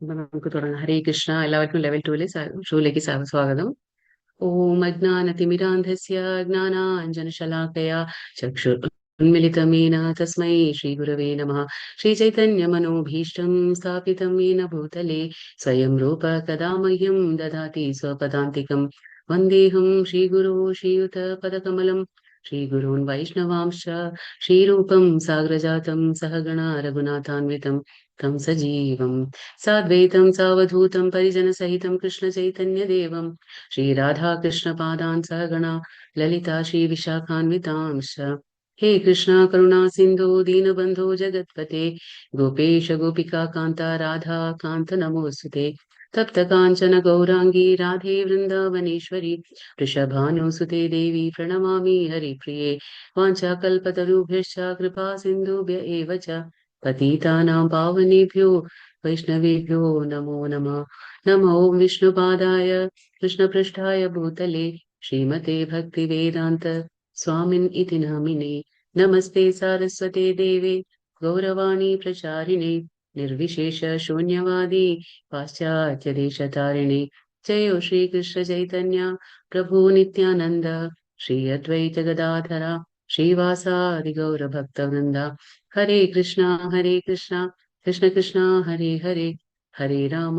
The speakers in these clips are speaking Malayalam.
അപ്പൊ നമുക്ക് തുടങ്ങാം. ഹരേ കൃഷ്ണ. എല്ലാവർക്കും ലെവൽ ടൂലേക്ക് സ്വാഗതം. ഓം അജ്ഞാനതിമിരാന്ധസ്യ ജ്ഞാനാഞ്ജനശലാകയാ ചക്ഷുരുന്മിലിതമേന തസ്മൈ ശ്രീഗുരവേ നമഃ. ശ്രീചൈതന്യമനോഭീഷ്ടം സ്ഥാപിതം येन ഭൂതലേ സ്വയം രൂപ കഥാ മഹ്യം ദദാതി സ്വപദാന്തികം. വന്ദേഹം ശ്രീഗുരോ ശ്രീയുതപദകമലം ശ്രീഗുरून् वैष्णवांश्च श्रीरूपं साग्रजातं सहगणा रघुनाथान्वितं तं सजीवं साद्वैतं सावधूतं परिजनसहितं कृष्णचैतन्यदेवं श्रीराधाकृष्णपादान् सहगणा ललिता श्रीविशाखान्वितांश्च। हे कृष्णा करुणा सिन्धो दीनबन्धो जगत्पते गोपेश गोपिका कान्ता राधा कान्त नमोऽस्तुते। तप्त काञ्चन गौराङ्गी राधे वृन्दावनेश्वरी वृषभानुसुते देवी प्रणमामि हरिप्रिये। वाञ्छाकल्पतरुभ्यश्च कृपा सिन्धुभ्य एव च पतितानां पावनेभ्यो वैष्णवेभ्यो नमो नमः। नमो विष्णुपादाय कृष्णपृष्ठाय भूतले श्रीमते भक्तिवेदान्त स्वामिन् इति नामिने। नमस्ते सारस्वते देवे गौरवाणी प्रचारिणे निर्विशेष शून्यवादी पाश्चात्यदेशतारिणे। जयो श्रीकृष्ण चैतन्य प्रभु नित्यानन्द श्री अद्वैत गदाधरा श्रीवासादि गौरभक्तवृन्द। हरे कृष्णा कृष्ण कृष्ण हरे हरे ഹരേ രാമ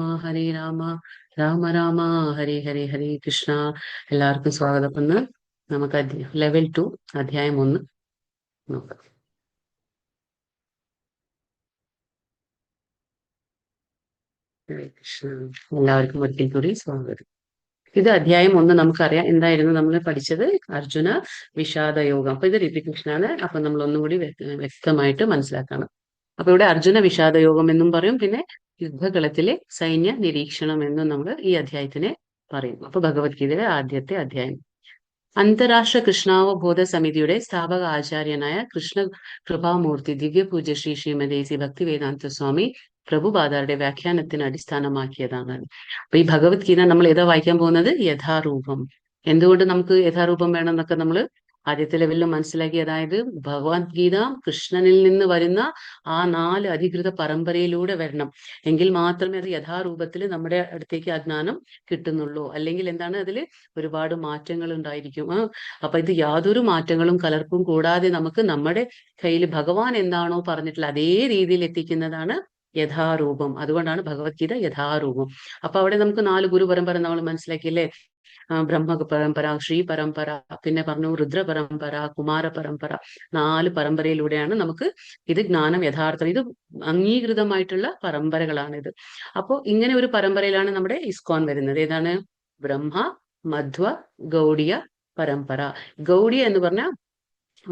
രാമ രാമ ഹരേ ഹരേ ഹരേ കൃഷ്ണ. എല്ലാവർക്കും സ്വാഗതം. അപ്പൊ ഇന്ന് നമുക്ക് ലെവൽ 2 അധ്യായം 1 നോക്കാം. ഹരേ കൃഷ്ണ. എല്ലാവർക്കും ഒരിക്കൽ കൂടി സ്വാഗതം. ഇത് അധ്യായം 1. നമുക്കറിയാം എന്തായിരുന്നു നമ്മൾ പഠിച്ചത്. അർജുന വിഷാദ യോഗം. അപ്പൊ ഇത് റിപ്പിറ്റേഷൻ ആണ്. അപ്പൊ നമ്മൾ ഒന്നും കൂടി വ്യക്തമായിട്ട് മനസ്സിലാക്കണം. അപ്പൊ ഇവിടെ അർജുന വിഷാദ യോഗം എന്നും പറയും, പിന്നെ യുദ്ധകളത്തിലെ സൈന്യ നിരീക്ഷണം എന്നും നമ്മൾ ഈ അധ്യായത്തിനെ പറയും. അപ്പൊ ഭഗവത്ഗീതയുടെ ആദ്യത്തെ അധ്യായം. അന്താരാഷ്ട്ര കൃഷ്ണാവബോധ സമിതിയുടെ സ്ഥാപക ആചാര്യനായ കൃഷ്ണ കൃപാമൂർത്തി ദിവ്യ പൂജ്യ ശ്രീ ശ്രീമതി ഭക്തി വേദാന്ത സ്വാമി പ്രഭുപാദരുടെ വ്യാഖ്യാനത്തിന് അടിസ്ഥാനമാക്കിയതാണ്. അപ്പൊ ഈ ഭഗവത്ഗീത നമ്മൾ ഏതാ വായിക്കാൻ പോകുന്നത്? യഥാരൂപം. എന്തുകൊണ്ട് നമുക്ക് യഥാരൂപം വേണം എന്നൊക്കെ നമ്മൾ ആദ്യത്തെ ലെവലിൽ മനസ്സിലാക്കി. അതായത് ഭഗവത്ഗീത കൃഷ്ണനിൽ നിന്ന് വരുന്ന ആ 4 അധികൃത പരമ്പരയിലൂടെ വരണം. എങ്കിൽ മാത്രമേ അത് യഥാരൂപത്തിൽ നമ്മുടെ അടുത്തേക്ക് അജ്ഞാനം കിട്ടുന്നുള്ളൂ. അല്ലെങ്കിൽ എന്താണ്, അതിൽ ഒരുപാട് മാറ്റങ്ങൾ ഉണ്ടായിരിക്കും. അപ്പൊ ഇത് യാതൊരു മാറ്റങ്ങളും കലർപ്പും കൂടാതെ നമുക്ക് നമ്മുടെ കയ്യിൽ ഭഗവാൻ എന്താണോ പറഞ്ഞിട്ടുള്ള അതേ രീതിയിൽ എത്തിക്കുന്നതാണ് യഥാരൂപം. അതുകൊണ്ടാണ് ഭഗവത്ഗീത യഥാരൂപം. അപ്പൊ അവിടെ നമുക്ക് 4 ഗുരു പരമ്പര നമ്മൾ മനസ്സിലാക്കിയല്ലേ. ബ്രഹ്മ പരമ്പര, ശ്രീ പരമ്പര, പിന്നെ പറഞ്ഞു രുദ്ര പരമ്പര, കുമാര പരമ്പര. 4 പരമ്പരയിലൂടെയാണ് നമുക്ക് ഇത് ജ്ഞാനം യഥാർത്ഥം. ഇത് അംഗീകൃതമായിട്ടുള്ള പരമ്പരകളാണിത്. അപ്പോ ഇങ്ങനെ ഒരു പരമ്പരയിലാണ് നമ്മുടെ ഇസ്കോൺ വരുന്നത്. ഏതാണ്? ബ്രഹ്മ മധ്വ ഗൗഡിയ പരമ്പര. ഗൗഡിയ എന്ന് പറഞ്ഞാൽ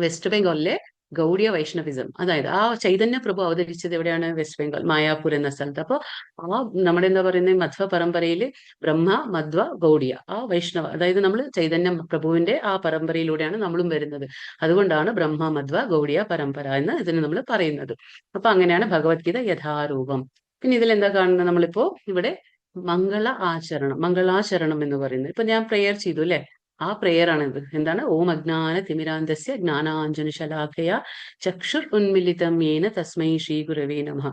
വെസ്റ്റ് ബംഗാളിലെ ഗൗഡിയ വൈഷ്ണവിസം. അതായത് ആ ചൈതന്യ പ്രഭു അവതരിച്ചത് എവിടെയാണ്? വെസ്റ്റ് ബംഗാൾ മായാപൂർ എന്ന സ്ഥലത്ത്. അപ്പൊ ആ നമ്മുടെ എന്താ പറയുന്നത്, മധ്വ പരമ്പരയിൽ ബ്രഹ്മ മധ്വ ഗൗഡിയ ആ വൈഷ്ണവ, അതായത് നമ്മൾ ചൈതന്യ പ്രഭുവിന്റെ ആ പരമ്പരയിലൂടെയാണ് നമ്മളും വരുന്നത്. അതുകൊണ്ടാണ് ബ്രഹ്മ മധ്വ ഗൗഡിയ പരമ്പര എന്ന് ഇതിന് നമ്മൾ പറയുന്നത്. അപ്പൊ അങ്ങനെയാണ് ഭഗവത്ഗീത യഥാരൂപം. പിന്നെ ഇതിൽ എന്താ കാണുന്നത്? നമ്മളിപ്പോ ഇവിടെ മംഗളാചരണം എന്ന് പറയുന്നത്. ഇപ്പൊ ഞാൻ പ്രെയർ ചെയ്തു അല്ലെ, ആ പ്രെയർ ആണിത്. എന്താണ്? ഓം അജ്ഞാന തിമിരാന്തസ്യ ജ്ഞാനാഞ്ജന ശലാഖയ ചക്ഷുർ ഉന്മിലിതം യേന തസ്മൈ ശ്രീ ഗുരവേ നമഃ.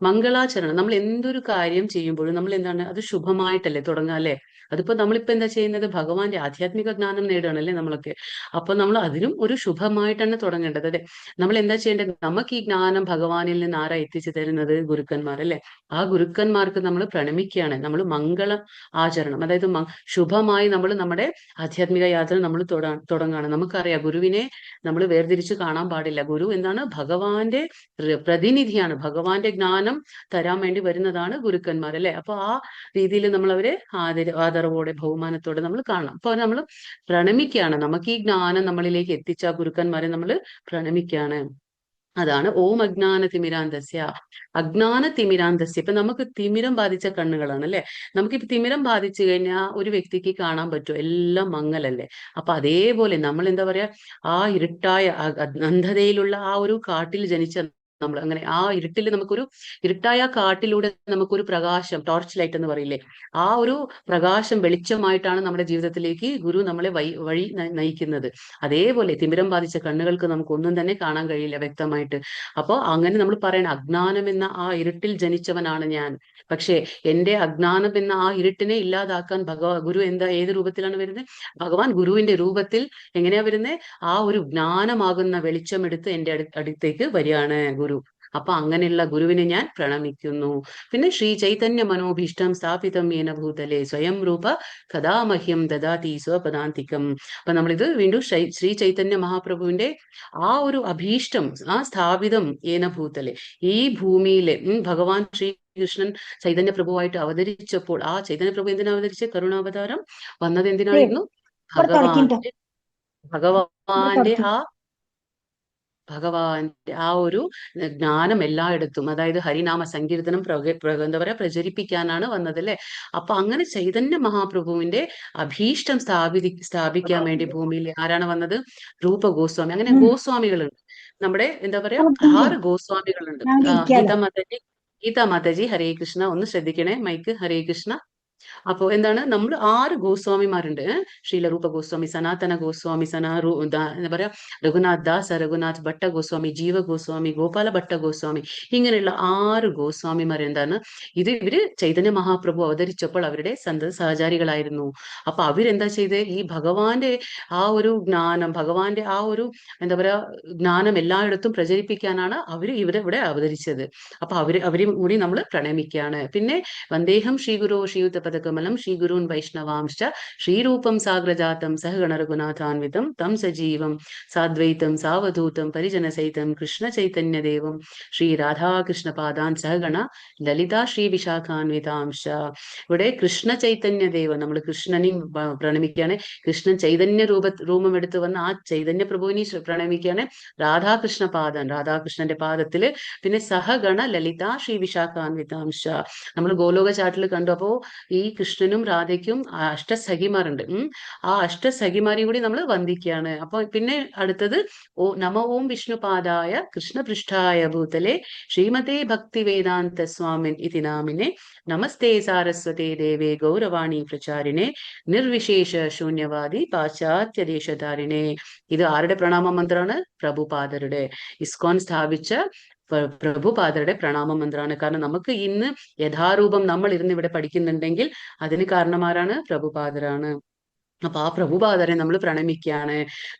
മംഗളാചരണം. നമ്മൾ എന്തൊരു കാര്യം ചെയ്യുമ്പോഴും നമ്മൾ എന്താണ്, അത് ശുഭമായിട്ടല്ലേ തുടങ്ങാം അല്ലെ. അതിപ്പോ നമ്മളിപ്പോ എന്താ ചെയ്യുന്നത്? ഭഗവാന്റെ ആധ്യാത്മിക ജ്ഞാനം നേടുകയാണല്ലേ നമ്മളൊക്കെ. അപ്പൊ നമ്മൾ അതിനും ഒരു ശുഭമായിട്ടാണ് തുടങ്ങേണ്ടത് അല്ലെ. നമ്മൾ എന്താ ചെയ്യേണ്ടത്? നമുക്ക് ഈ ജ്ഞാനം ഭഗവാനിൽ നിന്ന് ആരാ എത്തിച്ചു തരുന്നത്? ഗുരുക്കന്മാർ അല്ലെ. ആ ഗുരുക്കന്മാർക്ക് നമ്മൾ പ്രണമിക്കുകയാണ്. നമ്മൾ മംഗള ആചരണം, അതായത് ശുഭമായി നമ്മൾ നമ്മുടെ ആധ്യാത്മിക യാത്ര നമ്മൾ തുടങ്ങുകയാണ്. നമുക്കറിയാം ഗുരുവിനെ നമ്മൾ വേർതിരിച്ച് കാണാൻ പാടില്ല. ഗുരു എന്താണ്? ഭഗവാന്റെ പ്രതിനിധിയാണ്. ഭഗവാന്റെ ജ്ഞാനം തരാൻ വേണ്ടി വരുന്നതാണ് ഗുരുക്കന്മാർ അല്ലെ. അപ്പൊ ആ രീതിയിൽ നമ്മൾ അവരെ ആദരവോടെ ബഹുമാനത്തോടെ നമ്മൾ കാണണം. അപ്പൊ നമ്മൾ പ്രണമിക്കുകയാണ്. നമുക്ക് ഈ ജ്ഞാനം നമ്മളിലേക്ക് എത്തിച്ച ഗുരുക്കന്മാരെ നമ്മൾ പ്രണമിക്കുകയാണ്. അതാണ് ഓം അജ്ഞാന തിമിരാന്തസ്യ. അജ്ഞാന തിമിരാന്തസ്യ. ഇപ്പൊ നമുക്ക് തിമിരം ബാധിച്ച കണ്ണുകളാണ് അല്ലെ. നമുക്കിപ്പോ തിമിരം ബാധിച്ചു കഴിഞ്ഞാൽ ഒരു വ്യക്തിക്ക് കാണാൻ പറ്റും, എല്ലാം മങ്ങലല്ലേ. അപ്പൊ അതേപോലെ നമ്മൾ എന്താ പറയാ, ആ ഇരുട്ടായ അന്ധതയിലുള്ള ആ ഒരു കാട്ടിൽ ജനിച്ച നമ്മൾ അങ്ങനെ ആ ഇരുട്ടിൽ നമുക്കൊരു ഇരുട്ടായ കാട്ടിലൂടെ നമുക്കൊരു പ്രകാശം, ടോർച്ച് ലൈറ്റ് എന്ന് പറയില്ലേ, ആ ഒരു പ്രകാശം വെളിച്ചമായിട്ടാണ് നമ്മുടെ ജീവിതത്തിലേക്ക് ഗുരു നമ്മളെ വഴി നയിക്കുന്നത്. അതേപോലെ തിമിരം ബാധിച്ച കണ്ണുകൾക്ക് നമുക്ക് ഒന്നും തന്നെ കാണാൻ കഴിയില്ല വ്യക്തമായിട്ട്. അപ്പോൾ അങ്ങനെ നമ്മൾ പറയണം, അജ്ഞാനം എന്ന ആ ഇരുട്ടിൽ ജനിച്ചവനാണ് ഞാൻ. പക്ഷേ എന്റെ അജ്ഞാനം എന്ന ആ ഇരുട്ടിനെ ഇല്ലാതാക്കാൻ ഗുരു ഏത് രൂപത്തിലാണ് വരുന്നത്? ഭഗവാൻ ഗുരുവിന്റെ രൂപത്തിൽ എങ്ങനെയാ വരുന്നത്? ആ ഒരു ജ്ഞാനമാകുന്ന വെളിച്ചമെടുത്ത് എന്റെ അടുത്തേക്ക് വരികയാണ് ഗുരു. അപ്പൊ അങ്ങനെയുള്ള ഗുരുവിനെ ഞാൻ പ്രണമിക്കുന്നു. പിന്നെ ശ്രീ ചൈതന്യ മനോഭീഷ്ടം സ്ഥാപിതം യേന ഭൂതലെ സ്വയം രൂപ കഥാമഹ്യം ദദാതി സ്വപദാന്തികം. അപ്പൊ നമ്മളിത് വീണ്ടും ശ്രീ ചൈതന്യ മഹാപ്രഭുവിന്റെ ആ ഒരു അഭീഷ്ടം, ആ സ്ഥാപിതം യേന ഭൂതലെ, ഈ ഭൂമിയിലെ ഭഗവാൻ ശ്രീകൃഷ്ണൻ ചൈതന്യ പ്രഭുവായിട്ട് അവതരിച്ചപ്പോൾ, ആ ചൈതന്യ പ്രഭു എന്തിനാ അവതരിച്ച? കരുണാവതാരം വന്നത് എന്തിനായിരുന്നു? ഭഗവാന്റെ ഭഗവാന്റെ ആ ഭഗവാന്റെ ആ ഒരു ജ്ഞാനം എല്ലായിടത്തും, അതായത് ഹരിനാമ സങ്കീർത്തനം എന്താ പറയാ പ്രചരിപ്പിക്കാനാണ് വന്നതല്ലേ. അപ്പൊ അങ്ങനെ ചൈതന്യ മഹാപ്രഭുവിന്റെ അഭീഷ്ടം സ്ഥാപിക്കാൻ വേണ്ടി ഭൂമിയിൽ ആരാണ് വന്നത്? രൂപ ഗോസ്വാമി. അങ്ങനെ ഗോസ്വാമികളുണ്ട് നമ്മുടെ, എന്താ പറയാ, 6 ഗോസ്വാമികളുണ്ട്. ഗീതാ മാതാജി ഹരേ കൃഷ്ണ, ഒന്ന് ശ്രദ്ധിക്കണേ മൈക്ക്. ഹരേ കൃഷ്ണ. അപ്പോ എന്താണ്, നമ്മൾ 6 ഗോസ്വാമിമാരുണ്ട്. ശ്രീലറൂപ ഗോസ്വാമി, സനാതന ഗോസ്വാമി, എന്താ പറയാ, രഘുനാഥ് ദാസ്, രഘുനാഥ് ഭട്ട ഗോസ്വാമി, ജീവ ഗോസ്വാമി, ഗോപാല ഭട്ട ഗോസ്വാമി, ഇങ്ങനെയുള്ള 6 ഗോസ്വാമിമാർ എന്താണ്, ഇവര് ചൈതന്യ മഹാപ്രഭു അവതരിച്ചപ്പോൾ അവരുടെ സഹചാരികളായിരുന്നു. അപ്പൊ അവരെന്താ ചെയ്ത്, ഈ ഭഗവാന്റെ ആ ഒരു ജ്ഞാനം, ഭഗവാന്റെ ആ ഒരു, എന്താ പറയാ, ജ്ഞാനം എല്ലായിടത്തും പ്രചരിപ്പിക്കാനാണ് ഇവിടെ അവതരിച്ചത്. അപ്പൊ അവരെയും കൂടി നമ്മൾ പ്രണമിക്കുകയാണ്. പിന്നെ വന്ദേഹം ശ്രീഗുരോ ശ്രീയുതപദകമലം ശ്രീഗുരുൻ വൈഷ്ണവാംശ്ച ശ്രീരൂപം സാഗ്രജാതം സഹഗണ രഘുനാഥാൻവിതം തം സജീവം സാദ്വൈതം സാവധൂതം പരിജനസഹിതം കൃഷ്ണ ചൈതന്യദേവം ശ്രീ രാധാകൃഷ്ണ പാദാൻ സഹഗണ ലളിതാ ശ്രീ വിശാഖാൻവിതാംശ. ഇവിടെ കൃഷ്ണ ചൈതന്യദേവൻ, നമ്മൾ കൃഷ്ണനെയും പ്രണമിക്കുകയാണ്. കൃഷ്ണൻ ചൈതന്യ രൂപം എടുത്തു വന്ന ആ ചൈതന്യ പ്രഭുവിനെ പ്രണമിക്കുകയാണ്. രാധാകൃഷ്ണ പാദൻ, രാധാകൃഷ്ണന്റെ പാദത്തില്. പിന്നെ സഹഗണ ലളിത ശ്രീ വിശാഖാൻവിതാംശ. നമ്മൾ ഗോലോക ചാട്ടിൽ കണ്ടു. അപ്പോ ഈ കൃഷ്ണനും രാധയ്ക്കും അഷ്ടസഖിമാരുണ്ട്. ആ അഷ്ടസഖിമാരെയും കൂടി നമ്മൾ വന്ദിക്കുകയാണ്. അപ്പൊ പിന്നെ അടുത്തത് നമ ഓം വിഷ്ണുപാദായ കൃഷ്ണപൃഷ്ഠായ ഭൂതലെ ശ്രീമതേ ഭക്തി വേദാന്ത സ്വാമിൻ ഇതി നാമിനെ നമസ്തേ സാരസ്വതേ ദേവേ ഗൗരവാണി പ്രചാരിണേ നിർവിശേഷ ശൂന്യവാദി പാശ്ചാത്യ ദേശധാരിണേ. ഇത് ആരുടെ പ്രണാമ മന്ത്രമാണ്? പ്രഭുപാദരുടെ, ഇസ്കോൺ സ്ഥാപിച്ച പ്രഭുപാദരുടെ പ്രണാമ മന്ത്രമാണ്. കാരണം നമുക്ക് ഇന്ന് യഥാരൂപം നമ്മൾ ഇരുന്ന് ഇവിടെ പഠിക്കുന്നുണ്ടെങ്കിൽ അതിന് കാരണമാരാണ്? പ്രഭുപാദരാണ്. അപ്പൊ ആ പ്രഭുപാദരെ നമ്മൾ പ്രണമിക്കുകയാണ്.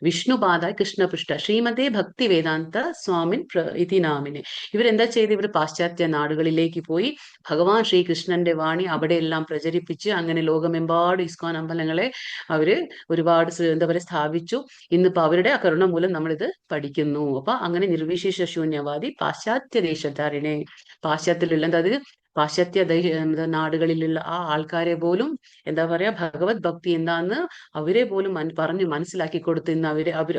വിഷ്ണുപാദ കൃഷ്ണപൃഷ്ഠ ശ്രീമതേ ഭക്തി വേദാന്ത സ്വാമിൻ ഇതി നാമിനെ. ഇവരെന്താ ചെയ്ത്, ഇവർ പാശ്ചാത്യ നാടുകളിലേക്ക് പോയി ഭഗവാൻ ശ്രീകൃഷ്ണന്റെ വാണി അവിടെയെല്ലാം പ്രചരിപ്പിച്ച് അങ്ങനെ ലോകമെമ്പാടും ഇസ്കോൻ അമ്പലങ്ങളെ അവര് ഒരുപാട് എന്താ പറയുക സ്ഥാപിച്ചു. ഇന്നിപ്പോ അവരുടെ ആ കരുണ മൂലം നമ്മളിത് പഠിക്കുന്നു. അപ്പൊ അങ്ങനെ നിർവിശേഷ ശൂന്യവാദി പാശ്ചാത്യ ദേശധാരിണെ, പാശ്ചാത്യത്തിലുള്ള അതായത് പാശ്ചാത്യ നാടുകളിലുള്ള ആ ആൾക്കാരെ പോലും, എന്താ പറയാ, ഭഗവത് ഭക്തി എന്താന്ന് അവരെ പോലും പറഞ്ഞ് മനസ്സിലാക്കി കൊടുത്ത് ഇന്ന്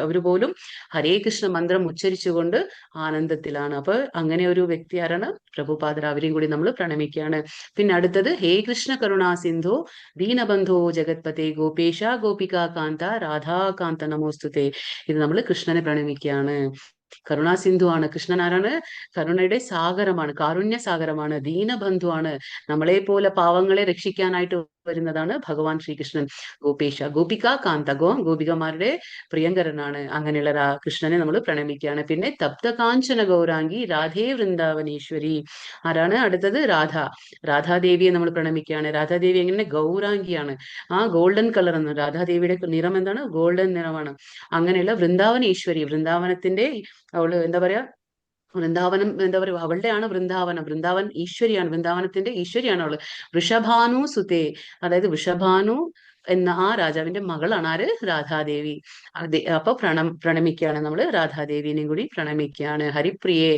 അവര് പോലും ഹരേ കൃഷ്ണ മന്ത്രം ഉച്ചരിച്ചുകൊണ്ട് ആനന്ദത്തിലാണ്. അപ്പൊ അങ്ങനെ ഒരു വ്യക്തി ആരാണ്? പ്രഭുപാദർ. അവരെയും കൂടി നമ്മൾ പ്രണമിക്കുകയാണ്. പിന്നെ അടുത്തത് ഹേ കൃഷ്ണ കരുണാ സിന്ധു ദീനബന്ധോ ജഗത്പതേ ഗോപേശ ഗോപികാ കാന്ത രാധാകാന്ത നമോസ്തുതേ. ഇത് നമ്മൾ കൃഷ്ണനെ പ്രണമിക്കുകയാണ്. കരുണാസിന്ധുവാണ് കൃഷ്ണൻ. ആരാണ്? കരുണയുടെ സാഗരമാണ്, കാരുണ്യ സാഗരമാണ്, ദീനബന്ധുവാണ്. നമ്മളെ പോലെ പാവങ്ങളെ രക്ഷിക്കാനായിട്ട് വരുന്നതാണ് ഭഗവാൻ ശ്രീകൃഷ്ണൻ. ഗോപേശ ഗോപിക കാന്ത, ഗോപികമാരുടെ പ്രിയങ്കരനാണ്. അങ്ങനെയുള്ള കൃഷ്ണനെ നമ്മൾ പ്രണമിക്കുകയാണ്. പിന്നെ തപ്ത കാഞ്ചന ഗൗരാംഗി രാധേ വൃന്ദാവനേശ്വരി. ആരാണ് അടുത്തത്? രാധ. രാധാദേവിയെ നമ്മൾ പ്രണമിക്കുകയാണ്. രാധാദേവി എങ്ങനെ? ഗൗരാംഗിയാണ്. ആ ഗോൾഡൻ കളർ എന്ന്, രാധാദേവിയുടെ നിറം എന്താണ്? ഗോൾഡൻ നിറമാണ്. അങ്ങനെയുള്ള വൃന്ദാവനേശ്വരി, വൃന്ദാവനത്തിന്റെ അവള്, എന്താ പറയാ, വൃന്ദാവനം, എന്താ പറയുക, അവളുടെയാണ് വൃന്ദാവനം. വൃന്ദാവൻ ഈശ്വരിയാണ്, വൃന്ദാവനത്തിന്റെ ഈശ്വരിയാണ് അവള്. വൃഷഭാനു സുതേ, അതായത് വൃഷഭാനു എന്ന ആ രാജാവിന്റെ മകളാണ് ആര്? രാധാദേവി. അപ്പൊ പ്രണമിക്കുകയാണ് നമ്മൾ, രാധാദേവിനെയും കൂടി പ്രണമിക്കുകയാണ്. ഹരിപ്രിയെ,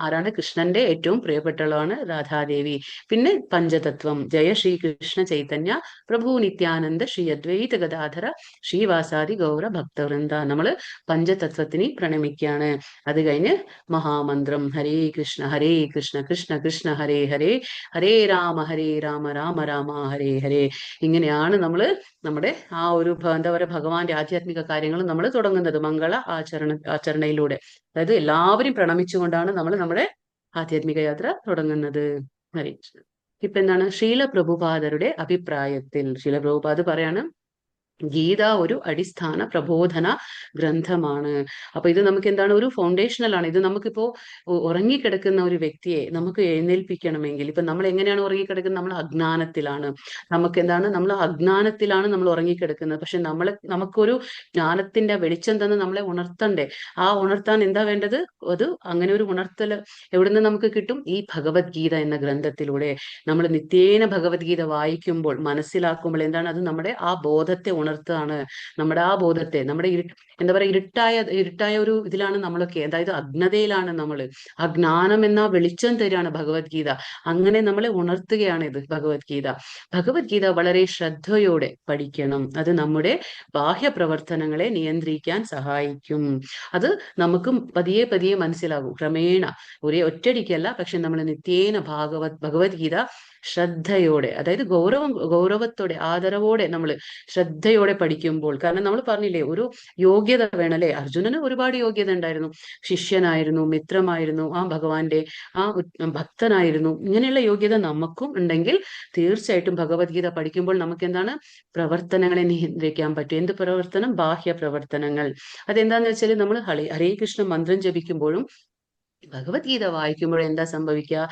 ആരാണ്? കൃഷ്ണന്റെ ഏറ്റവും പ്രിയപ്പെട്ടവളാണ് രാധാദേവി. പിന്നെ പഞ്ചതത്വം, ജയ ശ്രീ കൃഷ്ണ ചൈതന്യ പ്രഭു നിത്യാനന്ദ ശ്രീ അദ്വൈത ഗദാധര ശ്രീവാസാദി ഗൗര ഭക്തവൃന്ദ. നമ്മള് പഞ്ചതത്വത്തിനെ പ്രണമിക്കുകയാണ്. അത് കഴിഞ്ഞ് മഹാമന്ത്രം ഹരേ കൃഷ്ണ കൃഷ്ണ കൃഷ്ണ ഹരേ ഹരേ, ഹരേ രാമ രാമ രാമ ഹരേ ഹരേ. ഇങ്ങനെയാണ് നമ്മള് നമ്മുടെ ആ ഒരു എന്താ പറയുക ഭഗവാന്റെ ആധ്യാത്മിക കാര്യങ്ങൾ നമ്മൾ തുടങ്ങുന്നത് മംഗള ആചരണയിലൂടെ. അതായത് എല്ലാവരും പ്രണമിച്ചുകൊണ്ടാണ് നമ്മൾ നമ്മുടെ ആധ്യാത്മിക യാത്ര തുടങ്ങുന്നത്. ഹരി കൃഷ്ണ. ഇപ്പൊ എന്താണ് ശീല പ്രഭുപാദരുടെ അഭിപ്രായത്തിൽ ശീല പ്രഭുപാദ് പറയാണ് ഗീത ഒരു അടിസ്ഥാന പ്രബോധന ഗ്രന്ഥമാണ്. അപ്പൊ ഇത് നമുക്ക് എന്താണ് ഒരു ഫൗണ്ടേഷണൽ ആണ്. ഇത് നമുക്കിപ്പോ ഉറങ്ങിക്കിടക്കുന്ന ഒരു വ്യക്തിയെ നമുക്ക് എഴുന്നേൽപ്പിക്കണമെങ്കിൽ ഇപ്പൊ നമ്മൾ എങ്ങനെയാണ് ഉറങ്ങിക്കിടക്കുന്നത്? നമ്മൾ അജ്ഞാനത്തിലാണ്. നമുക്ക് എന്താണ് നമ്മൾ അജ്ഞാനത്തിലാണ് നമ്മൾ ഉറങ്ങിക്കിടക്കുന്നത്. പക്ഷെ നമുക്കൊരു ജ്ഞാനത്തിന്റെ വെളിച്ചം തന്ന് നമ്മളെ ഉണർത്തണ്ടേ? ആ ഉണർത്താൻ എന്താ വേണ്ടത്? അത് അങ്ങനെ ഒരു ഉണർത്തൽ എവിടുന്ന് നമുക്ക് കിട്ടും? ഈ ഭഗവത്ഗീത എന്ന ഗ്രന്ഥത്തിലൂടെ. നമ്മൾ നിത്യേന ഭഗവത്ഗീത വായിക്കുമ്പോൾ മനസ്സിലാക്കുമ്പോൾ എന്താണ് അത് നമ്മുടെ ആ ബോധത്തെ ഉണർത്തുകയാണ്. നമ്മുടെ ആ ബോധത്തെ നമ്മുടെ എന്താ പറയുക ഇരുട്ടായ ഒരു ഇതിലാണ് നമ്മളൊക്കെ, അതായത് അജ്ഞതയിലാണ് നമ്മൾ. ആ ജ്ഞാനം എന്ന വെളിച്ചം തരികയാണ് ഭഗവത്ഗീത. അങ്ങനെ നമ്മളെ ഉണർത്തുകയാണ് ഇത് ഭഗവത്ഗീത. ഭഗവത്ഗീത വളരെ ശ്രദ്ധയോടെ പഠിക്കണം. അത് നമ്മുടെ ബാഹ്യ പ്രവർത്തനങ്ങളെ നിയന്ത്രിക്കാൻ സഹായിക്കും. അത് നമുക്ക് പതിയെ പതിയെ മനസ്സിലാകും ക്രമേണ, ഒറ്റയടിക്കല്ല. പക്ഷെ നമ്മൾ നിത്യേന ഭഗവത്ഗീത ശ്രദ്ധയോടെ, അതായത് ഗൗരവത്തോടെ ആദരവോടെ നമ്മൾ ശ്രദ്ധയോടെ പഠിക്കുമ്പോൾ, കാരണം നമ്മൾ പറഞ്ഞില്ലേ ഒരു യോഗ്യത വേണമല്ലേ? അർജുനന് ഒരുപാട് യോഗ്യത ഉണ്ടായിരുന്നു. ശിഷ്യനായിരുന്നു, മിത്രമായിരുന്നു, ആ ഭഗവാന്റെ ആ ഭക്തനായിരുന്നു. ഇങ്ങനെയുള്ള യോഗ്യത നമുക്കും ഉണ്ടെങ്കിൽ തീർച്ചയായിട്ടും ഭഗവത്ഗീത പഠിക്കുമ്പോൾ നമുക്ക് എന്താണ് പ്രവർത്തനങ്ങളെ നിയന്ത്രിക്കാൻ പറ്റും. എന്ത് പ്രവർത്തനം? ബാഹ്യ പ്രവർത്തനങ്ങൾ. അതെന്താന്ന് വെച്ചാൽ നമ്മൾ ഹരേ കൃഷ്ണ മന്ത്രം ജപിക്കുമ്പോഴും ഭഗവത്ഗീത വായിക്കുമ്പോഴും എന്താ സംഭവിക്കുക?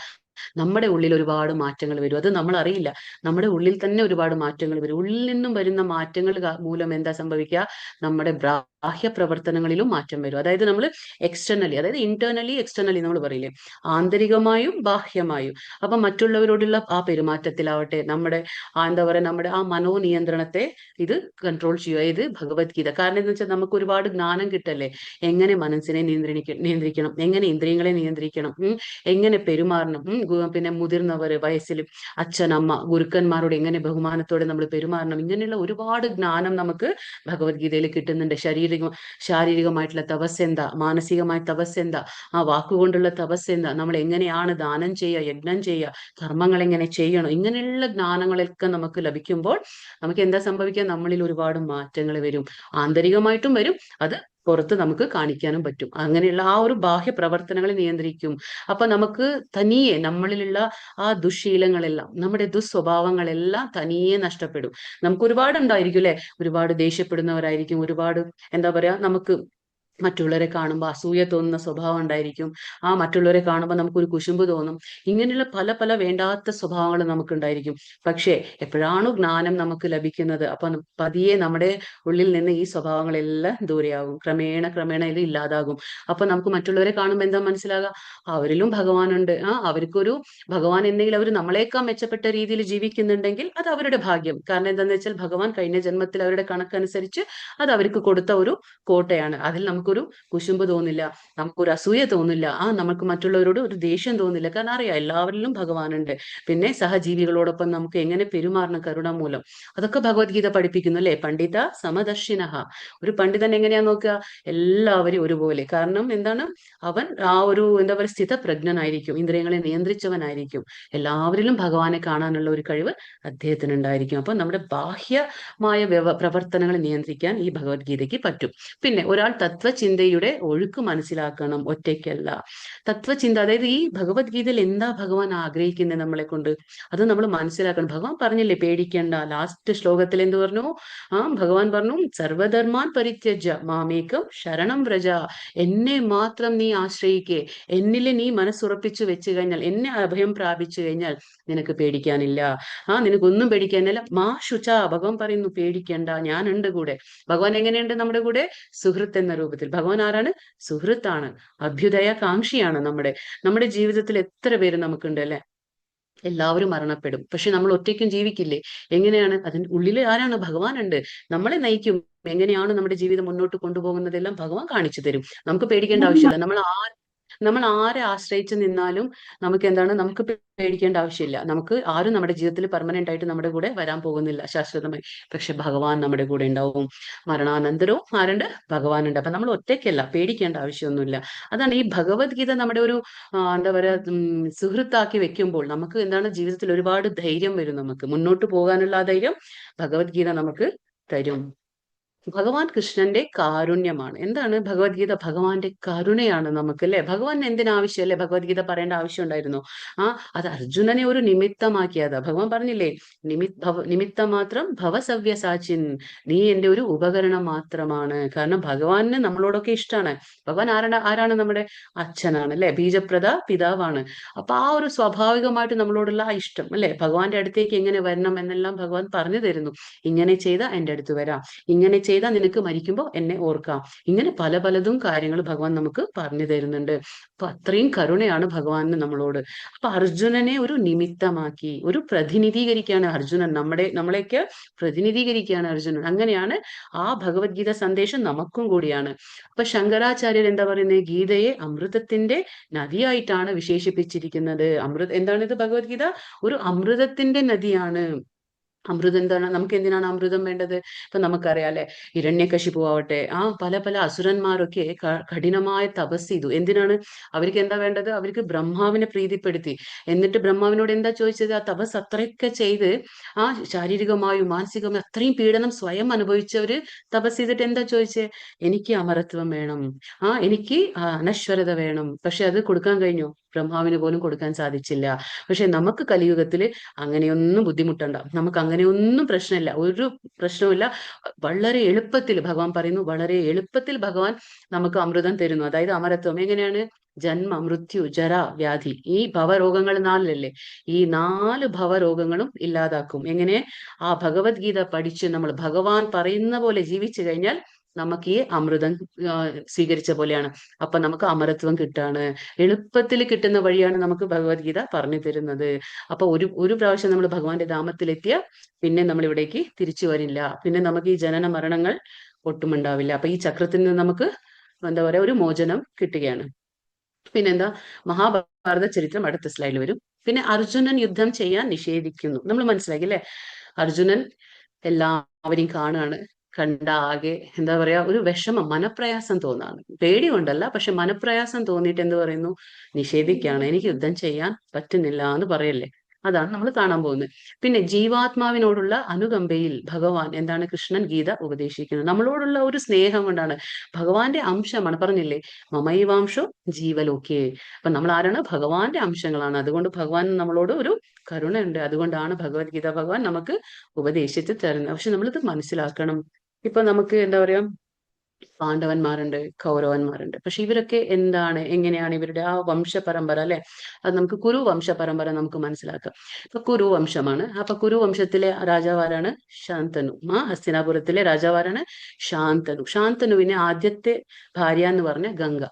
നമ്മുടെ ഉള്ളിൽ ഒരുപാട് മാറ്റങ്ങൾ വരും. അത് നമ്മൾ അറിയില്ല. നമ്മുടെ ഉള്ളിൽ തന്നെ ഒരുപാട് മാറ്റങ്ങൾ വരും. ഉള്ളിൽ നിന്നും വരുന്ന മാറ്റങ്ങൾ മൂലം എന്താ സംഭവിക്കുക? നമ്മുടെ ബാഹ്യ പ്രവർത്തനങ്ങളിലും മാറ്റം വരും. അതായത് നമ്മൾ എക്സ്റ്റേണലി, അതായത് ഇന്റേണലി എക്സ്റ്റേണലി നമ്മൾ പറയില്ലേ, ആന്തരികമായും ബാഹ്യമായും. അപ്പൊ മറ്റുള്ളവരോടുള്ള ആ പെരുമാറ്റത്തിലാവട്ടെ, നമ്മുടെ എന്താ പറയുക, നമ്മുടെ ആ മനോനിയന്ത്രണത്തെ ഇത് കൺട്രോൾ ചെയ്യുക, ഇത് ഭഗവത്ഗീത. കാരണം എന്താ വെച്ചാൽ നമുക്ക് ഒരുപാട് ജ്ഞാനം കിട്ടല്ലേ. എങ്ങനെ മനസ്സിനെ നിയന്ത്രിക്കണം, എങ്ങനെ ഇന്ദ്രിയങ്ങളെ നിയന്ത്രിക്കണം, എങ്ങനെ പെരുമാറണം, പിന്നെ മുതിർന്നവര്, വയസ്സിൽ അച്ഛൻ അമ്മ ഗുരുക്കന്മാരോട് എങ്ങനെ ബഹുമാനത്തോടെ നമ്മൾ പെരുമാറണം, ഇങ്ങനെയുള്ള ഒരുപാട് ജ്ഞാനം നമുക്ക് ഭഗവത്ഗീതയിൽ കിട്ടുന്നുണ്ട്. ശാരീരികമായിട്ടുള്ള തപസ് എന്താ, മാനസികമായ തപസ് എന്താ, ആ വാക്കുകൊണ്ടുള്ള തപസ് എന്താ, നമ്മൾ എങ്ങനെയാണ് ദാനം ചെയ്യുക, യജ്ഞം ചെയ്യുക, കർമ്മങ്ങൾ എങ്ങനെ ചെയ്യണം, ഇങ്ങനെയുള്ള ജ്ഞാനങ്ങളൊക്കെ നമുക്ക് ലഭിക്കുമ്പോൾ നമുക്ക് എന്താ സംഭവിക്കുക? നമ്മളിൽ ഒരുപാട് മാറ്റങ്ങൾ വരും. ആന്തരികമായിട്ടും വരും, അത് പുറത്ത് നമുക്ക് കാണിക്കാനും പറ്റും. അങ്ങനെയുള്ള ആ ഒരു ബാഹ്യ പ്രവർത്തനങ്ങളെ നിയന്ത്രിക്കും. അപ്പൊ നമുക്ക് തനിയെ നമ്മളിലുള്ള ആ ദുശീലങ്ങളെല്ലാം, നമ്മുടെ ദുസ്വഭാവങ്ങളെല്ലാം തനിയെ നഷ്ടപ്പെടും. നമുക്ക് ഒരുപാട് ഉണ്ടായിരിക്കും അല്ലെ, ഒരുപാട് ദേഷ്യപ്പെടുന്നവരായിരിക്കും, ഒരുപാട് എന്താ പറയാ, നമുക്ക് മറ്റുള്ളവരെ കാണുമ്പോൾ അസൂയ തോന്നുന്ന സ്വഭാവം ഉണ്ടായിരിക്കും. ആ മറ്റുള്ളവരെ കാണുമ്പോൾ നമുക്കൊരു കുശുമ്പ് തോന്നും. ഇങ്ങനെയുള്ള പല പല വേണ്ടാത്ത സ്വഭാവങ്ങൾ നമുക്കുണ്ടായിരിക്കും. പക്ഷേ എപ്പോഴാണോ ജ്ഞാനം നമുക്ക് ലഭിക്കുന്നത്, അപ്പൊ പതിയെ നമ്മുടെ ഉള്ളിൽ നിന്ന് ഈ സ്വഭാവങ്ങളെല്ലാം ദൂരെയാകും. ക്രമേണ ക്രമേണ ഇത് ഇല്ലാതാകും. അപ്പൊ നമുക്ക് മറ്റുള്ളവരെ കാണുമ്പോൾ എന്താ മനസ്സിലാകുക? അവരിലും ഭഗവാനുണ്ട്. അവർക്കൊരു ഭഗവാൻ എന്തെങ്കിലും അവർ നമ്മളെക്കാൾ മെച്ചപ്പെട്ട രീതിയിൽ ജീവിക്കുന്നുണ്ടെങ്കിൽ അത് അവരുടെ ഭാഗ്യം. കാരണം എന്താണെന്ന് വെച്ചാൽ ഭഗവാൻ കഴിഞ്ഞ ജന്മത്തിൽ അവരുടെ കണക്കനുസരിച്ച് അത് അവർക്ക് കൊടുത്ത ഒരു കോട്ടയാണ്. അതിൽ നമുക്കൊരു കുശുമ്പ് തോന്നില്ല, നമുക്കൊരു അസൂയ തോന്നില്ല, നമുക്ക് മറ്റുള്ളവരോട് ഒരു ദേഷ്യം തോന്നില്ല. കാരണം അറിയാം എല്ലാവരിലും ഭഗവാനുണ്ട്. പിന്നെ സഹജീവികളോടൊപ്പം നമുക്ക് എങ്ങനെ പെരുമാറണം കരുണ മൂലം, അതൊക്കെ ഭഗവത്ഗീത പഠിപ്പിക്കുന്നു അല്ലെ. പണ്ഡിത സമദർശിനഃ. ഒരു പണ്ഡിതൻ എങ്ങനെയാ നോക്കുക? എല്ലാവരും ഒരുപോലെ. കാരണം എന്താണ്? അവൻ ആ ഒരു എന്താ പറയുക സ്ഥിതപ്രജ്ഞനായിരിക്കും, ഇന്ദ്രിയങ്ങളെ നിയന്ത്രിച്ചവനായിരിക്കും. എല്ലാവരിലും ഭഗവാനെ കാണാനുള്ള ഒരു കഴിവ് അദ്ദേഹത്തിന് ഉണ്ടായിരിക്കും. അപ്പൊ നമ്മുടെ ബാഹ്യമായ പ്രവർത്തനങ്ങളെ നിയന്ത്രിക്കാൻ ഈ ഭഗവത്ഗീതയ്ക്ക് പറ്റും. പിന്നെ ഒരാൾ തത്വചിന്തയുടെ ഒഴുക്ക് മനസ്സിലാക്കണം, ഒറ്റയ്ക്കല്ല. തത്വചിന്ത, അതായത് ഈ ഭഗവത്ഗീതയിൽ എന്താ ഭഗവാൻ ആഗ്രഹിക്കുന്നത് നമ്മളെ കൊണ്ട്, അത് നമ്മൾ മനസ്സിലാക്കണം. ഭഗവാൻ പറഞ്ഞില്ലേ പേടിക്കണ്ട. ലാസ്റ്റ് ശ്ലോകത്തിൽ എന്ത് പറഞ്ഞു? ഭഗവാൻ പറഞ്ഞു സർവധർമാൻ പരിത്യജ്യ മാമേകം ശരണം വ്രജ. എന്നെ മാത്രം നീ ആശ്രയിക്കേ, എന്നിലെ നീ മനസ്സുറപ്പിച്ചു വെച്ചു കഴിഞ്ഞാൽ, എന്നെ അഭയം പ്രാപിച്ചു കഴിഞ്ഞാൽ നിനക്ക് പേടിക്കാനില്ല. നിനക്കൊന്നും പേടിക്കാനില്ല. മാ ശുച. ഭഗവാൻ പറയുന്നു പേടിക്കണ്ട, ഞാനുണ്ട് കൂടെ. ഭഗവാൻ എങ്ങനെയുണ്ട് നമ്മുടെ കൂടെ? സുഹൃത്ത് എന്ന രൂപത്തിൽ. ഭഗവാൻ ആരാണ്? സുഹൃത്താണ്, അഭ്യുദയകാംക്ഷിയാണ്. നമ്മുടെ ജീവിതത്തിൽ എത്ര പേര് നമുക്കുണ്ട് അല്ലെ. എല്ലാവരും മരണപ്പെടും, പക്ഷെ നമ്മൾ ഒറ്റയ്ക്കും ജീവിക്കില്ലേ? എങ്ങനെയാണ്? അതിന്റെ ഉള്ളിൽ ആരാണ്? ഭഗവാൻ ഉണ്ട്, നമ്മളെ നയിക്കും. എങ്ങനെയാണ് നമ്മുടെ ജീവിതം മുന്നോട്ട് കൊണ്ടുപോകുന്നതെല്ലാം ഭഗവാൻ കാണിച്ചു തരും. നമുക്ക് പേടിക്കേണ്ട ആവശ്യമില്ല. നമ്മൾ നമ്മൾ ആരെ ആശ്രയിച്ച് നിന്നാലും നമുക്ക് എന്താണ്, നമുക്ക് പേടിക്കേണ്ട ആവശ്യമില്ല. നമുക്ക് ആരും നമ്മുടെ ജീവിതത്തിൽ പെർമനന്റ് ആയിട്ട് നമ്മുടെ കൂടെ വരാൻ പോകുന്നില്ല ശാശ്വതമായി. പക്ഷെ ഭഗവാൻ നമ്മുടെ കൂടെ ഉണ്ടാവും. മരണാനന്തരവും ആരുണ്ട്? ഭഗവാനുണ്ട്. അപ്പൊ നമ്മൾ ഒറ്റയ്ക്കല്ല, പേടിക്കേണ്ട ആവശ്യമൊന്നുമില്ല. അതാണ് ഈ ഭഗവത്ഗീത നമ്മുടെ ഒരു എന്താ പറയാ സുഹൃത്താക്കി വെക്കുമ്പോൾ നമുക്ക് എന്താണ്, ജീവിതത്തിൽ ഒരുപാട് ധൈര്യം വരും. നമുക്ക് മുന്നോട്ട് പോകാനുള്ള ആ ധൈര്യം ഭഗവത്ഗീത നമുക്ക് തരും. ഭഗവാൻ കൃഷ്ണന്റെ കാരുണ്യമാണ്. എന്താണ് ഭഗവത്ഗീത? ഭഗവാന്റെ കരുണയാണ് നമുക്ക്, അല്ലെ? ഭഗവാൻ എന്തിനാവശ്യം, അല്ലെ? ഭഗവത്ഗീത പറയേണ്ട ആവശ്യം ഉണ്ടായിരുന്നു? അത് അർജുനനെ ഒരു നിമിത്തമാക്കിയതാ. ഭഗവാൻ പറഞ്ഞില്ലേ, നിമിത്തം മാത്രം ഭവസവ്യസാചിൻ, നീ എന്റെ ഒരു ഉപകരണം മാത്രമാണ്. കാരണം ഭഗവാന് നമ്മളോടൊക്കെ ഇഷ്ടമാണ്. ഭഗവാൻ ആരാണ്? നമ്മുടെ അച്ഛനാണ്, അല്ലെ? ബീജപ്രദ പിതാവാണ്. അപ്പൊ ആ ഒരു സ്വാഭാവികമായിട്ട് നമ്മളോടുള്ള ആ ഇഷ്ടം, അല്ലെ? ഭഗവാന്റെ അടുത്തേക്ക് എങ്ങനെ വരണം എന്നെല്ലാം ഭഗവാൻ പറഞ്ഞു തരുന്നു. ഇങ്ങനെ ചെയ്താ എന്റെ അടുത്ത് വരാം, ഇങ്ങനെ ചെയ്താൽ നിനക്ക് മരിക്കുമ്പോൾ എന്നെ ഓർക്കാം. ഇങ്ങനെ പല പലതും കാര്യങ്ങൾ ഭഗവാൻ നമുക്ക് പറഞ്ഞു തരുന്നുണ്ട്. അപ്പൊ അത്രയും കരുണയാണ് ഭഗവാന് നമ്മളോട്. അപ്പൊ അർജുനനെ ഒരു നിമിത്തമാക്കി, ഒരു പ്രതിനിധീകരിക്കുകയാണ് അർജുനൻ. നമ്മളെയൊക്കെ പ്രതിനിധീകരിക്കുകയാണ് അർജുനൻ. അങ്ങനെയാണ് ആ ഭഗവത്ഗീത സന്ദേശം നമുക്കും കൂടിയാണ്. അപ്പൊ ശങ്കരാചാര്യർ എന്താ പറയുന്നത്? ഗീതയെ അമൃതത്തിന്റെ നദിയായിട്ടാണ് വിശേഷിപ്പിച്ചിരിക്കുന്നത്. എന്താണ് ഇത്? ഭഗവത്ഗീത ഒരു അമൃതത്തിന്റെ നദിയാണ്. അമൃതം എന്താണ്? നമുക്ക് എന്തിനാണ് അമൃതം വേണ്ടത്? ഇപ്പൊ നമുക്കറിയാം, അല്ലെ? ഹിരണ്യകശിപു ആവട്ടെ, പല പല അസുരന്മാരൊക്കെ കഠിനമായ തപസ് ചെയ്തു. എന്തിനാണ്? അവർക്ക് എന്താ വേണ്ടത്? അവർക്ക് ബ്രഹ്മാവിനെ പ്രീതിപ്പെടുത്തി. എന്നിട്ട് ബ്രഹ്മാവിനോട് എന്താ ചോദിച്ചത്? ആ തപസ് അത്രയൊക്കെ ചെയ്ത് ശാരീരികമായും മാനസികമായും അത്രയും പീഡനം സ്വയം അനുഭവിച്ചവര് തപസ് ചെയ്തിട്ട് എന്താ ചോദിച്ചേ? എനിക്ക് അമരത്വം വേണം, എനിക്ക് അനശ്വരത വേണം. പക്ഷെ അത് കൊടുക്കാൻ കഴിഞ്ഞു? ബ്രഹ്മാവിന് പോലും കൊടുക്കാൻ സാധിച്ചില്ല. പക്ഷെ നമുക്ക് കലിയുഗത്തില് അങ്ങനെയൊന്നും ബുദ്ധിമുട്ടണ്ട, നമുക്ക് അങ്ങനെയൊന്നും പ്രശ്നമില്ല, ഒരു പ്രശ്നവുമില്ല. വളരെ എളുപ്പത്തിൽ ഭഗവാൻ പറയുന്നു, വളരെ എളുപ്പത്തിൽ ഭഗവാൻ നമുക്ക് അമൃതം തരുന്നു. അതായത് അമരത്വം എങ്ങനെയാണ്? ജന്മ, മൃത്യു, ജര, വ്യാധി, ഈ ഭവരോഗങ്ങൾ 4 ഈ 4 ഭവരോഗങ്ങളും ഇല്ലാതാക്കും. എങ്ങനെ? ആ ഭഗവത്ഗീത പഠിച്ച് നമ്മൾ ഭഗവാൻ പറയുന്ന പോലെ ജീവിച്ചു കഴിഞ്ഞാൽ നമുക്ക് ഈ അമൃതം സ്വീകരിച്ച പോലെയാണ്. അപ്പൊ നമുക്ക് അമരത്വം കിട്ടാണ്. എളുപ്പത്തിൽ കിട്ടുന്ന വഴിയാണ് നമുക്ക് ഭഗവത്ഗീത പറഞ്ഞു തരുന്നത്. അപ്പൊ ഒരു പ്രാവശ്യം നമ്മൾ ഭഗവാന്റെ ധാമത്തിലെത്തിയ പിന്നെ നമ്മൾ ഇവിടേക്ക് തിരിച്ചു വരില്ല. പിന്നെ നമുക്ക് ഈ ജനന മരണങ്ങൾ ഒട്ടുമുണ്ടാവില്ല. അപ്പൊ ഈ ചക്രത്തിൽ നിന്ന് നമുക്ക് എന്താ പറയാ, ഒരു മോചനം കിട്ടുകയാണ്. പിന്നെന്താ? മഹാഭാരത ചരിത്രം അടുത്ത സ്ലൈഡിൽ വരും. പിന്നെ അർജുനൻ യുദ്ധം ചെയ്യാൻ നിഷേധിക്കുന്നു. നമ്മൾ മനസ്സിലാക്കി, അല്ലെ? അർജുനൻ എല്ലാവരെയും കാണുകയാണ്. കണ്ട ആകെ എന്താ പറയാ, ഒരു വിഷമം, മനപ്രയാസം തോന്നാണ്. പേടി കൊണ്ടല്ല, പക്ഷെ മനപ്രയാസം തോന്നിയിട്ട് എന്ത് പറയുന്നു? നിഷേധിക്കുകയാണ്. എനിക്ക് യുദ്ധം ചെയ്യാൻ പറ്റുന്നില്ല എന്ന് പറയല്ലേ. അതാണ് നമ്മൾ കാണാൻ പോകുന്നത്. പിന്നെ ജീവാത്മാവിനോടുള്ള അനുകമ്പയിൽ ഭഗവാൻ എന്താണ്? കൃഷ്ണൻ ഗീത ഉപദേശിക്കുന്നത് നമ്മളോടുള്ള ഒരു സ്നേഹം കൊണ്ടാണ്. ഭഗവാന്റെ അംശമാണ്. പറഞ്ഞില്ലേ, മമൈവാംശോ ജീവലോകേ. അപ്പൊ നമ്മൾ ആരാണ്? ഭഗവാന്റെ അംശങ്ങളാണ്. അതുകൊണ്ട് ഭഗവാൻ നമ്മളോട് ഒരു കരുണയുണ്ട്. അതുകൊണ്ടാണ് ഭഗവത്ഗീത ഭഗവാൻ നമുക്ക് ഉപദേശിച്ച് തരുന്നത്. പക്ഷെ നമ്മളിത് മനസ്സിലാക്കണം. ഇപ്പൊ നമുക്ക് എന്താ പറയാ, പാണ്ഡവന്മാരുണ്ട്, കൗരവന്മാരുണ്ട്. പക്ഷെ ഇവരൊക്കെ എന്താണ്, എങ്ങനെയാണ് ഇവരുടെ ആ വംശപരമ്പര, അല്ലെ? അത് നമുക്ക് കുരു വംശപരമ്പര നമുക്ക് മനസ്സിലാക്കാം. ഇപ്പൊ കുരു വംശമാണ്. അപ്പൊ കുരു വംശത്തിലെ രാജാവാരാണ്? ശാന്തനു. ഹസ്തിനാപുരത്തിലെ രാജാവാരാണ്? ശാന്തനു. ശാന്തനുവിന് ആദ്യത്തെ ഭാര്യ എന്ന് പറഞ്ഞ ഗംഗ.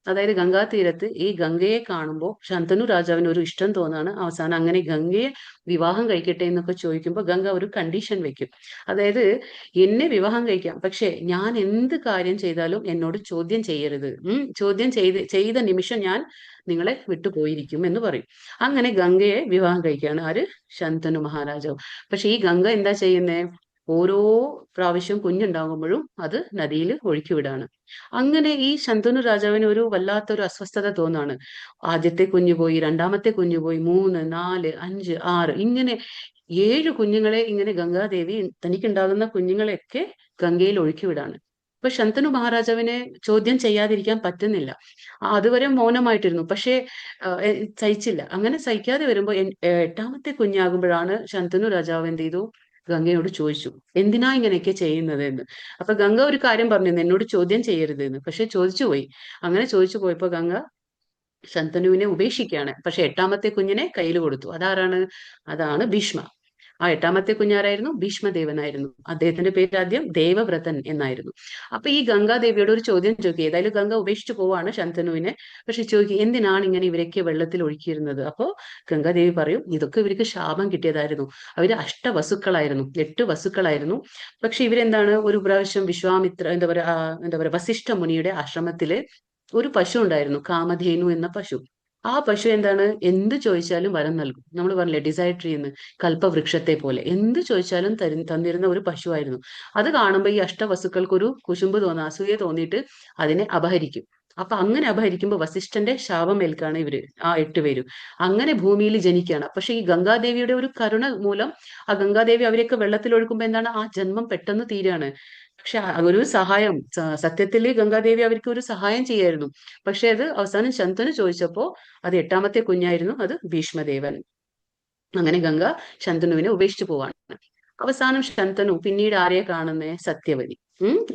അതായത് ഗംഗാ തീരത്ത് ഈ ഗംഗയെ കാണുമ്പോൾ ശാന്തനു രാജാവിന് ഒരു ഇഷ്ടം തോന്നാണ്. അവസാനം അങ്ങനെ ഗംഗയെ വിവാഹം കഴിക്കട്ടെ എന്നൊക്കെ ചോദിക്കുമ്പോൾ ഗംഗ ഒരു കണ്ടീഷൻ വെക്കും. അതായത് എന്നെ വിവാഹം കഴിക്കാം, പക്ഷെ ഞാൻ എന്ത് കാര്യം ചെയ്താലും എന്നോട് ചോദ്യം ചെയ്യരുത്. ചോദ്യം ചെയ്ത നിമിഷം ഞാൻ നിങ്ങളെ വിട്ടുപോയിരിക്കും എന്ന് പറയും. അങ്ങനെ ഗംഗയെ വിവാഹം കഴിക്കുകയാണ് ആര്? ശാന്തനു മഹാരാജാവ്. പക്ഷെ ഈ ഗംഗ എന്താ ചെയ്യുന്നേ? ഓരോ പ്രാവശ്യം കുഞ്ഞുണ്ടാകുമ്പോഴും അത് നദിയിൽ ഒഴുക്കിവിടാണ്. അങ്ങനെ ഈ ശന്തനു രാജാവിന് ഒരു വല്ലാത്തൊരു അസ്വസ്ഥത തോന്നാണ്. ആദ്യത്തെ കുഞ്ഞു പോയി, രണ്ടാമത്തെ കുഞ്ഞു പോയി, 3, 4, 5, 6 ഇങ്ങനെ 7 കുഞ്ഞുങ്ങളെ ഇങ്ങനെ ഗംഗാദേവി തനിക്കുണ്ടാകുന്ന കുഞ്ഞുങ്ങളെയൊക്കെ ഗംഗയിൽ ഒഴുക്കിവിടാണ്. ഇപ്പൊ ശന്തനു മഹാരാജാവിനെ ചോദ്യം ചെയ്യാതിരിക്കാൻ പറ്റുന്നില്ല. അതുവരെ മൗനമായിട്ടിരുന്നു. പക്ഷേ സഹിച്ചില്ല. അങ്ങനെ സഹിക്കാതെ വരുമ്പോ 8ാമത്തെ കുഞ്ഞാകുമ്പോഴാണ് ശന്തനു രാജാവ് എന്ത് ചെയ്തു? ഗംഗയോട് ചോദിച്ചു, എന്തിനാ ഇങ്ങനെയൊക്കെ ചെയ്യുന്നത് എന്ന്. അപ്പൊ ഗംഗ ഒരു കാര്യം പറഞ്ഞു, എന്നോട് ചോദ്യം ചെയ്യരുത് എന്ന്. പക്ഷെ ചോദിച്ചു പോയി. അങ്ങനെ ചോദിച്ചു പോയപ്പോ ഗംഗ ശന്തനുവിനെ ഉപേക്ഷിക്കുകയാണ്. പക്ഷെ 8ാമത്തെ കുഞ്ഞിനെ കയ്യിൽ കൊടുത്തു. അതാണ് ഭീഷ്മ. ആ 8ാമത്തെ കുഞ്ഞാരായിരുന്നു? ഭീഷ്മദേവനായിരുന്നു. അദ്ദേഹത്തിന്റെ പേര് ആദ്യം ദേവവ്രതൻ എന്നായിരുന്നു. അപ്പൊ ഈ ഗംഗാദേവിയോട് ഒരു ചോദ്യം ചോദിക്കുക. ഏതായാലും ഗംഗ ഉപേക്ഷിച്ചു പോവാണ് ശന്തനുവിനെ. പക്ഷെ ചോദിക്കുക, എന്തിനാണ് ഇങ്ങനെ ഇവരൊക്കെ വെള്ളത്തിൽ ഒഴുക്കിയിരുന്നത്? അപ്പോ ഗംഗാദേവി പറയും, ഇതൊക്കെ ഇവർക്ക് ശാപം കിട്ടിയതായിരുന്നു. അവര് അഷ്ടവസുക്കളായിരുന്നു, 8 വസുക്കളായിരുന്നു. പക്ഷെ ഇവരെന്താണ്, ഒരു പ്രാവശ്യം വിശ്വാമിത്ര എന്താ പറയാ വസിഷ്ഠ മുനിയുടെ ആശ്രമത്തില് ഒരു പശു ഉണ്ടായിരുന്നു, കാമധേനു എന്ന പശു. ആ പശു എന്താണ്, എന്ത് ചോദിച്ചാലും വരം നൽകും. നമ്മൾ പറഞ്ഞില്ലേ ഡിസൈർ ട്രീ എന്ന്, കൽപ്പവൃക്ഷത്തെ പോലെ എന്ത് ചോദിച്ചാലും തന്നിരുന്ന ഒരു പശുവായിരുന്നു. അത് കാണുമ്പോൾ ഈ അഷ്ടവസുക്കൾക്ക് ഒരു കുശുമ്പ് തോന്നുക, അസൂയ തോന്നിയിട്ട് അതിനെ അപഹരിക്കും. അപ്പൊ അങ്ങനെ അപഹരിക്കുമ്പോൾ വസിഷ്ഠന്റെ ശാപം ഏൽക്കാണ് ഇവര് ആ 8 പേരും. അങ്ങനെ ഭൂമിയിൽ ജനിക്കുകയാണ്. പക്ഷെ ഈ ഗംഗാദേവിയുടെ ഒരു കരുണ മൂലം ആ ഗംഗാദേവി അവരെയൊക്കെ വെള്ളത്തിൽ ഒഴുക്കുമ്പോ എന്താണ്, ആ ജന്മം പെട്ടെന്ന് തീരാണ്. പക്ഷെ ഒരു സഹായം, സത്യത്തില് ഗംഗാദേവി അവർക്ക് ഒരു സഹായം ചെയ്യായിരുന്നു. പക്ഷെ അത് അവസാനം ശന്തനു ചോദിച്ചപ്പോ അത് 8ാമത്തെ കുഞ്ഞായിരുന്നു, അത് ഭീഷ്മദേവൻ. അങ്ങനെ ഗംഗ ശന്തനുവിനെ ഉപേക്ഷിച്ചു പോവാണ്. അവസാനം ശന്തനു പിന്നീട് ആരെയെ കാണുന്നേ, സത്യവതി.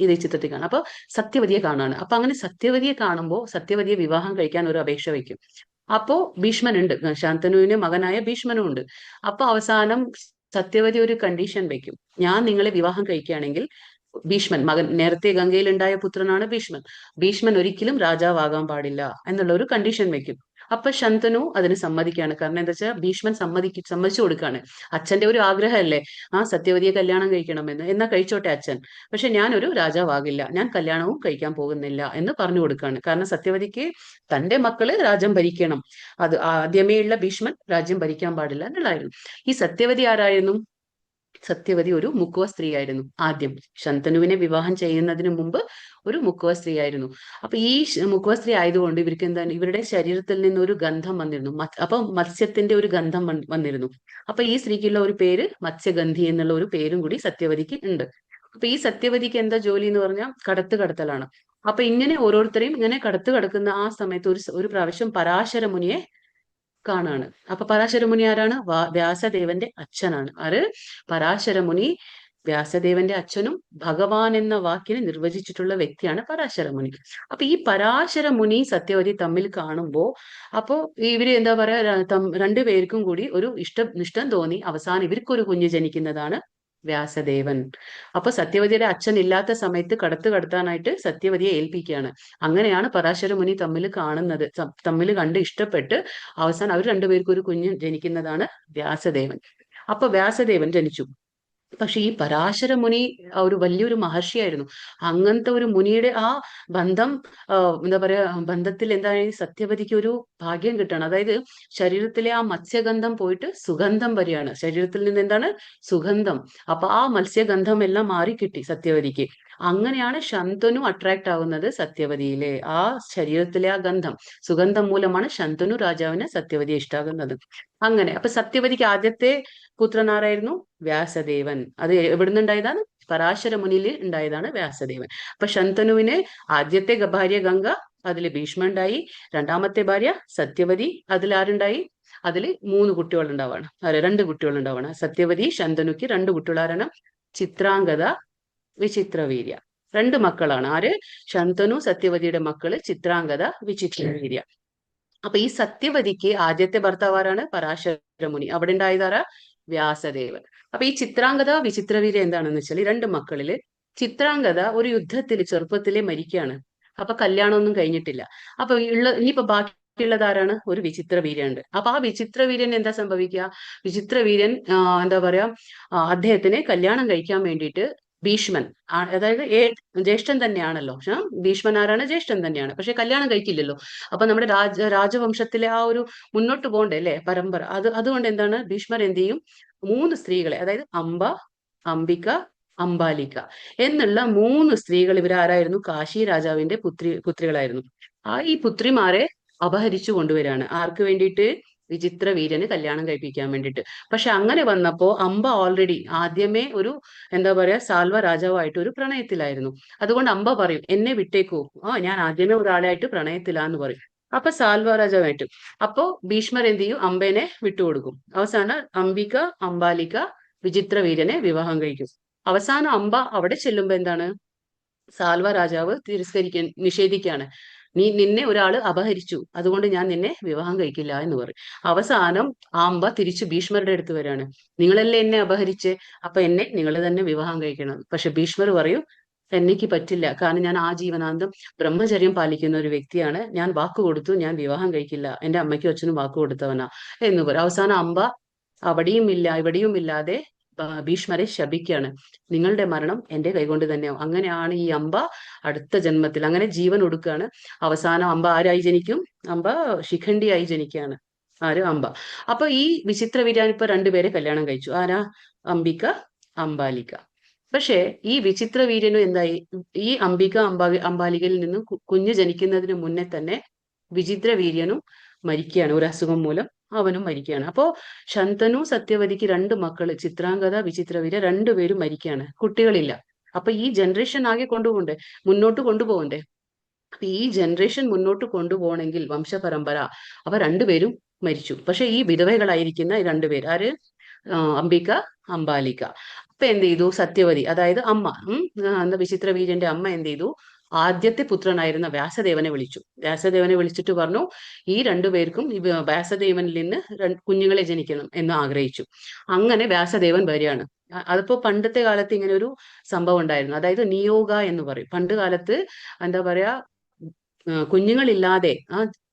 ഇത് ഈ ചിത്രത്തിൽ കാണാം. അപ്പൊ സത്യവതിയെ കാണാണ്. അപ്പൊ അങ്ങനെ സത്യവതിയെ കാണുമ്പോൾ സത്യവതിയെ വിവാഹം കഴിക്കാൻ ഒരു അപേക്ഷ വയ്ക്കും. അപ്പോ ഭീഷ്മനുണ്ട്, ശാന്തനുവിന് മകനായ ഭീഷ്മനും ഉണ്ട്. അപ്പൊ അവസാനം സത്യവതി ഒരു കണ്ടീഷൻ വെക്കും, ഞാൻ നിങ്ങളെ വിവാഹം കഴിക്കുകയാണെങ്കിൽ, ഭീഷ്മൻ മകൻ, നേരത്തെ ഗംഗയിൽ ഉണ്ടായ പുത്രനാണ് ഭീഷ്മൻ, ഭീഷ്മൻ ഒരിക്കലും രാജാവാകാൻ പാടില്ല എന്നുള്ള ഒരു കണ്ടീഷൻ വെക്കും. അപ്പൊ ശന്തനു അതിന് സമ്മതിക്കാണ്. കാരണം എന്താ വെച്ചാൽ ഭീഷ്മൻ സമ്മതിച്ചു കൊടുക്കാണ്. അച്ഛന്റെ ഒരു ആഗ്രഹമല്ലേ, ആ സത്യവതിയെ കല്യാണം കഴിക്കണമെന്ന്, എന്നാ കഴിച്ചോട്ടെ അച്ഛൻ, പക്ഷെ ഞാനൊരു രാജാവാകില്ല, ഞാൻ കല്യാണവും കഴിക്കാൻ പോകുന്നില്ല എന്ന് പറഞ്ഞു കൊടുക്കാണ്. കാരണം സത്യവതിക്ക് തന്റെ മക്കള് രാജ്യം ഭരിക്കണം, അത് ആദ്യമേ ഉള്ള ഭീഷ്മൻ രാജ്യം ഭരിക്കാൻ പാടില്ല എന്നുള്ളതായിരുന്നു. ഈ സത്യവതി ആരായിരുന്നു? സത്യവതി ഒരു മുക്കുവ സ്ത്രീയായിരുന്നു. ആദ്യം ശന്തനുവിനെ വിവാഹം ചെയ്യുന്നതിന് മുമ്പ് ഒരു മുക്കുവ സ്ത്രീയായിരുന്നു. അപ്പൊ ഈ മുക്കുവ സ്ത്രീ ആയതുകൊണ്ട് ഇവർക്ക് എന്താണ്, ഇവരുടെ ശരീരത്തിൽ നിന്ന് ഒരു ഗന്ധം വന്നിരുന്നു. അപ്പൊ മത്സ്യത്തിന്റെ ഒരു ഗന്ധം വന്നിരുന്നു. അപ്പൊ ഈ സ്ത്രീക്കുള്ള ഒരു പേര് മത്സ്യഗന്ധി എന്നുള്ള ഒരു പേരും കൂടി സത്യവതിക്ക് ഉണ്ട്. അപ്പൊ ഈ സത്യവതിക്ക് എന്താ ജോലി എന്ന് പറഞ്ഞാൽ കടത്തലാണ്. അപ്പൊ ഇങ്ങനെ ഓരോരുത്തരെയും ഇങ്ങനെ കടക്കുന്ന ആ സമയത്ത് ഒരു പ്രാവശ്യം പരാശര മുനിയെ കാണാണ്. അപ്പൊ പരാശരമുനി ആരാണ്? വ്യാസദേവന്റെ അച്ഛനാണ്. ആര്? പരാശരമുനി വ്യാസദേവന്റെ അച്ഛനും ഭഗവാൻ എന്ന വാക്കിനെ നിർവചിച്ചിട്ടുള്ള വ്യക്തിയാണ് പരാശരമുനി. അപ്പൊ ഈ പരാശരമുനി സത്യവതി തമ്മിൽ കാണുമ്പോ, അപ്പോ ഇവര് എന്താ പറയാ, രണ്ടുപേർക്കും കൂടി ഒരു ഇഷ്ടം തോന്നി. അവസാനം ഇവർക്കൊരു കുഞ്ഞ് ജനിക്കുന്നതാണ് വ്യാസദേവൻ. അപ്പൊ സത്യവതിയുടെ അച്ഛൻ ഇല്ലാത്ത സമയത്ത് കടത്താനായിട്ട് സത്യവതിയെ ഏൽപ്പിക്കുകയാണ്. അങ്ങനെയാണ് പരാശര മുനി തമ്മിൽ കാണുന്നത്, തമ്മിൽ കണ്ട് ഇഷ്ടപ്പെട്ട് അവസാനം അവർ രണ്ടുപേർക്കും ഒരു കുഞ്ഞ് ജനിക്കുന്നതാണ് വ്യാസദേവൻ. അപ്പൊ വ്യാസദേവൻ ജനിച്ചു. പക്ഷെ ഈ പരാശര മുനി ഒരു വലിയൊരു മഹർഷിയായിരുന്നു. അങ്ങനത്തെ ഒരു മുനിയുടെ ആ ബന്ധം, എന്താ പറയാ, ബന്ധത്തിൽ എന്താണ് സത്യവതിക്ക് ഒരു ഭാഗ്യം കിട്ടണം. അതായത് ശരീരത്തിലെ ആ മത്സ്യഗന്ധം പോയിട്ട് സുഗന്ധം വരികയാണ്. ശരീരത്തിൽ നിന്ന് എന്താണ്, സുഗന്ധം. അപ്പൊ ആ മത്സ്യഗന്ധം എല്ലാം മാറിക്കിട്ടി സത്യവതിക്ക്. അങ്ങനെയാണ് ശന്തനു അട്രാക്ട് ആവുന്നത് സത്യവതിയിലെ ആ ശരീരത്തിലെ ആ ഗന്ധം, സുഗന്ധം മൂലമാണ് ശന്തനു രാജാവിന് സത്യവതിയെ ഇഷ്ടാകുന്നത്. അങ്ങനെ അപ്പൊ സത്യവതിക്ക് ആദ്യത്തെ പുത്രനാരായിരുന്നു? വ്യാസദേവൻ. അത് എവിടുന്നുണ്ടായതാണ്? പരാശര മുനിയിൽ ഉണ്ടായതാണ് വ്യാസദേവൻ. അപ്പൊ ശന്തനുവിന് ആദ്യത്തെ ഭാര്യ ഗംഗ, അതിൽ ഭീഷ്മ ഉണ്ടായി. രണ്ടാമത്തെ ഭാര്യ സത്യവതി, അതിൽ ആരുണ്ടായി? അതിൽ 3 കുട്ടികൾ ഉണ്ടാവാണ്. 2 കുട്ടികൾ ഉണ്ടാവാണ്. സത്യവതി ശന്തനുക്ക് 2 കുട്ടികളാരാണ്? ചിത്രാംഗത, വിചിത്രവീര്യ. 2 മക്കളാണ്. ആര്? ശന്തനു സത്യവതിയുടെ മക്കള് ചിത്രാംഗത, വിചിത്രവീര്യ. അപ്പൊ ഈ സത്യവതിക്ക് ആദ്യത്തെ ഭർത്താവ് ആരാണ്? പരാശരമുനി. അവിടെ ഉണ്ടായതാരാ? വ്യാസദേവൻ. അപ്പൊ ഈ ചിത്രാംഗത, വിചിത്രവീര്യ എന്താണെന്ന് വെച്ചാൽ 2 മക്കളില് ചിത്രാംഗത ഒരു യുദ്ധത്തിൽ ചെറുപ്പത്തിലെ മരിക്കുകയാണ്. അപ്പൊ കല്യാണമൊന്നും കഴിഞ്ഞിട്ടില്ല. അപ്പൊ ഇനിയിപ്പോ ബാക്കിയുള്ളത് ആരാണ്? ഒരു വിചിത്രവീര്യൻ ഉണ്ട്. അപ്പൊ ആ വിചിത്രവീര്യൻ എന്താ സംഭവിക്കുക? വിചിത്രവീര്യൻ എന്താ പറയാ, അദ്ദേഹത്തിന് കല്യാണം കഴിക്കാൻ വേണ്ടിയിട്ട് ഭീഷ്മൻ, അതായത് ജ്യേഷ്ഠൻ തന്നെയാണല്ലോ. ഭീഷ്മൻ ആരാണ്? ജ്യേഷ്ഠൻ തന്നെയാണ്. പക്ഷെ കല്യാണം കഴിക്കില്ലല്ലോ. അപ്പൊ നമ്മുടെ രാജവംശത്തിലെ ആ ഒരു മുന്നോട്ട് പോകണ്ടേ അല്ലെ, പരമ്പര. അതുകൊണ്ട് എന്താണ്, ഭീഷ്മർ എന്ത് ചെയ്യും? 3 സ്ത്രീകളെ, അതായത് അംബ, അംബിക, അംബാലിക എന്നുള്ള 3 സ്ത്രീകൾ, ഇവരാരായിരുന്നു? കാശി രാജാവിന്റെ പുത്രികളായിരുന്നു. ഈ പുത്രിമാരെ അപഹരിച്ചു കൊണ്ടുവരാണ്. ആർക്ക് വേണ്ടിയിട്ട്? വിചിത്ര വീരന് കല്യാണം കഴിപ്പിക്കാൻ വേണ്ടിയിട്ട്. പക്ഷെ അങ്ങനെ വന്നപ്പോ അംബ ഓൾറെഡി ആദ്യമേ ഒരു, എന്താ പറയാ, സാൽവ രാജാവായിട്ട് ഒരു പ്രണയത്തിലായിരുന്നു. അതുകൊണ്ട് അംബ പറയും, എന്നെ വിട്ടേക്കൂ, ഞാൻ ആദ്യമേ ഒരാളായിട്ട് പ്രണയത്തിലാന്ന് പറയും. അപ്പൊ സാൽവ രാജാവായിട്ട്, അപ്പോ ഭീഷ്മർ എന്ത് ചെയ്യും? അംബേനെ വിട്ടുകൊടുക്കും. അവസാനം അംബിക, അംബാലിക വിചിത്രവീരനെ വിവാഹം കഴിക്കും. അവസാനം അംബ അവിടെ ചെല്ലുമ്പോ എന്താണ്, സാൽവ രാജാവ് നിഷേധിക്കുകയാണ്. നിന്നെ ഒരാൾ അപഹരിച്ചു, അതുകൊണ്ട് ഞാൻ നിന്നെ വിവാഹം കഴിക്കില്ല എന്ന് പറയും. അവസാനം ആംബ തിരിച്ചു ഭീഷ്മരുടെ അടുത്ത് വരാണ്. നിങ്ങളല്ലേ എന്നെ അപഹരിച്ച്, അപ്പൊ എന്നെ നിങ്ങൾ തന്നെ വിവാഹം കഴിക്കണം. പക്ഷെ ഭീഷ്മർ പറയും, എനിക്ക് പറ്റില്ല, കാരണം ഞാൻ ആജീവനാന്തം ബ്രഹ്മചര്യം പാലിക്കുന്ന ഒരു വ്യക്തിയാണ്, ഞാൻ വാക്ക് കൊടുത്തു, ഞാൻ വിവാഹം കഴിക്കില്ല, എന്റെ അമ്മയ്ക്കും അച്ഛനും വാക്ക് കൊടുത്തവനാ എന്ന് പറയും. അവസാനം അംബ അവിടെയും ഇല്ല ഇവിടെയും ഇല്ലാതെ ഭീഷ്മരെ ശപിക്കുകയാണ്, നിങ്ങളുടെ മരണം എന്റെ കൈകൊണ്ട് തന്നെയാവും. അങ്ങനെയാണ് ഈ അംബ അടുത്ത ജന്മത്തിൽ അങ്ങനെ ജീവൻ ഒടുക്കുകയാണ്. അവസാനം അംബ ആരായി ജനിക്കും? അംബ ശിഖണ്ഡിയായി ജനിക്കുകയാണ്. ആര്? അംബ. അപ്പൊ ഈ വിചിത്ര വീര്യാൻ ഇപ്പൊ രണ്ടുപേരെ കല്യാണം കഴിച്ചു. ആരാ? അംബിക, അംബാലിക. പക്ഷേ ഈ വിചിത്ര വീര്യനും എന്തായി? ഈ അംബിക അംബാലികയിൽ നിന്നും കുഞ്ഞ് ജനിക്കുന്നതിന് മുന്നേ തന്നെ വിചിത്ര വീര്യനും മരിക്കുകയാണ്. ഒരു അസുഖം മൂലം അവനും മരിക്കുകയാണ്. അപ്പോ ശന്തനു സത്യവതിക്ക് രണ്ട് മക്കള്, ചിത്രാംഗത, വിചിത്രവീര്യ, രണ്ടുപേരും മരിക്കുകയാണ്. കുട്ടികളില്ല. അപ്പൊ ഈ ജനറേഷൻ ആകെ കൊണ്ടുപോകണ്ടേ, മുന്നോട്ട് കൊണ്ടുപോകണ്ടേ? അപ്പൊ ഈ ജനറേഷൻ മുന്നോട്ട് കൊണ്ടുപോകണമെങ്കിൽ വംശപരമ്പര, അവ രണ്ടുപേരും മരിച്ചു. പക്ഷെ ഈ വിധവകളായിരിക്കുന്ന രണ്ടുപേർ ആര്? അംബിക, അംബാലിക. അപ്പൊ എന്ത് ചെയ്തു? സത്യവതി, അതായത് അമ്മ, എന്താ വിചിത്ര വീര്യന്റെ അമ്മ എന്ത് ചെയ്തു? ആദ്യത്തെ പുത്രനായിരുന്ന വ്യാസദേവനെ വിളിച്ചു. വ്യാസദേവനെ വിളിച്ചിട്ട് പറഞ്ഞു, ഈ രണ്ടുപേർക്കും വ്യാസദേവനിൽ നിന്ന് കുഞ്ഞുങ്ങളെ ജനിക്കണം എന്ന് ആഗ്രഹിച്ചു. അങ്ങനെ വ്യാസദേവൻ വരികയാണ്. അതിപ്പോ പണ്ടത്തെ കാലത്ത് ഇങ്ങനെ ഒരു സംഭവം ഉണ്ടായിരുന്നു. അതായത് നിയോഗ എന്ന് പറയും. പണ്ട് കാലത്ത് എന്താ പറയാ, കുഞ്ഞുങ്ങളില്ലാതെ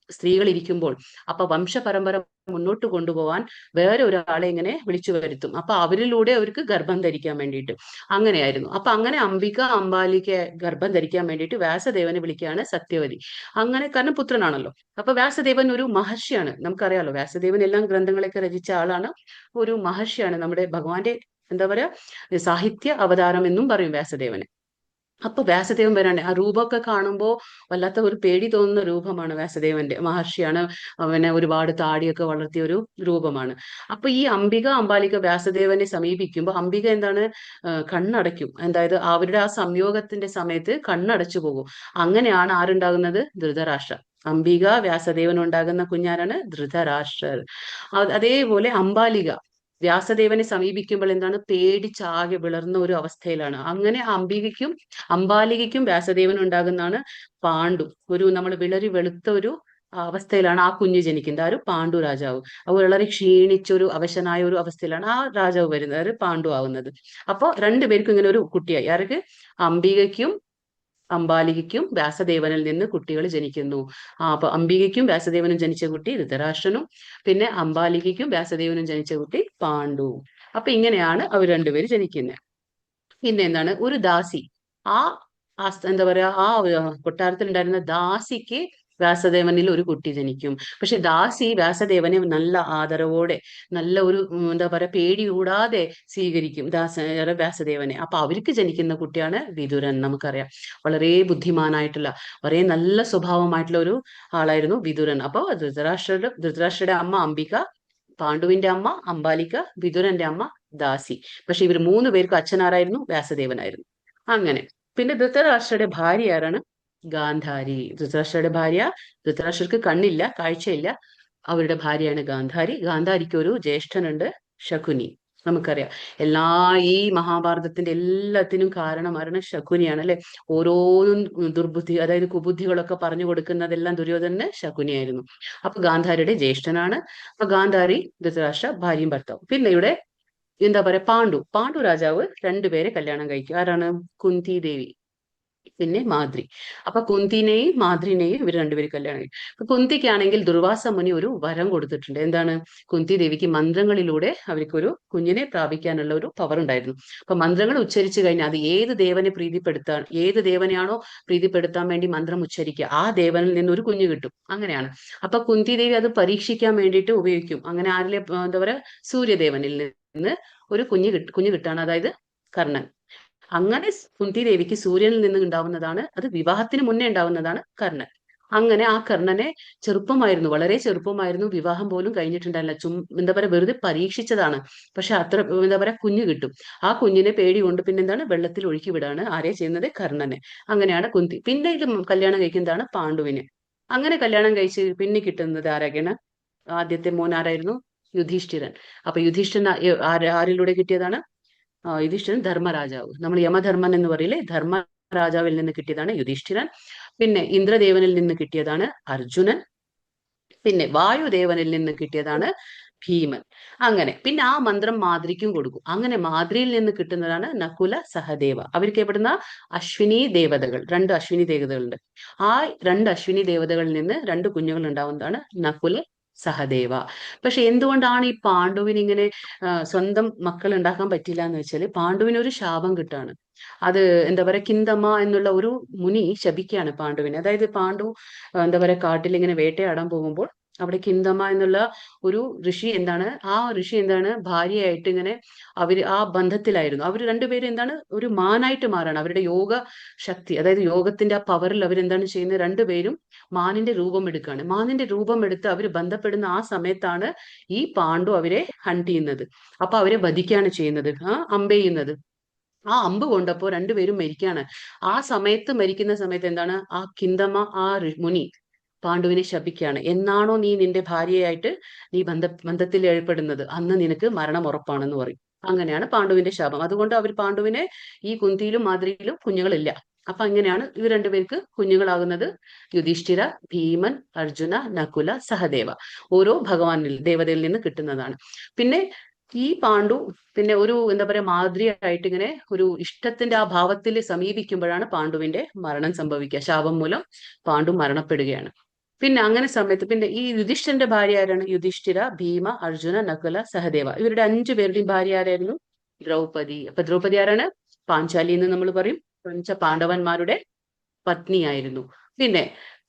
സ്ത്രീകൾ ഇരിക്കുമ്പോൾ അപ്പൊ വംശപരമ്പര മുന്നോട്ട് കൊണ്ടുപോകാൻ വേറെ ഒരാളെ ഇങ്ങനെ വിളിച്ചു വരുത്തും. അപ്പൊ അവരിലൂടെ അവർക്ക് ഗർഭം ധരിക്കാൻ വേണ്ടിയിട്ട് അങ്ങനെയായിരുന്നു. അപ്പൊ അങ്ങനെ അംബിക അംബാലിക്ക് ഗർഭം ധരിക്കാൻ വേണ്ടിയിട്ട് വ്യാസദേവനെ വിളിക്കുകയാണ് സത്യവതി. അങ്ങനെ, കാരണം പുത്രനാണല്ലോ. അപ്പൊ വ്യാസദേവൻ ഒരു മഹർഷിയാണ്, നമുക്കറിയാലോ. വ്യാസദേവൻ എല്ലാം ഗ്രന്ഥങ്ങളൊക്കെ രചിച്ച ആളാണ്, ഒരു മഹർഷിയാണ്. നമ്മുടെ ഭഗവാന്റെ എന്താ പറയാ, സാഹിത്യ അവതാരം എന്നും പറയും വ്യാസദേവനെ. അപ്പൊ വ്യാസദേവൻ വരാണ്. ആ രൂപമൊക്കെ കാണുമ്പോൾ വല്ലാത്ത ഒരു പേടി തോന്നുന്ന രൂപമാണ് വ്യാസദേവന്റെ. മഹർഷിയാണ്, അവനെ ഒരുപാട് താടിയൊക്കെ വളർത്തിയ ഒരു രൂപമാണ്. അപ്പൊ ഈ അംബിക അംബാലിക വ്യാസദേവനെ സമീപിക്കുമ്പോൾ അംബിക എന്താണ്, കണ്ണടയ്ക്കും. അതായത് അവരുടെ ആ സംയോഗത്തിന്റെ സമയത്ത് കണ്ണടച്ചു പോകും. അങ്ങനെയാണ് ആരുണ്ടാകുന്നത്? ധൃതരാഷ്ട്ര. അംബിക വ്യാസദേവൻ ഉണ്ടാകുന്ന കുഞ്ഞാരാണ്? ധൃതരാഷ്ട്രർ. അതേപോലെ അംബാലിക വ്യാസദേവനെ സമീപിക്കുമ്പോൾ എന്താണ്, പേടിച്ചാകെ വിളർന്ന ഒരു അവസ്ഥയിലാണ്. അങ്ങനെ അംബികയ്ക്കും അംബാലികയ്ക്കും വ്യാസദേവനും ഉണ്ടാകുന്നതാണ് പാണ്ഡു. ഒരു നമ്മൾ വിളറി വെളുത്ത ഒരു അവസ്ഥയിലാണ് ആ കുഞ്ഞ് ജനിക്കുന്നത്. ആ ഒരു പാണ്ഡു രാജാവ്. അത് വളരെ ക്ഷീണിച്ചൊരു അവശനായ ഒരു അവസ്ഥയിലാണ് ആ രാജാവ് വരുന്നത്, അതായത് പാണ്ഡു ആവുന്നത്. അപ്പൊ രണ്ടുപേർക്കും ഇങ്ങനെ ഒരു കുട്ടിയായി. ആർക്ക്? അംബികയ്ക്കും അംബാലികയ്ക്കും വ്യാസദേവനിൽ നിന്ന് കുട്ടികൾ ജനിക്കുന്നു. അപ്പൊ അംബികയ്ക്കും വ്യാസദേവനും ജനിച്ച കുട്ടി ധൃതരാഷ്ട്രനും, പിന്നെ അംബാലികയ്ക്കും വ്യാസദേവനും ജനിച്ച കുട്ടി പാണ്ഡുവും. അപ്പൊ ഇങ്ങനെയാണ് അവർ രണ്ടുപേരും ജനിക്കുന്നത്. പിന്നെ എന്താണ്, ഒരു ദാസി, ആ എന്താ പറയാ, ആ കൊട്ടാരത്തിൽ ഉണ്ടായിരുന്ന ദാസിക്ക് വ്യാസദേവനിൽ ഒരു കുട്ടി ജനിക്കും. പക്ഷെ ദാസി വ്യാസദേവനെ നല്ല ആദരവോടെ, നല്ല ഒരു എന്താ പറയാ, പേടി കൂടാതെ സ്വീകരിക്കും വ്യാസദേവനെ. അപ്പൊ അവർക്ക് ജനിക്കുന്ന കുട്ടിയാണ് വിതുരൻ. നമുക്കറിയാം, വളരെ ബുദ്ധിമാനായിട്ടുള്ള, വളരെ നല്ല സ്വഭാവമായിട്ടുള്ള ഒരു ആളായിരുന്നു വിതുരൻ. അപ്പൊ ധൃതരാഷ്ട്രയുടെ അമ്മ അംബിക, പാണ്ഡുവിന്റെ അമ്മ അംബാലിക, വിതുരന്റെ അമ്മ ദാസി. പക്ഷെ ഇവർ മൂന്ന് പേർക്കും അച്ഛനാരായിരുന്നു? വ്യാസദേവനായിരുന്നു. അങ്ങനെ പിന്നെ ധൃതരാഷ്ട്രയുടെ ഭാര്യ ആരാണ്? ഗാന്ധാരി. ധൃതരാഷ്ട്രയുടെ ഭാര്യ, ധൃതരാഷ്ട്രർക്ക് കണ്ണില്ല, കാഴ്ചയില്ല. അവരുടെ ഭാര്യയാണ് ഗാന്ധാരി. ഗാന്ധാരിക്ക് ഒരു ജ്യേഷ്ഠനുണ്ട്, ശകുനി. നമുക്കറിയാം, എല്ലാ ഈ മഹാഭാരതത്തിന്റെ എല്ലാത്തിനും കാരണം ആരാണ്? ശകുനിയാണ്, അല്ലെ? ഓരോന്നും ദുർബുദ്ധി, അതായത് കുബുദ്ധികളൊക്കെ പറഞ്ഞു കൊടുക്കുന്നതെല്ലാം ദുര്യോധനന് ശകുനിയായിരുന്നു. അപ്പൊ ഗാന്ധാരിയുടെ ജ്യേഷ്ഠനാണ്. അപ്പൊ ഗാന്ധാരി ധൃതരാഷ്ട്ര ഭാര്യയും ഭർത്താവും. പിന്നെ ഇവിടെ എന്താ പറയാ, പാണ്ഡു രാജാവ് രണ്ടുപേരെ കല്യാണം കഴിക്കും. ആരാണ്? കുന്തി ദേവി, പിന്നെ മാദ്രി. അപ്പൊ കുന്തിനെയും മാദ്രിനെയും ഇവർ രണ്ടുപേരും കല്യാണം കഴിക്കും. അപ്പൊ കുന്തിക്കാണെങ്കിൽ ദുർവാസ മുനി ഒരു വരം കൊടുത്തിട്ടുണ്ട്. എന്താണ്? കുന്തി ദേവിക്ക് മന്ത്രങ്ങളിലൂടെ അവർക്ക് ഒരു കുഞ്ഞിനെ പ്രാപിക്കാനുള്ള ഒരു പവർ ഉണ്ടായിരുന്നു. അപ്പൊ മന്ത്രങ്ങൾ ഉച്ചരിച്ചു കഴിഞ്ഞാൽ അത് ഏത് ദേവനെയാണോ പ്രീതിപ്പെടുത്താൻ വേണ്ടി മന്ത്രം ഉച്ചരിക്കുക, ആ ദേവനിൽ നിന്ന് ഒരു കുഞ്ഞ് കിട്ടും. അങ്ങനെയാണ്. അപ്പൊ കുന്തി ദേവി അത് പരീക്ഷിക്കാൻ വേണ്ടിയിട്ട് ഉപയോഗിക്കും. അങ്ങനെ ആരിലെ എന്താ പറയാ, സൂര്യദേവനിൽ നിന്ന് ഒരു കുഞ്ഞ് കിട്ടാണ്, അതായത് കർണൻ. അങ്ങനെ കുന്തി ദേവിക്ക് സൂര്യനിൽ നിന്ന് ഉണ്ടാവുന്നതാണ്, അത് വിവാഹത്തിന് മുന്നേ ഉണ്ടാവുന്നതാണ് കർണൻ. അങ്ങനെ ആ കർണനെ ചെറുപ്പമായിരുന്നു, വളരെ ചെറുപ്പമായിരുന്നു, വിവാഹം പോലും കഴിഞ്ഞിട്ടുണ്ടായില്ല. എന്താ പറയാ, വെറുതെ പരീക്ഷിച്ചതാണ്. പക്ഷെ അത്ര എന്താ പറയാ, കുഞ്ഞ് കിട്ടും. ആ കുഞ്ഞിനെ പേടി കൊണ്ട് പിന്നെന്താണ്, വെള്ളത്തിൽ ഒഴുക്കി വിടാണ്. ആരെ ചെയ്യുന്നത്? കർണനെ. അങ്ങനെയാണ് കുന്തി. പിന്നെ ഇത് കല്യാണം കഴിക്കുന്നതാണ് പാണ്ഡുവിന്. അങ്ങനെ കല്യാണം കഴിച്ച് പിന്നെ കിട്ടുന്നത് ആരൊക്കെയാണ്? ആദ്യത്തെ മോൻ ആരായിരുന്നു? യുധിഷ്ഠിരൻ. അപ്പൊ യുധിഷ്ഠിരൻ ആരിലൂടെ കിട്ടിയതാണ്? യുധിഷ്ഠിരൻ ധർമ്മരാജാവ്. നമ്മൾ യമധർമ്മൻ എന്ന് പറയില്ലേ, ധർമ്മരാജാവിൽ നിന്ന് കിട്ടിയതാണ് യുധിഷ്ഠിരൻ. പിന്നെ ഇന്ദ്രദേവനിൽ നിന്ന് കിട്ടിയതാണ് അർജുനൻ. പിന്നെ വായുദേവനിൽ നിന്ന് കിട്ടിയതാണ് ഭീമൻ. അങ്ങനെ പിന്നെ ആ മന്ത്രം മാദ്രിക്കും കൊടുക്കും. അങ്ങനെ മാദ്രിയിൽ നിന്ന് കിട്ടുന്നതാണ് നകുല സഹദേവ. അവർക്ക് എവിടുന്ന? അശ്വിനി ദേവതകൾ, രണ്ട് അശ്വിനി ദേവതകളുണ്ട്. ആ രണ്ട് അശ്വിനി ദേവതകളിൽ നിന്ന് രണ്ട് കുഞ്ഞുങ്ങൾ ഉണ്ടാവുന്നതാണ് നകുല സഹദേവ. പക്ഷെ എന്തുകൊണ്ടാണ് ഈ പാണ്ഡുവിന് ഇങ്ങനെ സ്വന്തം മക്കൾ ഉണ്ടാക്കാൻ പറ്റില്ല എന്ന് വെച്ചാല് പാണ്ഡുവിന് ഒരു ശാപം കിട്ടാണ്. അത് എന്താ പറയാ, കിന്തമ്മ എന്നുള്ള ഒരു മുനി ശപിക്കാണ് പാണ്ഡുവിനെ. അതായത് പാണ്ഡു എന്താ പറയാ കാട്ടിൽ ഇങ്ങനെ വേട്ടയാടാൻ പോകുമ്പോൾ അവിടെ കിന്തമ്മ എന്നുള്ള ഒരു ഋഷി എന്താണ്, ആ ഋഷി എന്താണ് ഭാര്യയായിട്ട് ഇങ്ങനെ അവര് ആ ബന്ധത്തിലായിരുന്നു. അവർ രണ്ടുപേരും എന്താണ് ഒരു മാനായിട്ട് മാറാണ്. അവരുടെ യോഗ ശക്തി, അതായത് യോഗത്തിന്റെ ആ പവറിൽ അവരെന്താണ് ചെയ്യുന്നത്, രണ്ടുപേരും മാനിന്റെ രൂപം എടുക്കുകയാണ്. മാനിന്റെ രൂപം എടുത്ത് അവർ ബന്ധപ്പെടുന്ന ആ സമയത്താണ് ഈ പാണ്ഡു അവരെ ഹണ്ട് ചെയ്യുന്നത്. അപ്പൊ അവരെ വധിക്കുകയാണ് ചെയ്യുന്നത്, അമ്പെയ്യുന്നത്. ആ അമ്പ് കൊണ്ടപ്പോ രണ്ടുപേരും മരിക്കാണ്. ആ സമയത്ത് മരിക്കുന്ന സമയത്ത് എന്താണ്, ആ കിന്തമ്മ ആ മുനി പാണ്ഡുവിനെ ശപിക്കുകയാണ്. എന്നാണോ നീ നിന്റെ ഭാര്യയായിട്ട് നീ ബന്ധത്തിൽ ഏർപ്പെടുന്നത്, അന്ന് നിനക്ക് മരണം ഉറപ്പാണെന്ന് പറയും. അങ്ങനെയാണ് പാണ്ഡുവിന്റെ ശാപം. അതുകൊണ്ട് അവർ പാണ്ഡുവിനെ ഈ കുന്തിയിലും മാദ്രിയിലും കുഞ്ഞുങ്ങളില്ല. അപ്പൊ അങ്ങനെയാണ് ഇത് രണ്ടുപേർക്ക് കുഞ്ഞുങ്ങളാകുന്നത്. യുധിഷ്ഠിര, ഭീമൻ, അർജുന, നകുല, സഹദേവ. ഓരോ ഭഗവാനിൽ ദേവതയിൽ നിന്ന് കിട്ടുന്നതാണ്. പിന്നെ ഈ പാണ്ഡു പിന്നെ ഒരു എന്താ പറയാ മാതൃയായിട്ട് ഇങ്ങനെ ഒരു ഇഷ്ടത്തിന്റെ ആ ഭാവത്തിൽ സമീപിക്കുമ്പോഴാണ് പാണ്ഡുവിന്റെ മരണം സംഭവിക്കുക. ശാപം മൂലം പാണ്ഡു മരണപ്പെടുകയാണ്. പിന്നെ അങ്ങനെ സമയത്ത് പിന്നെ ഈ യുധിഷ്ഠിരന്റെ ഭാര്യ ആരാണ്? യുധിഷ്ഠിര, ഭീമ, അർജുന, നകുല, സഹദേവ. ഇവരുടെ 5 പേരുടെയും ഭാര്യ ആരായിരുന്നു? ദ്രൗപദി. അപ്പൊ ദ്രൗപദി ആരാണ്? പാഞ്ചാലി എന്ന് നമ്മൾ പറയും. പാണ്ഡവന്മാരുടെ പത്നിയായിരുന്നു. പിന്നെ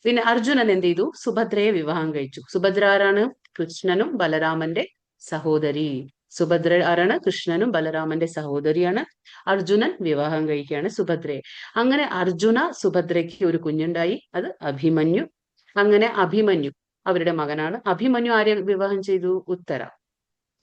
പിന്നെ അർജുനൻ എന്ത് ചെയ്തു? സുഭദ്രയെ വിവാഹം കഴിച്ചു. സുഭദ്ര ആരാണ്? കൃഷ്ണനും ബലരാമന്റെ സഹോദരി. സുഭദ്ര ആരാണ്? കൃഷ്ണനും ബലരാമന്റെ സഹോദരിയാണ്. അർജുനൻ വിവാഹം കഴിക്കുകയാണ് സുഭദ്രയെ. അങ്ങനെ അർജുന സുഭദ്രയ്ക്ക് ഒരു കുഞ്ഞുണ്ടായി, അത് അഭിമന്യു. അങ്ങനെ അഭിമന്യു അവരുടെ മകനാണ്. അഭിമന്യു ആരെ വിവാഹം ചെയ്തു? ഉത്തര.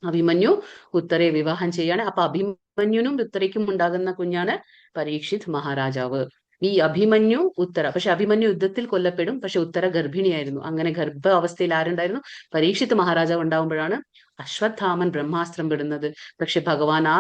അഭിമന്യു ഉത്തരയെ വിവാഹം ചെയ്യാണ്. അപ്പൊ അഭിമന്യുനും ഉത്തരയ്ക്കും ഉണ്ടാകുന്ന കുഞ്ഞാണ് പരീക്ഷിത് മഹാരാജാവ്. ഈ അഭിമന്യു ഉത്തര, പക്ഷെ അഭിമന്യു യുദ്ധത്തിൽ കൊല്ലപ്പെടും. പക്ഷെ ഉത്തര ഗർഭിണിയായിരുന്നു. അങ്ങനെ ഗർഭാവസ്ഥയിൽ ആരുണ്ടായിരുന്നു? പരീക്ഷിത് മഹാരാജാവ് ഉണ്ടാവുമ്പോഴാണ് അശ്വത്ഥാമൻ ബ്രഹ്മാസ്ത്രം വിടുന്നത്. പക്ഷെ ഭഗവാൻ ആ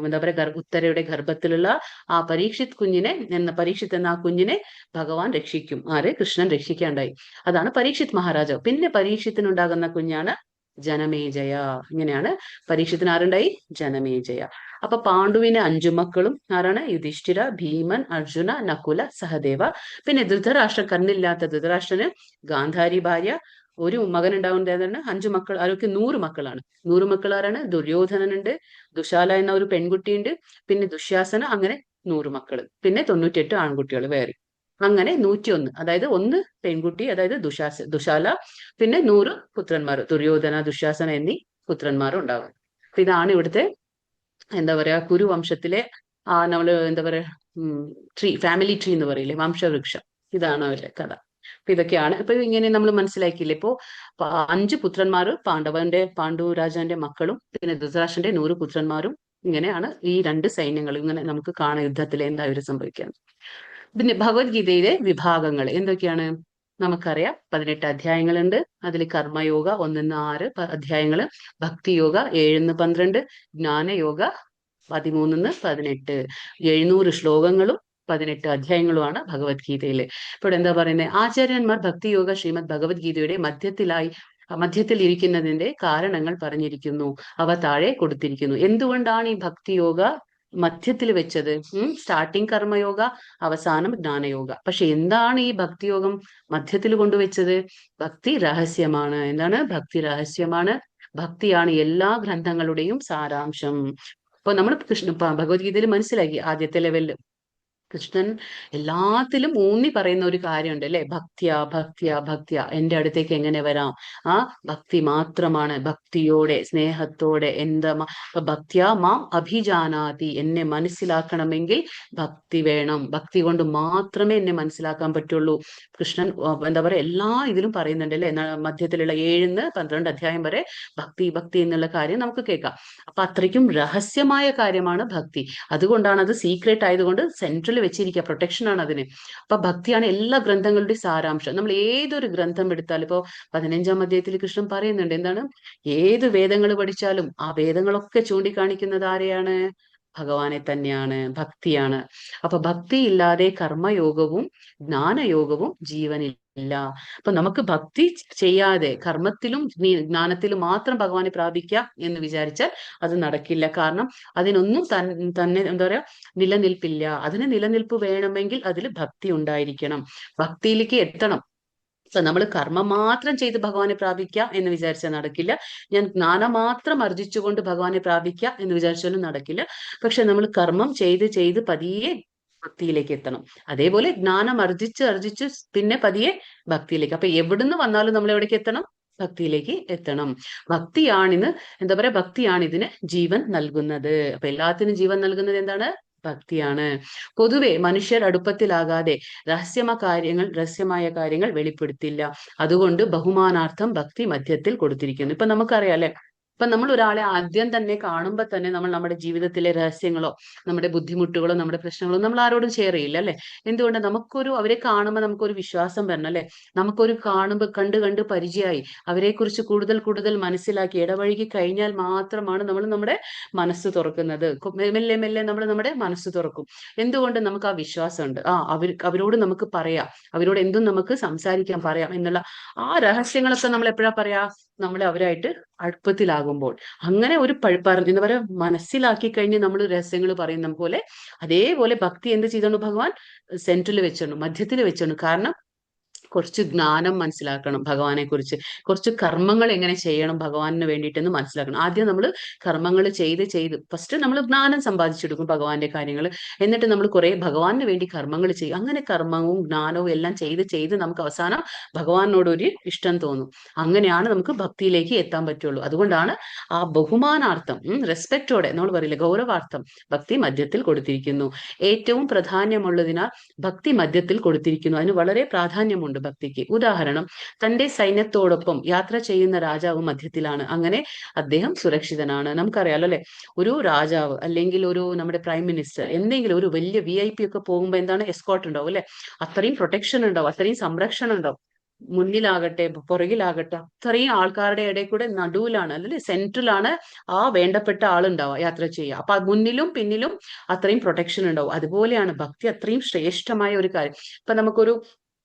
എന്താ പറയാ ഉത്തരയുടെ ഗർഭത്തിലുള്ള ആ പരീക്ഷിത് എന്ന ആ കുഞ്ഞിനെ ഭഗവാൻ രക്ഷിക്കും. ആര്? കൃഷ്ണൻ രക്ഷിക്കാണ്ടായി. അതാണ് പരീക്ഷിത് മഹാരാജാവ്. പിന്നെ പരീക്ഷത്തിനുണ്ടാകുന്ന കുഞ്ഞാണ് ജനമേജയ. ഇങ്ങനെയാണ് പരീക്ഷത്തിന് ആരുണ്ടായി? ജനമേജയ. അപ്പൊ പാണ്ഡുവിന് 5 മക്കളും ആരാണ്? യുധിഷ്ഠിര, ഭീമൻ, അർജുന, നകുല, സഹദേവ. പിന്നെ ധൃതരാഷ്ട്ര, കണ്ണില്ലാത്ത ധൃതരാഷ്ട്രന് ഗാന്ധാരി ഭാര്യ, ഒരു മകൻ ഉണ്ടാവുന്നതാണ്. 5 മക്കൾ. അവർക്ക് 100 മക്കളാണ്. 100 മക്കൾ ആരാണ്? ദുര്യോധനനുണ്ട്, ദുശാല എന്ന ഒരു പെൺകുട്ടിയുണ്ട്, പിന്നെ ദുശ്യാസന. അങ്ങനെ 100 മക്കള്. പിന്നെ 98 ആൺകുട്ടികൾ വേറെ. അങ്ങനെ 101. അതായത് 1 പെൺകുട്ടി, അതായത് ദുശാല. പിന്നെ 100 പുത്രന്മാർ, ദുര്യോധന, ദുശാസന എന്നീ പുത്രന്മാരും ഉണ്ടാകും. അപ്പൊ ഇതാണ് ഇവിടുത്തെ എന്താ പറയാ കുരുവംശത്തിലെ നമ്മള് എന്താ പറയാ ഫാമിലി ട്രീ എന്ന് പറയില്ലേ, വംശവൃക്ഷം. ഇതാണ് അവരുടെ കഥ. അപ്പൊ ഇതൊക്കെയാണ്. ഇപ്പൊ ഇങ്ങനെ നമ്മൾ മനസ്സിലാക്കിയില്ലേ. ഇപ്പോ 5 പുത്രന്മാര് പാണ്ഡു രാജാന്റെ മക്കളും പിന്നെ ധൃതരാഷ്ട്രന്റെ 100 പുത്രന്മാരും. ഇങ്ങനെയാണ് ഈ 2 സൈന്യങ്ങൾ ഇങ്ങനെ നമുക്ക് കാണാം യുദ്ധത്തിൽ എന്താ ഇവര് സംഭവിക്കുന്നത്. പിന്നെ ഭഗവത്ഗീതയിലെ വിഭാഗങ്ങൾ എന്തൊക്കെയാണ് നമുക്കറിയാം. 18 അധ്യായങ്ങളുണ്ട്. അതിൽ കർമ്മയോഗ 1-6 അധ്യായങ്ങള്, ഭക്തിയോഗ 7-12, ജ്ഞാനയോഗ 13-18. 700 ശ്ലോകങ്ങളും 18 അധ്യായങ്ങളുമാണ് ഭഗവത്ഗീതയിൽ. ഇപ്പോൾ എന്താ പറയുന്നത്? ആചാര്യന്മാർ ഭക്തിയോഗ ശ്രീമദ് ഭഗവത്ഗീതയുടെ മധ്യത്തിൽ ഇരിക്കുന്നതിന്റെ കാരണങ്ങൾ പറഞ്ഞിരിക്കുന്നു. അവ താഴെ കൊടുത്തിരിക്കുന്നു. എന്തുകൊണ്ടാണ് ഈ ഭക്തിയോഗ മധ്യത്തിൽ വെച്ചത്? സ്റ്റാർട്ടിങ് കർമ്മയോഗ, അവസാനം ജ്ഞാനയോഗ. പക്ഷെ എന്താണ് ഈ ഭക്തിയോഗം മധ്യത്തിൽ കൊണ്ടുവച്ചത്? ഭക്തി രഹസ്യമാണ്. എന്താണ്? ഭക്തി രഹസ്യമാണ്. ഭക്തിയാണ് എല്ലാ ഗ്രന്ഥങ്ങളുടെയും സാരാംശം. അപ്പൊ നമ്മൾ ഭഗവത്ഗീതയിൽ മനസ്സിലാക്കി ആദ്യത്തെ ലെവലിൽ കൃഷ്ണൻ എല്ലാത്തിലും ഊന്നി പറയുന്ന ഒരു കാര്യമുണ്ട് അല്ലെ? ഭക്തിയ ഭക്തിയ ഭക്തിയ, എന്റെ അടുത്തേക്ക് എങ്ങനെ വരാം? ആ ഭക്തി മാത്രമാണ്. ഭക്തിയോടെ സ്നേഹത്തോടെ ഭക്തിയ മാം അഭിജാനാതി, എന്നെ മനസ്സിലാക്കണമെങ്കിൽ ഭക്തി വേണം. ഭക്തി കൊണ്ട് മാത്രമേ എന്നെ മനസ്സിലാക്കാൻ പറ്റുള്ളൂ. കൃഷ്ണൻ എന്താ പറയാ എല്ലാ ഇതിലും പറയുന്നുണ്ട് അല്ലെ? മധ്യത്തിലുള്ള 7-12 അധ്യായം വരെ ഭക്തി ഭക്തി എന്നുള്ള കാര്യം നമുക്ക് കേൾക്കാം. അപ്പൊ അത്രയ്ക്കും രഹസ്യമായ കാര്യമാണ് ഭക്തി. അതുകൊണ്ടാണ് അത് സീക്രട്ട് ആയതുകൊണ്ട് സെൻട്രൽ വെച്ചിരിക്കുക, പ്രൊട്ടക്ഷൻ ആണ് അതിന്. അപ്പൊ ഭക്തിയാണ് എല്ലാ ഗ്രന്ഥങ്ങളുടെയും സാരാംശം. നമ്മൾ ഏതൊരു ഗ്രന്ഥം എടുത്താലും ഇപ്പോ 15-ാം അധ്യായത്തിൽ കൃഷ്ണൻ പറയുന്നുണ്ട് എന്താണ്? ഏത് വേദങ്ങൾ പഠിച്ചാലും ആ വേദങ്ങളൊക്കെ ചൂണ്ടിക്കാണിക്കുന്നത് ആരെയാണ്? ഭഗവാനെ തന്നെയാണ്, ഭക്തിയാണ്. അപ്പൊ ഭക്തി ഇല്ലാതെ കർമ്മയോഗവും ജ്ഞാനയോഗവും ജീവനില്ല. അപ്പൊ നമുക്ക് ഭക്തി ചെയ്യാതെ കർമ്മത്തിലും ജ്ഞാനത്തിലും മാത്രം ഭഗവാനെ പ്രാപിക്കാം എന്ന് വിചാരിച്ചാൽ അത് നടക്കില്ല. കാരണം അതിനൊന്നും തന്നെ എന്താ പറയാ നിലനിൽപ്പില്ല. അതിന് നിലനിൽപ്പ് വേണമെങ്കിൽ അതിൽ ഭക്തി ഉണ്ടായിരിക്കണം. ഭക്തിയിലേക്ക് എത്തണം. അപ്പൊ നമ്മൾ കർമ്മം മാത്രം ചെയ്ത് ഭഗവാനെ പ്രാപിക്കുക എന്ന് വിചാരിച്ചാൽ നടക്കില്ല. ഞാൻ ജ്ഞാനം മാത്രം അർജിച്ചുകൊണ്ട് ഭഗവാനെ പ്രാപിക്കുക എന്ന് വിചാരിച്ചാലും നടക്കില്ല. പക്ഷെ നമ്മൾ കർമ്മം ചെയ്ത് ചെയ്ത് പതിയെ ഭക്തിയിലേക്ക് എത്തണം. അതേപോലെ ജ്ഞാനം അർജിച്ച് അർജിച്ച് പിന്നെ പതിയെ ഭക്തിയിലേക്ക്. അപ്പൊ എവിടുന്ന് വന്നാലും നമ്മൾ എവിടേക്ക് എത്തണം? ഭക്തിയിലേക്ക് എത്തണം. ഭക്തിയാണിന്ന് എന്താ പറയാ, ഭക്തിയാണ് ഇതിന് ജീവൻ നൽകുന്നത്. അപ്പൊ എല്ലാത്തിനും ജീവൻ നൽകുന്നത് എന്താണ്? ഭക്തിയാണ്. പൊതുവെ മനുഷ്യർ അടുപ്പത്തിലാകാതെ രഹസ്യമായ കാര്യങ്ങൾ വെളിപ്പെടുത്തില്ല. അതുകൊണ്ട് ബഹുമാനാർത്ഥം ഭക്തി മധ്യത്തിൽ കൊടുത്തിരിക്കുന്നു. ഇപ്പൊ നമുക്കറിയാം അല്ലെ, ഇപ്പൊ നമ്മൾ ഒരാളെ ആദ്യം തന്നെ കാണുമ്പോൾ തന്നെ നമ്മൾ നമ്മുടെ ജീവിതത്തിലെ രഹസ്യങ്ങളോ നമ്മുടെ ബുദ്ധിമുട്ടുകളോ നമ്മുടെ പ്രശ്നങ്ങളോ നമ്മൾ ആരോടും ഷെയർ ചെയ്യില്ല അല്ലെ. എന്തുകൊണ്ട്? അവരെ കാണുമ്പോൾ നമുക്കൊരു വിശ്വാസം വരണം അല്ലെ. നമുക്കൊരു കാണുമ്പോൾ കണ്ട് കണ്ട് പരിചയമായി അവരെ കുറിച്ച് കൂടുതൽ കൂടുതൽ മനസ്സിലാക്കി ഇടപഴകി കഴിഞ്ഞാൽ മാത്രമാണ് നമ്മൾ നമ്മുടെ മനസ്സ് തുറക്കുന്നത്. മെല്ലെ മെല്ലെ നമ്മൾ നമ്മുടെ മനസ്സ് തുറക്കും. എന്തുകൊണ്ട്? നമുക്ക് ആ വിശ്വാസമുണ്ട്. അവരോട് നമുക്ക് പറയാം, അവരോട് എന്തും നമുക്ക് സംസാരിക്കാൻ പറയാം എന്നുള്ള ആ രഹസ്യങ്ങളൊക്കെ നമ്മൾ എപ്പോഴാ പറയാ? നമ്മൾ അവരായിട്ട് അടുപ്പത്തിലാകുമ്പോൾ. അങ്ങനെ ഒരു എന്താ പറയാ, മനസ്സിലാക്കി കഴിഞ്ഞ് നമ്മൾ രഹസ്യങ്ങൾ പറയുന്ന പോലെ അതേപോലെ ഭക്തി എന്ത് ചെയ്തോണ്ട് ഭഗവാൻ സെന്ററിൽ വെച്ചോണ്ട് മധ്യത്തിൽ വെച്ചോണ്ട്. കാരണം കുറച്ച് ജ്ഞാനം മനസ്സിലാക്കണം ഭഗവാനെ കുറിച്ച്, കുറച്ച് കർമ്മങ്ങൾ എങ്ങനെ ചെയ്യണം ഭഗവാന് വേണ്ടിയിട്ടെന്ന് മനസ്സിലാക്കണം. ആദ്യം നമ്മൾ കർമ്മങ്ങൾ ചെയ്ത് ചെയ്ത് ഫസ്റ്റ് നമ്മൾ ജ്ഞാനം സമ്പാദിച്ചെടുക്കും ഭഗവാന്റെ കാര്യങ്ങൾ. എന്നിട്ട് നമ്മൾ കുറെ ഭഗവാന് വേണ്ടി കർമ്മങ്ങൾ ചെയ്യും. അങ്ങനെ കർമ്മവും ജ്ഞാനവും എല്ലാം ചെയ്ത് ചെയ്ത് നമുക്ക് അവസാനം ഭഗവാനോടൊരു ഇഷ്ടം തോന്നും. അങ്ങനെയാണ് നമുക്ക് ഭക്തിയിലേക്ക് എത്താൻ പറ്റുള്ളൂ. അതുകൊണ്ടാണ് ആ ബഹുമാനാർത്ഥം, റെസ്പെക്റ്റോടെ നമ്മൾ പറയില്ല, ഗൗരവാർത്ഥം ഭക്തി മധ്യത്തിൽ കൊടുത്തിരിക്കുന്നു. ഏറ്റവും പ്രാധാന്യമുള്ളതിനാൽ ഭക്തി മധ്യത്തിൽ കൊടുത്തിരിക്കുന്നു. അതിന് വളരെ പ്രാധാന്യമുണ്ട് ഭക്തിക്ക്. ഉദാഹരണം, തന്റെ സൈന്യത്തോടൊപ്പം യാത്ര ചെയ്യുന്ന രാജാവ് മധ്യത്തിലാണ്. അങ്ങനെ അദ്ദേഹം സുരക്ഷിതനാണ്. നമുക്കറിയാലോ അല്ലെ, ഒരു രാജാവ് അല്ലെങ്കിൽ ഒരു നമ്മുടെ പ്രൈം മിനിസ്റ്റർ എന്തെങ്കിലും ഒരു വലിയ VIP ഒക്കെ പോകുമ്പോൾ എന്താണ്, എസ്കോർട്ട് ഉണ്ടാവും അല്ലെ. അത്രയും പ്രൊട്ടക്ഷൻ ഉണ്ടാവും, അത്രയും സംരക്ഷണം ഉണ്ടാവും. മുന്നിലാകട്ടെ പുറകിലാകട്ടെ അത്രയും ആൾക്കാരുടെ ഇടയിൽ കൂടെ നടുവിലാണ് അല്ലെങ്കിൽ സെൻട്രലാണ് ആ വേണ്ടപ്പെട്ട ആളുണ്ടാവുക യാത്ര ചെയ്യുക. അപ്പൊ മുന്നിലും പിന്നിലും അത്രയും പ്രൊട്ടക്ഷൻ ഉണ്ടാവും. അതുപോലെയാണ് ഭക്തി അത്രയും ശ്രേഷ്ഠമായ ഒരു കാര്യം. ഇപ്പൊ നമുക്കൊരു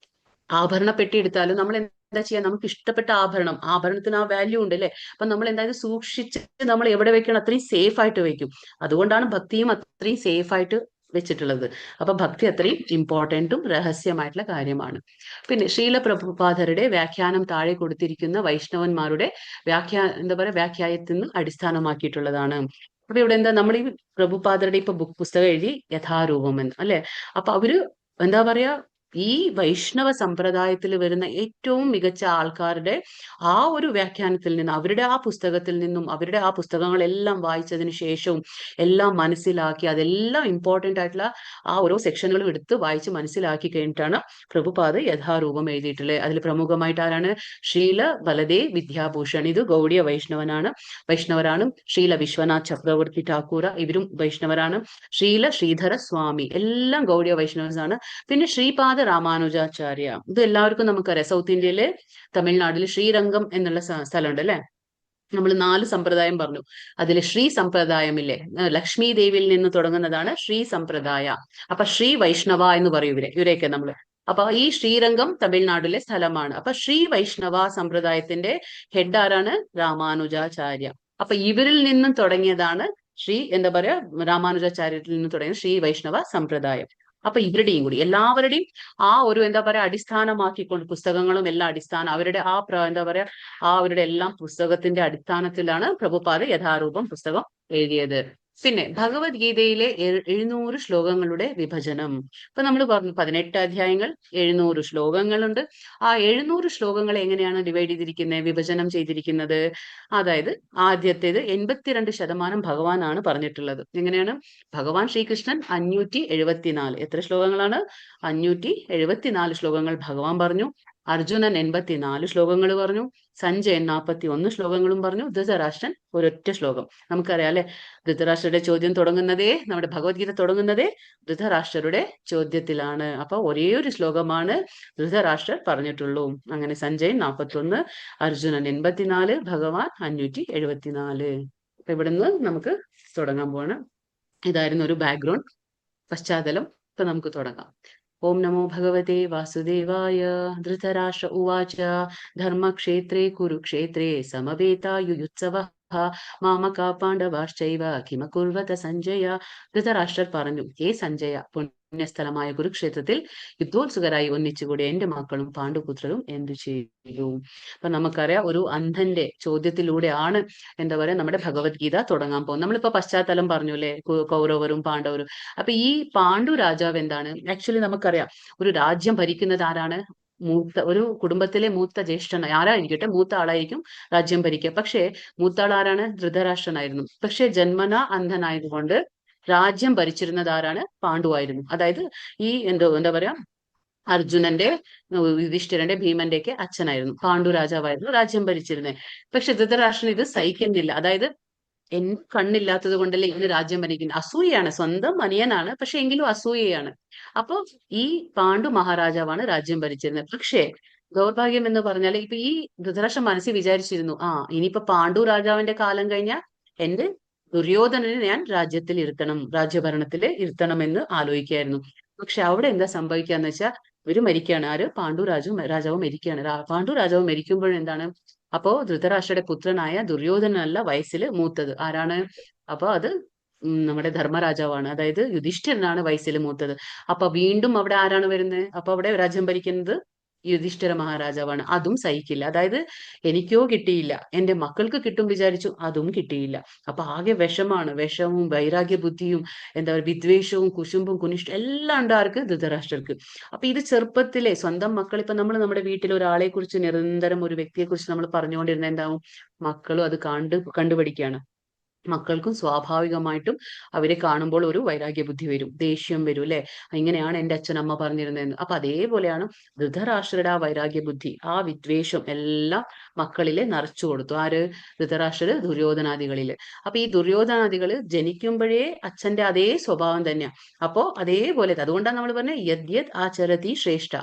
ആഭരണ പെട്ടി എടുത്താലും നമ്മൾ എന്താ ചെയ്യാ, നമുക്ക് ഇഷ്ടപ്പെട്ട ആഭരണത്തിന് ആ വാല്യൂ ഉണ്ട് അല്ലെ. അപ്പൊ നമ്മൾ എന്തായാലും സൂക്ഷിച്ച് നമ്മൾ എവിടെ വെക്കണം, അത്രയും സേഫ് ആയിട്ട് വെക്കും. അതുകൊണ്ടാണ് ഭക്തിയും അത്രയും സേഫ് ആയിട്ട് വെച്ചിട്ടുള്ളത്. അപ്പൊ ഭക്തി അത്രയും ഇമ്പോർട്ടന്റും രഹസ്യമായിട്ടുള്ള കാര്യമാണ്. പിന്നെ ശ്രീല പ്രഭുപാദരുടെ വ്യാഖ്യാനം താഴെ കൊടുത്തിരിക്കുന്ന വൈഷ്ണവന്മാരുടെ എന്താ പറയാ വ്യാഖ്യാനത്തിൽ നിന്ന് അടിസ്ഥാനമാക്കിയിട്ടുള്ളതാണ്. അപ്പൊ ഇവിടെ എന്താ, നമ്മൾ ഈ പ്രഭുപാദരുടെ ഇപ്പൊ പുസ്തകം എഴുതി യഥാരൂപം എന്ന് അല്ലെ. അപ്പൊ അവര് എന്താ പറയാ, ഈ വൈഷ്ണവ സമ്പ്രദായത്തിൽ വരുന്ന ഏറ്റവും മികച്ച ആൾക്കാരുടെ ആ ഒരു വ്യാഖ്യാനത്തിൽ നിന്ന്, അവരുടെ ആ പുസ്തകത്തിൽ നിന്നും, അവരുടെ ആ പുസ്തകങ്ങളെല്ലാം വായിച്ചതിന് ശേഷവും എല്ലാം മനസ്സിലാക്കി അതെല്ലാം ഇമ്പോർട്ടന്റ് ആയിട്ടുള്ള ആ ഓരോ സെക്ഷനുകളും എടുത്ത് വായിച്ച് മനസ്സിലാക്കി കഴിഞ്ഞിട്ടാണ് പ്രഭുപാദ് യഥാരൂപം എഴുതിയിട്ടുള്ളത്. അതിൽ പ്രമുഖമായിട്ട് ആരാണ്? ശ്രീല ബലദേവ് വിദ്യാഭൂഷൺ, ഇത് ഗൗഡിയ വൈഷ്ണവരാണ്. ശ്രീല വിശ്വനാഥ് ചക്രവർത്തി ഠാക്കൂർ, ഇവരും വൈഷ്ണവരാണ്. ശ്രീധര സ്വാമി, എല്ലാം ഗൗഡിയ വൈഷ്ണവസ് ആണ്. പിന്നെ ശ്രീപാദ രാമാനുജാചാര്യ, ഇത് എല്ലാവർക്കും നമുക്കറിയാം. സൗത്ത് ഇന്ത്യയിലെ തമിഴ്നാട്ടിൽ ശ്രീരംഗം എന്നുള്ള സ്ഥലമുണ്ട് അല്ലെ. നമ്മൾ 4 സമ്പ്രദായം പറഞ്ഞു. അതിൽ ശ്രീ സമ്പ്രദായമില്ലേ, ലക്ഷ്മി ദേവിയിൽ നിന്ന് തുടങ്ങുന്നതാണ് ശ്രീ സമ്പ്രദായ. അപ്പൊ ശ്രീ വൈഷ്ണവ എന്ന് പറയും ഇവരെയൊക്കെ നമ്മൾ. അപ്പൊ ഈ ശ്രീരംഗം തമിഴ്നാട്ടിലെ സ്ഥലമാണ്. അപ്പൊ ശ്രീ വൈഷ്ണവ സമ്പ്രദായത്തിന്റെ ഹെഡ് ആരാണ്? രാമാനുജാചാര്യ. അപ്പൊ ഇവരിൽ നിന്നും തുടങ്ങിയതാണ് എന്താ പറയാ, രാമാനുജാചാര്യത്തിൽ നിന്ന് തുടങ്ങിയ ശ്രീ വൈഷ്ണവ സമ്പ്രദായം. അപ്പൊ ഇവരുടെയും കൂടി എല്ലാവരുടെയും ആ ഒരു എന്താ പറയാ അടിസ്ഥാനമാക്കിക്കൊണ്ട് പുസ്തകങ്ങളും എല്ലാം അവരുടെ ആ എന്താ പറയാ അവരുടെ എല്ലാം പുസ്തകത്തിന്റെ അടിസ്ഥാനത്തിലാണ് പ്രഭുപാദ് യഥാരൂപം പുസ്തകം എഴുതിയത്. പിന്നെ ഭഗവത്ഗീതയിലെ 700 ശ്ലോകങ്ങളുടെ വിഭജനം. ഇപ്പൊ നമ്മൾ പറഞ്ഞു 18 അധ്യായങ്ങൾ, 700 ശ്ലോകങ്ങളുണ്ട്. ആ 700 ശ്ലോകങ്ങളെ എങ്ങനെയാണ് ഡിവൈഡ് ചെയ്തിരിക്കുന്നത്, വിഭജനം ചെയ്തിരിക്കുന്നത്? അതായത് ആദ്യത്തേത് 82% ഭഗവാനാണ് പറഞ്ഞിട്ടുള്ളത്. എങ്ങനെയാണ്? ഭഗവാൻ ശ്രീകൃഷ്ണൻ 574, എത്ര ശ്ലോകങ്ങളാണ്? 574 ശ്ലോകങ്ങൾ ഭഗവാൻ പറഞ്ഞു. അർജുനൻ 84 ശ്ലോകങ്ങൾ പറഞ്ഞു. സഞ്ജയൻ 41 ശ്ലോകങ്ങളും പറഞ്ഞു. ധൃതരാഷ്ട്രൻ ഒരൊറ്റ ശ്ലോകം. നമുക്കറിയാം അല്ലെ, ധൃതരാഷ്ട്രരുടെ ചോദ്യം തുടങ്ങുന്നതേ, നമ്മുടെ ഭഗവത്ഗീത തുടങ്ങുന്നതേ ധൃതരാഷ്ട്രരുടെ ചോദ്യത്തിലാണ്. അപ്പൊ ഒരേ ഒരു ശ്ലോകമാണ് ധൃതരാഷ്ട്രർ പറഞ്ഞിട്ടുള്ളൂ. അങ്ങനെ സഞ്ജയൻ 41, അർജുനൻ 84, ഭഗവാൻ 574. അപ്പൊ ഇവിടുന്ന് നമുക്ക് തുടങ്ങാൻ പോവാണ്. ഇതായിരുന്നു ഒരു ബാക്ക്ഗ്രൗണ്ട്, പശ്ചാത്തലം. ഇപ്പൊ നമുക്ക് തുടങ്ങാം. ഓം നമോ ഭഗവതേ വാസുദേവായ. ധൃതരാഷ്ട്ര ഉവാച ധർമ്മക്ഷേത്രേ കുരുക്ഷേത്രേ സമവേതായുയുത്സവഃ മാമക പാണ്ഡവാശ്ചൈവ കിമകുർവത സഞ്ജയ. ധൃതരാഷ്ട്രർ പറഞ്ഞു, ഹേ സഞ്ജയ, പുണ്യസ്ഥലമായ കുരുക്ഷേത്രത്തിൽ യുദ്ധോത്സുകരായി ഒന്നിച്ചുകൂടി എന്റെ മക്കളും പാണ്ഡുപുത്രരും എന്തു ചെയ്തു? അപ്പൊ നമുക്കറിയാം, ഒരു അന്ധന്റെ ചോദ്യത്തിലൂടെയാണ് എന്താ പറയാ നമ്മുടെ ഭഗവത്ഗീത തുടങ്ങാൻ പോകുന്നത്. നമ്മളിപ്പോ പശ്ചാത്തലം പറഞ്ഞു അല്ലെ, കൗരവരും പാണ്ഡവരും. അപ്പൊ ഈ പാണ്ഡു രാജാവ് എന്താണ്, ആക്ച്വലി നമുക്കറിയാം ഒരു രാജ്യം ഭരിക്കുന്നത് ആരാണ്? ഒരു കുടുംബത്തിലെ മൂത്ത ജ്യേഷ്ഠൻ ആരായിരിക്കട്ടെ, മൂത്ത ആളായിരിക്കും രാജ്യം ഭരിക്കുക. പക്ഷേ മൂത്ത ആൾ ആരാണ്? ധൃതരാഷ്ട്രനായിരുന്നു. പക്ഷെ ജന്മന അന്ധനായതുകൊണ്ട് രാജ്യം ഭരിച്ചിരുന്നത് ആരാണ്? പാണ്ഡുവായിരുന്നു. അതായത് ഈ എന്താ പറയാ അർജുനന്റെ, യുധിഷ്ഠിരന്റെ, ഭീമന്റെ ഒക്കെ അച്ഛനായിരുന്നു. പാണ്ഡു രാജാവായിരുന്നു രാജ്യം ഭരിച്ചിരുന്നത്. പക്ഷെ ധൃതരാഷ്ട്രൻ ഇത് സഹിക്കുന്നില്ല. അതായത് കണ്ണില്ലാത്തത് കൊണ്ടല്ലേ ഇങ്ങനെ രാജ്യം ഭരിക്കുന്നത്? അസൂയയാണ്, സ്വന്തം അനിയനാണ്, പക്ഷെ എങ്കിലും അസൂയയാണ്. അപ്പൊ ഈ പാണ്ഡു മഹാരാജാവാണ് രാജ്യം ഭരിച്ചിരുന്നത്. പക്ഷേ ദൗർഭാഗ്യം എന്ന് പറഞ്ഞാൽ ഇപ്പൊ ഈ ധൃതരാഷ്ട്രം മനസ്സിൽ വിചാരിച്ചിരുന്നു, ഇനിയിപ്പോ പാണ്ഡു രാജാവിന്റെ കാലം കഴിഞ്ഞാൽ എന്റെ ദുര്യോധനനെ ഞാൻ രാജ്യത്തിൽ ഇരുത്തണം, രാജ്യഭരണത്തിൽ ഇരുത്തണം എന്ന് ആലോചിക്കായിരുന്നു. പക്ഷെ അവിടെ എന്താ സംഭവിക്കാന്ന് വെച്ചാൽ ഇവര് മരിക്കുകയാണ്. ആര്? രാജാവും മരിക്കുകയാണ്. പാണ്ഡു രാജാവ് മരിക്കുമ്പോഴെന്താണ്, അപ്പോ ധൃതരാഷ്ട്രയുടെ പുത്രനായ ദുര്യോധനല്ല വയസ്സിൽ മൂത്തത്. ആരാണ്? അപ്പൊ അത് നമ്മുടെ ധർമ്മരാജാവാണ്. അതായത് യുധിഷ്ഠിരനാണ് വയസ്സിൽ മൂത്തത്. അപ്പൊ വീണ്ടും അവിടെ ആരാണ് വരുന്നത്? അപ്പൊ അവിടെ രാജ്യം ഭരിക്കുന്നത് യുധിഷ്ഠിര മഹാരാജാവാണ്. അതും സഹിക്കില്ല. അതായത് എനിക്കോ കിട്ടിയില്ല, എന്റെ മക്കൾക്ക് കിട്ടും വിചാരിച്ചു, അതും കിട്ടിയില്ല. അപ്പൊ ആകെ വിഷമാണ്. വിഷവും വൈരാഗ്യ ബുദ്ധിയും എന്താ പറയുക, വിദ്വേഷവും കുശുമ്പും കുനിഷ്ഠം എല്ലാം ഉണ്ട് ആർക്ക്? ധൃതരാഷ്ട്രർക്ക്. അപ്പൊ ഇത് ചെറുപ്പത്തിലെ സ്വന്തം മക്കൾ, ഇപ്പൊ നമ്മൾ നമ്മുടെ വീട്ടിൽ ഒരാളെ കുറിച്ച് നിരന്തരം ഒരു വ്യക്തിയെ കുറിച്ച് നമ്മൾ പറഞ്ഞുകൊണ്ടിരുന്ന എന്താവും? മക്കളും അത് കണ്ടുപഠിക്കുകയാണ്. മക്കൾക്കും സ്വാഭാവികമായിട്ടും അവരെ കാണുമ്പോൾ ഒരു വൈരാഗ്യ ബുദ്ധി വരും, ദേഷ്യം വരും അല്ലെ. ഇങ്ങനെയാണ് എൻ്റെ അച്ഛനമ്മ പറഞ്ഞിരുന്നതെന്ന്. അപ്പൊ അതേപോലെയാണ് ധൃതരാഷ്ട്രരുടെ ആ വൈരാഗ്യ ബുദ്ധി, ആ വിദ്വേഷം എല്ലാം മക്കളിലെ നിറച്ചു കൊടുത്തു. ആര്? ധൃതരാഷ്ട്രര് ദുര്യോധനാദികളില്. അപ്പൊ ഈ ദുര്യോധനാദികള് ജനിക്കുമ്പോഴേ അച്ഛന്റെ അതേ സ്വഭാവം തന്നെയാണ്. അപ്പോ അതേപോലെ, അതുകൊണ്ടാണ് നമ്മൾ പറഞ്ഞത് യദ്യത് ആചരതി ശ്രേഷ്ഠ.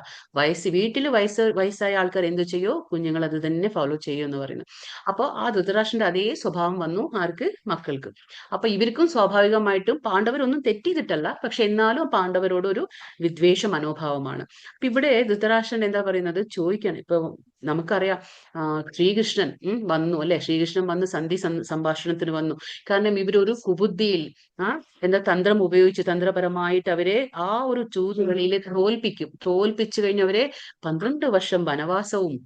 വീട്ടിൽ വയസ്സായ ആൾക്കാർ എന്തു ചെയ്യോ, കുഞ്ഞുങ്ങൾ അത് തന്നെ ഫോളോ ചെയ്യും എന്ന് പറയുന്നത്. അപ്പൊ ആ ധൃതരാഷ്ട്രന്റെ അതേ സ്വഭാവം വന്നു ആർക്ക്? മക്കൾക്ക്. അപ്പൊ ഇവർക്കും സ്വാഭാവികമായിട്ടും പാണ്ഡവരൊന്നും തെറ്റിയിട്ടല്ല, പക്ഷെ എന്നാലും പാണ്ഡവരോട് ഒരു വിദ്വേഷ മനോഭാവമാണ്. അപ്പൊ ഇവിടെ ധൃതരാഷ്ട്രൻ എന്താ പറയുന്നത്? ചോദിക്കാണ്. ഇപ്പൊ നമുക്കറിയാം, ശ്രീകൃഷ്ണൻ വന്നു അല്ലെ, ശ്രീകൃഷ്ണൻ വന്ന് സംഭാഷണത്തിന് വന്നു. കാരണം ഇവരൊരു കുബുദ്ധിയിൽ എന്താ തന്ത്രം ഉപയോഗിച്ച് തന്ത്രപരമായിട്ട് അവരെ ആ ഒരു ചൂതുകളിയിൽ തോൽപ്പിച്ചു കഴിഞ്ഞവരെ 12 വർഷം വനവാസവും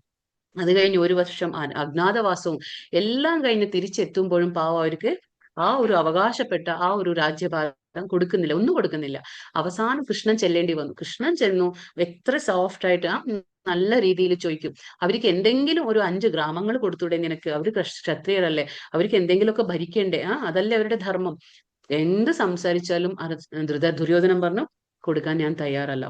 അത് കഴിഞ്ഞ് 1 വർഷം അജ്ഞാതവാസവും എല്ലാം കഴിഞ്ഞ് തിരിച്ചെത്തുമ്പോഴും പാവം അവർക്ക് ആ ഒരു അവകാശപ്പെട്ട ആ ഒരു രാജ്യഭാരം കൊടുക്കുന്നില്ല, ഒന്നും കൊടുക്കുന്നില്ല. അവസാനം കൃഷ്ണൻ ചെല്ലേണ്ടി വന്നു. കൃഷ്ണൻ ചെന്നു എത്ര സോഫ്റ്റ് ആയിട്ട് നല്ല രീതിയിൽ ചോദിക്കും. അവർക്ക് എന്തെങ്കിലും ഒരു 5 ഗ്രാമങ്ങൾ കൊടുത്തൂടെ നിനക്ക്? അവര് ക്ഷത്രിയരല്ലേ, അവർക്ക് എന്തെങ്കിലുമൊക്കെ ഭരിക്കണ്ടേ? അതല്ലേ അവരുടെ ധർമ്മം. എന്ത് സംസാരിച്ചാലും ദുര്യോധനൻ പറഞ്ഞു, കൊടുക്കാൻ ഞാൻ തയ്യാറല്ല.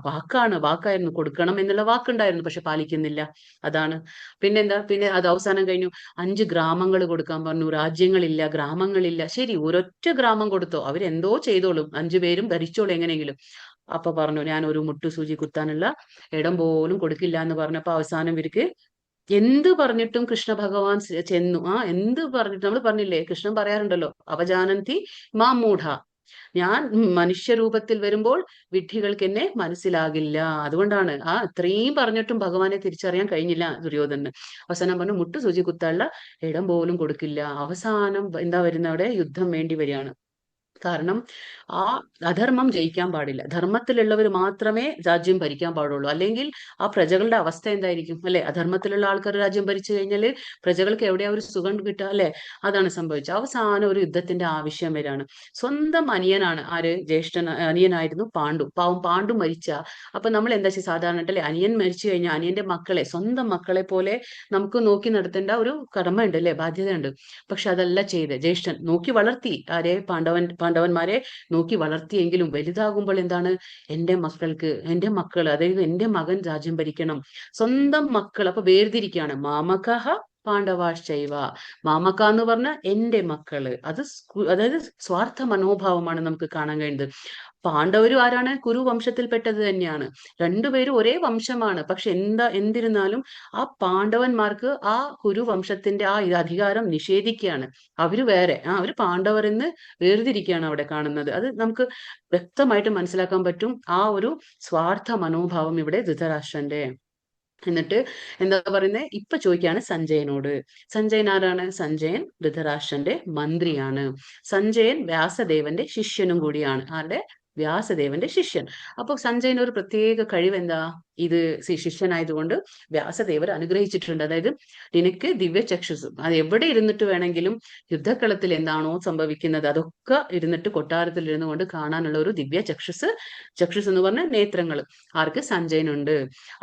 വാക്കായിരുന്നു, കൊടുക്കണം എന്നുള്ള വാക്കുണ്ടായിരുന്നു, പക്ഷെ പാലിക്കുന്നില്ല. അതാണ്. പിന്നെന്താ, പിന്നെ അത് അവസാനം കഴിഞ്ഞു. 5 ഗ്രാമങ്ങൾ കൊടുക്കാൻ പറഞ്ഞു. രാജ്യങ്ങളില്ല, ഗ്രാമങ്ങളില്ല. ശരി, ഒരൊറ്റ ഗ്രാമം കൊടുത്തോ, അവരെന്തോ ചെയ്തോളും, 5 പേരും ഭരിച്ചോളും എങ്ങനെയെങ്കിലും. അപ്പൊ പറഞ്ഞു, ഞാൻ ഒരു മുട്ടുസൂചി കുത്താനുള്ള ഇടം പോലും കൊടുക്കില്ല എന്ന് പറഞ്ഞപ്പോ അവസാനം ഇവർക്ക് എന്ത് പറഞ്ഞിട്ടും കൃഷ്ണ ഭഗവാൻ ചെന്നു. എന്ത് പറഞ്ഞിട്ട്, നമ്മൾ പറഞ്ഞില്ലേ, കൃഷ്ണൻ പറയാറുണ്ടല്ലോ, അവജാനന്തി മാം മൂഢ, ഞാൻ മനുഷ്യരൂപത്തിൽ വരുമ്പോൾ വിഡ്ഢികൾക്ക് എന്നെ മനസ്സിലാകില്ല. അതുകൊണ്ടാണ് ഇത്രയും പറഞ്ഞിട്ടും ഭഗവാനെ തിരിച്ചറിയാൻ കഴിഞ്ഞില്ല ദുര്യോധനന്. അവസാനം പറഞ്ഞു, മുട്ടു സൂചി കുത്താനുള്ള ഇടം പോലും കൊടുക്കില്ല. അവസാനം എന്താ വരുന്ന, അവിടെ യുദ്ധം വേണ്ടി വരികയാണ്. കാരണം ആ അധർമ്മം ജയിക്കാൻ പാടില്ല. ധർമ്മത്തിലുള്ളവർ മാത്രമേ രാജ്യം ഭരിക്കാൻ പാടുള്ളൂ. അല്ലെങ്കിൽ ആ പ്രജകളുടെ അവസ്ഥ എന്തായിരിക്കും അല്ലെ? അധർമ്മത്തിലുള്ള ആൾക്കാർ രാജ്യം ഭരിച്ചു കഴിഞ്ഞാല് പ്രജകൾക്ക് എവിടെയാ ഒരു സുഖം കിട്ടുക അല്ലെ? അതാണ് സംഭവിച്ചത്. അവസാനം ഒരു യുദ്ധത്തിന്റെ ആവശ്യം വരാണ്. സ്വന്തം അനിയനാണ് ആര്? അനിയനായിരുന്നു പാണ്ഡു. പാവം പാണ്ഡു മരിച്ച, അപ്പൊ നമ്മൾ എന്താ വെച്ചാൽ സാധാരണ അല്ലെ, അനിയൻ മരിച്ചു കഴിഞ്ഞാൽ അനിയന്റെ മക്കളെ സ്വന്തം മക്കളെ പോലെ നമുക്ക് നോക്കി നടത്തേണ്ട ഒരു കടമ ഉണ്ട് അല്ലെ, ബാധ്യതയുണ്ട്. പക്ഷെ അതല്ല ചെയ്ത് ജ്യേഷ്ഠൻ നോക്കി വളർത്തി. ആരെ? പാണ്ഡവന്മാരെ നോക്കി വളർത്തിയെങ്കിലും വലുതാകുമ്പോൾ എന്താണ്, എന്റെ മക്കൾ, അതായത് എന്റെ മകൻ രാജ്യം ഭരിക്കണം. സ്വന്തം മക്കൾ അപ്പൊ വേർതിരിക്കുകയാണ്. മാമകഹ പാണ്ഡവാശ്ചൈവ. മാമക എന്ന് പറഞ്ഞ എന്റെ മക്കള്. അതായത് സ്വാർത്ഥ മനോഭാവമാണ് നമുക്ക് കാണാൻ കഴിയുന്നത്. പാണ്ഡവരും ആരാണ്? കുരു വംശത്തിൽപ്പെട്ടത് തന്നെയാണ്. രണ്ടുപേരും ഒരേ വംശമാണ്. പക്ഷെ എന്തിരുന്നാലും ആ പാണ്ഡവന്മാർക്ക് ആ കുരു വംശത്തിന്റെ അധികാരം നിഷേധിക്കുകയാണ്. അവര് വേറെ, അവര് പാണ്ഡവർ എന്ന് വേർതിരിക്കുകയാണ് അവിടെ കാണുന്നത്. അത് നമുക്ക് വ്യക്തമായിട്ട് മനസ്സിലാക്കാൻ പറ്റും. ആ ഒരു സ്വാർത്ഥ മനോഭാവം ഇവിടെ ധൃതരാഷ്ട്രന്റെ. എന്നിട്ട് എന്താ പറയുന്നത്, ഇപ്പൊ ചോദിക്കാണ് സഞ്ജയനോട്. സഞ്ജയൻ ആരാണ്? സഞ്ജയൻ ധൃതരാഷ്ട്രന്റെ മന്ത്രിയാണ്. സഞ്ജയൻ വ്യാസദേവന്റെ ശിഷ്യനും കൂടിയാണ്. ആരുടെ? വ്യാസദേവന്റെ ശിഷ്യൻ. അപ്പൊ സഞ്ജയന് ഒരു പ്രത്യേക കഴിവ് എന്താ? ഇത് ശിഷ്യനായതുകൊണ്ട് വ്യാസദേവർ അനുഗ്രഹിച്ചിട്ടുണ്ട്. അതായത് നിനക്ക് ദിവ്യചക്ഷുസ്, അത് എവിടെ ഇരുന്നിട്ട് വേണമെങ്കിലും യുദ്ധക്കളത്തിൽ എന്താണോ സംഭവിക്കുന്നത് അതൊക്കെ ഇരുന്നിട്ട് കൊട്ടാരത്തിൽ ഇരുന്നു കൊണ്ട് കാണാനുള്ള ഒരു ദിവ്യ ചക്ഷുസ്, ചക്ഷുസ് എന്ന് പറഞ്ഞ നേത്രങ്ങൾ ആർക്ക്? സഞ്ജയനുണ്ട്.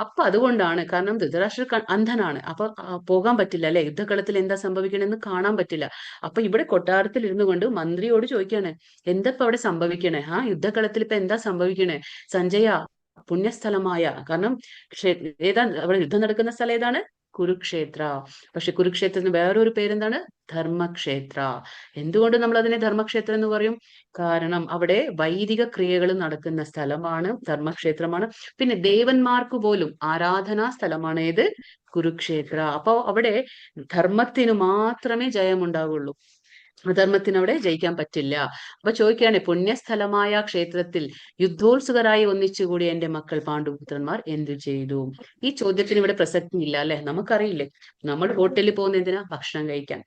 അപ്പൊ അതുകൊണ്ടാണ്, കാരണം ധൃതരാഷ്ട്ര അന്ധനാണ്, അപ്പൊ പോകാൻ പറ്റില്ല അല്ലെ, യുദ്ധക്കളത്തിൽ എന്താ സംഭവിക്കണെന്ന് കാണാൻ പറ്റില്ല. അപ്പൊ ഇവിടെ കൊട്ടാരത്തിൽ ഇരുന്നു കൊണ്ട് മന്ത്രിയോട് ചോദിക്കാണ്, എന്താ ഇപ്പൊ അവിടെ സംഭവിക്കണേ? യുദ്ധക്കളത്തിൽ ഇപ്പൊ എന്താ സംഭവിക്കണേ? സഞ്ജയ, പുണ്യസ്ഥലമായ, കാരണം ഏതാ അവിടെ യുദ്ധം നടക്കുന്ന സ്ഥലം ഏതാണ്? കുരുക്ഷേത്ര. പക്ഷെ കുരുക്ഷേത്രത്തിന് വേറൊരു പേരെന്താണ്? ധർമ്മക്ഷേത്ര. എന്തുകൊണ്ട് നമ്മൾ അതിനെ ധർമ്മക്ഷേത്രം എന്ന് പറയും? കാരണം അവിടെ വൈദിക ക്രിയകൾ നടക്കുന്ന സ്ഥലമാണ്, ധർമ്മക്ഷേത്രമാണ്. പിന്നെ ദേവന്മാർക്ക് പോലും ആരാധനാ സ്ഥലമാണ് ഏത്? കുരുക്ഷേത്ര. അപ്പൊ അവിടെ ധർമ്മത്തിന് മാത്രമേ ജയമുണ്ടാവുള്ളൂ, അധർമ്മത്തിന് അവിടെ ജയിക്കാൻ പറ്റില്ല. അപ്പൊ ചോദിക്കുകയാണ്, പുണ്യസ്ഥലമായ ക്ഷേത്രത്തിൽ യുദ്ധോത്സുകരായി ഒന്നിച്ചുകൂടി എന്റെ മക്കൾ പാണ്ഡുപുത്രന്മാർ എന്തു ചെയ്തു? ഈ ചോദ്യത്തിന് ഇവിടെ പ്രസക്തി ഇല്ല അല്ലെ, നമുക്കറിയില്ലേ. നമ്മൾ ഹോട്ടലിൽ പോകുന്ന എന്തിനാ? ഭക്ഷണം കഴിക്കാൻ.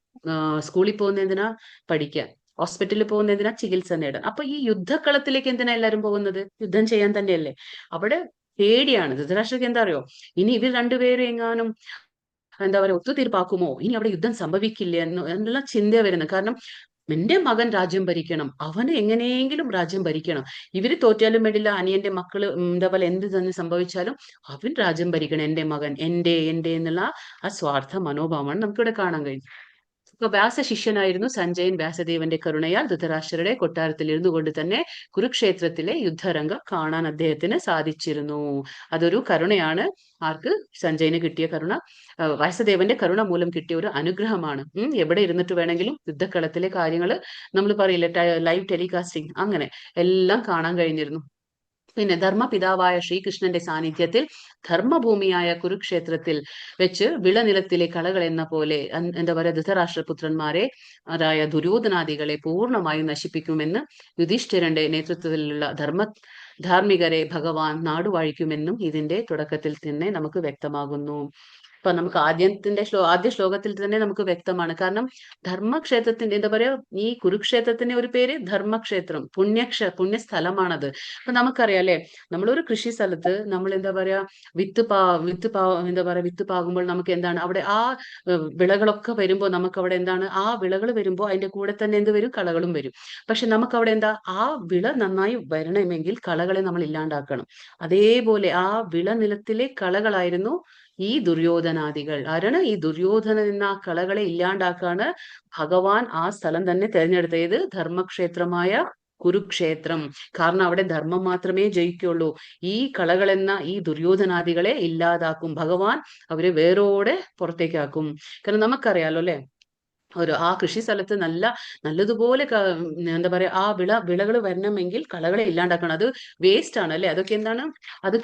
സ്കൂളിൽ പോകുന്ന എന്തിനാ? പഠിക്കാൻ. ഹോസ്പിറ്റലിൽ പോകുന്ന എന്തിനാ? ചികിത്സ നേടാൻ. അപ്പൊ ഈ യുദ്ധക്കളത്തിലേക്ക് എന്തിനാ എല്ലാരും പോകുന്നത്? യുദ്ധം ചെയ്യാൻ തന്നെയല്ലേ. അവിടെ പേടിയാണ്. ധൃതരാഷ്ട്രക്ക് എന്താ അറിയോ, ഇനി ഇവർ രണ്ടുപേരും എങ്ങാനും എന്താ പറയുക ഒത്തുതീർപ്പാക്കുമോ, ഇനി അവിടെ യുദ്ധം സംഭവിക്കില്ല എന്നുള്ള ചിന്ത വരുന്നത്. കാരണം എന്റെ മകൻ രാജ്യം ഭരിക്കണം, അവന് എങ്ങനെയെങ്കിലും രാജ്യം ഭരിക്കണം. ഇവര് തോറ്റാലും വേണ്ടില്ല, അനിയന്റെ മക്കള് എന്താ പോലെ എന്ത് തന്നെ സംഭവിച്ചാലും അവൻ രാജ്യം ഭരിക്കണം, എന്റെ മകൻ, എന്റെ എന്നുള്ള ആ സ്വാർത്ഥ മനോഭാവമാണ് നമുക്കിവിടെ കാണാൻ കഴിയും. ഇപ്പൊ വ്യാസ ശിഷ്യനായിരുന്നു സഞ്ജയൻ. വ്യാസദേവന്റെ കരുണയാൽ ധൃതരാഷ്ട്രരുടെ കൊട്ടാരത്തിൽ ഇരുന്നു കൊണ്ട് തന്നെ കുരുക്ഷേത്രത്തിലെ യുദ്ധരംഗം കാണാൻ അദ്ദേഹത്തിന് സാധിച്ചിരുന്നു. അതൊരു കരുണയാണ്. ആർക്ക്? സഞ്ജയന് കിട്ടിയ കരുണ, വ്യാസദേവന്റെ കരുണ മൂലം കിട്ടിയ ഒരു അനുഗ്രഹമാണ്. എവിടെ ഇരുന്നിട്ട് വേണമെങ്കിലും യുദ്ധക്കളത്തിലെ കാര്യങ്ങൾ നമ്മൾ പറയില്ലേ, ലൈവ് ടെലികാസ്റ്റിംഗ്, അങ്ങനെ എല്ലാം കാണാൻ കഴിഞ്ഞിരുന്നു. പിന്നെ ധർമ്മപിതാവായ ശ്രീകൃഷ്ണന്റെ സാന്നിധ്യത്തിൽ ധർമ്മഭൂമിയായ കുരുക്ഷേത്രത്തിൽ വെച്ച് വിളനിലത്തിലെ കളകൾ എന്ന പോലെ എന്താ പറയുക ധൃതരാഷ്ട്രപുത്രന്മാരെ ആയ ദുര്യോധനാദികളെ പൂർണ്ണമായും നശിപ്പിക്കുമെന്ന് യുധിഷ്ഠിരന്റെ നേതൃത്വത്തിലുള്ള ധാർമ്മികരെ ഭഗവാൻ നാടുവാഴിക്കുമെന്നും ഇതിന്റെ തുടക്കത്തിൽ തന്നെ നമുക്ക് വ്യക്തമാകുന്നു. ഇപ്പൊ നമുക്ക് ആദ്യ ശ്ലോകത്തിൽ തന്നെ നമുക്ക് വ്യക്തമാണ്. കാരണം ധർമ്മക്ഷേത്രത്തിന്റെ എന്താ പറയാ, ഈ കുരുക്ഷേത്രത്തിന്റെ ഒരു പേര് ധർമ്മക്ഷേത്രം, പുണ്യസ്ഥലമാണത്. അപ്പൊ നമുക്കറിയാം അല്ലെ, നമ്മളൊരു കൃഷി സ്ഥലത്ത് നമ്മൾ എന്താ പറയാ എന്താ പറയാ വിത്ത് പാകുമ്പോൾ നമുക്ക് എന്താണ് അവിടെ ആ വിളകളൊക്കെ വരുമ്പോൾ നമുക്ക് അവിടെ എന്താണ്, ആ വിളകൾ വരുമ്പോൾ അതിന്റെ കൂടെ തന്നെ എന്ത് വരും? കളകളും വരും. പക്ഷെ നമുക്ക് അവിടെ എന്താ, ആ വിള നന്നായി വരണമെങ്കിൽ കളകളെ നമ്മൾ ഇല്ലാണ്ടാക്കണം. അതേപോലെ ആ വിളനിലത്തിലെ കളകളായിരുന്നു ഈ ദുര്യോധനാദികൾ. ആരാണ്? ഈ ദുര്യോധനൻ എന്ന ആ കളകളെ ഇല്ലാണ്ടാക്കാണ് ഭഗവാൻ ആ സ്ഥലം തന്നെ തിരഞ്ഞെടുത്തത്, ധർമ്മക്ഷേത്രമായ കുരുക്ഷേത്രം. കാരണം അവിടെ ധർമ്മം മാത്രമേ ജയിക്കുള്ളൂ. ഈ കളകളെന്ന ഈ ദുര്യോധനാദികളെ ഇല്ലാതാക്കും ഭഗവാൻ, അവരെ വേരോടെ പുറത്തേക്കാക്കും. കാരണം നമുക്കറിയാലോ അല്ലെ, ആ കൃഷി സ്ഥലത്ത് നല്ലതുപോലെ എന്താ പറയാ ആ വിളകൾ വരണമെങ്കിൽ കളകളെ ഇല്ലാണ്ടാക്കണം. അത് വേസ്റ്റ് ആണ് അല്ലെ, അതൊക്കെ എന്താണ്, അത്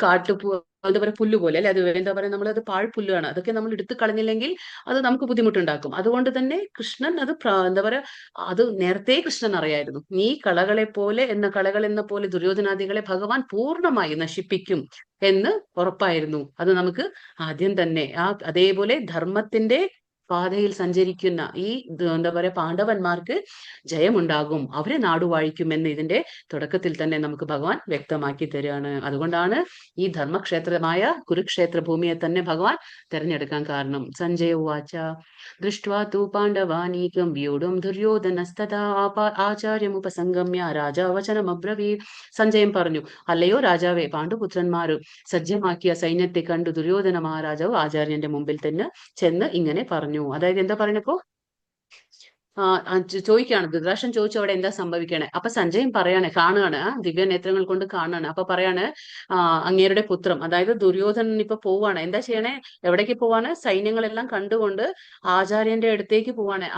എന്താ പറയാ പുല്ല് പോലെ അല്ലെ, അത് എന്താ പറയാ നമ്മളത് പാഴ്പുല്ലാണ്. അതൊക്കെ നമ്മൾ എടുത്തു കളഞ്ഞില്ലെങ്കിൽ അത് നമുക്ക് ബുദ്ധിമുട്ടുണ്ടാക്കും. അതുകൊണ്ട് തന്നെ കൃഷ്ണൻ അത് എന്താ പറയാ, അത് നേരത്തെ കൃഷ്ണൻ അറിയായിരുന്നു, ഈ കളകൾ എന്ന പോലെ ദുര്യോധനാദികളെ ഭഗവാൻ പൂർണ്ണമായി നശിപ്പിക്കും എന്ന് ഉറപ്പായിരുന്നു. അത് നമുക്ക് ആദ്യം തന്നെ അതേപോലെ ധർമ്മത്തിന്റെ പാതയിൽ സഞ്ചരിക്കുന്ന ഈ എന്താ പറയാ പാണ്ഡവന്മാർക്ക് ജയമുണ്ടാകും, അവരെ നാടുവാഴിക്കുമെന്ന് ഇതിന്റെ തുടക്കത്തിൽ തന്നെ നമുക്ക് ഭഗവാൻ വ്യക്തമാക്കി തരികയാണ്. അതുകൊണ്ടാണ് ഈ ധർമ്മക്ഷേത്രമായ കുരുക്ഷേത്ര ഭൂമിയെ തന്നെ ഭഗവാൻ തെരഞ്ഞെടുക്കാൻ കാരണം. സഞ്ജയ ഉവാച ദൃഷ്ട്വാ തു പാണ്ഡവാനീകം വ്യൂഢം ദുര്യോധനസ്തഥാ ആചാര്യമുപസംഗമ്യ രാജാ വചനമബ്രവീത്. സഞ്ജയൻ പറഞ്ഞു, അല്ലയോ രാജാവേ, പാണ്ഡുപുത്രന്മാർ സജ്ജമാക്കിയ സൈന്യത്തെ കണ്ടു ദുര്യോധന മഹാരാജാവ് ആചാര്യന്റെ മുമ്പിൽ തന്നെ ചെന്ന് ഇങ്ങനെ പറഞ്ഞു. അതായത് എന്താ പറഞ്ഞപ്പോ ചോദിക്കുകയാണ്, ധൃതരാഷ്ട്രൻ ചോദിച്ചു അവിടെ എന്താ സംഭവിക്കണേ. അപ്പൊ സഞ്ജയൻ പറയാണ്, കാണുകയാണ്, ദിവ്യ നേത്രങ്ങൾ കൊണ്ട് കാണുകയാണ്. അപ്പൊ പറയാണ്, അങ്ങേരുടെ പുത്രം അതായത് ദുര്യോധനൻ ഇപ്പൊ പോവാണ്. എന്താ ചെയ്യണേ? എവിടേക്ക് പോവാണ്? സൈന്യങ്ങളെല്ലാം കണ്ടുകൊണ്ട് ആചാര്യന്റെ അടുത്തേക്ക് പോവാണ്.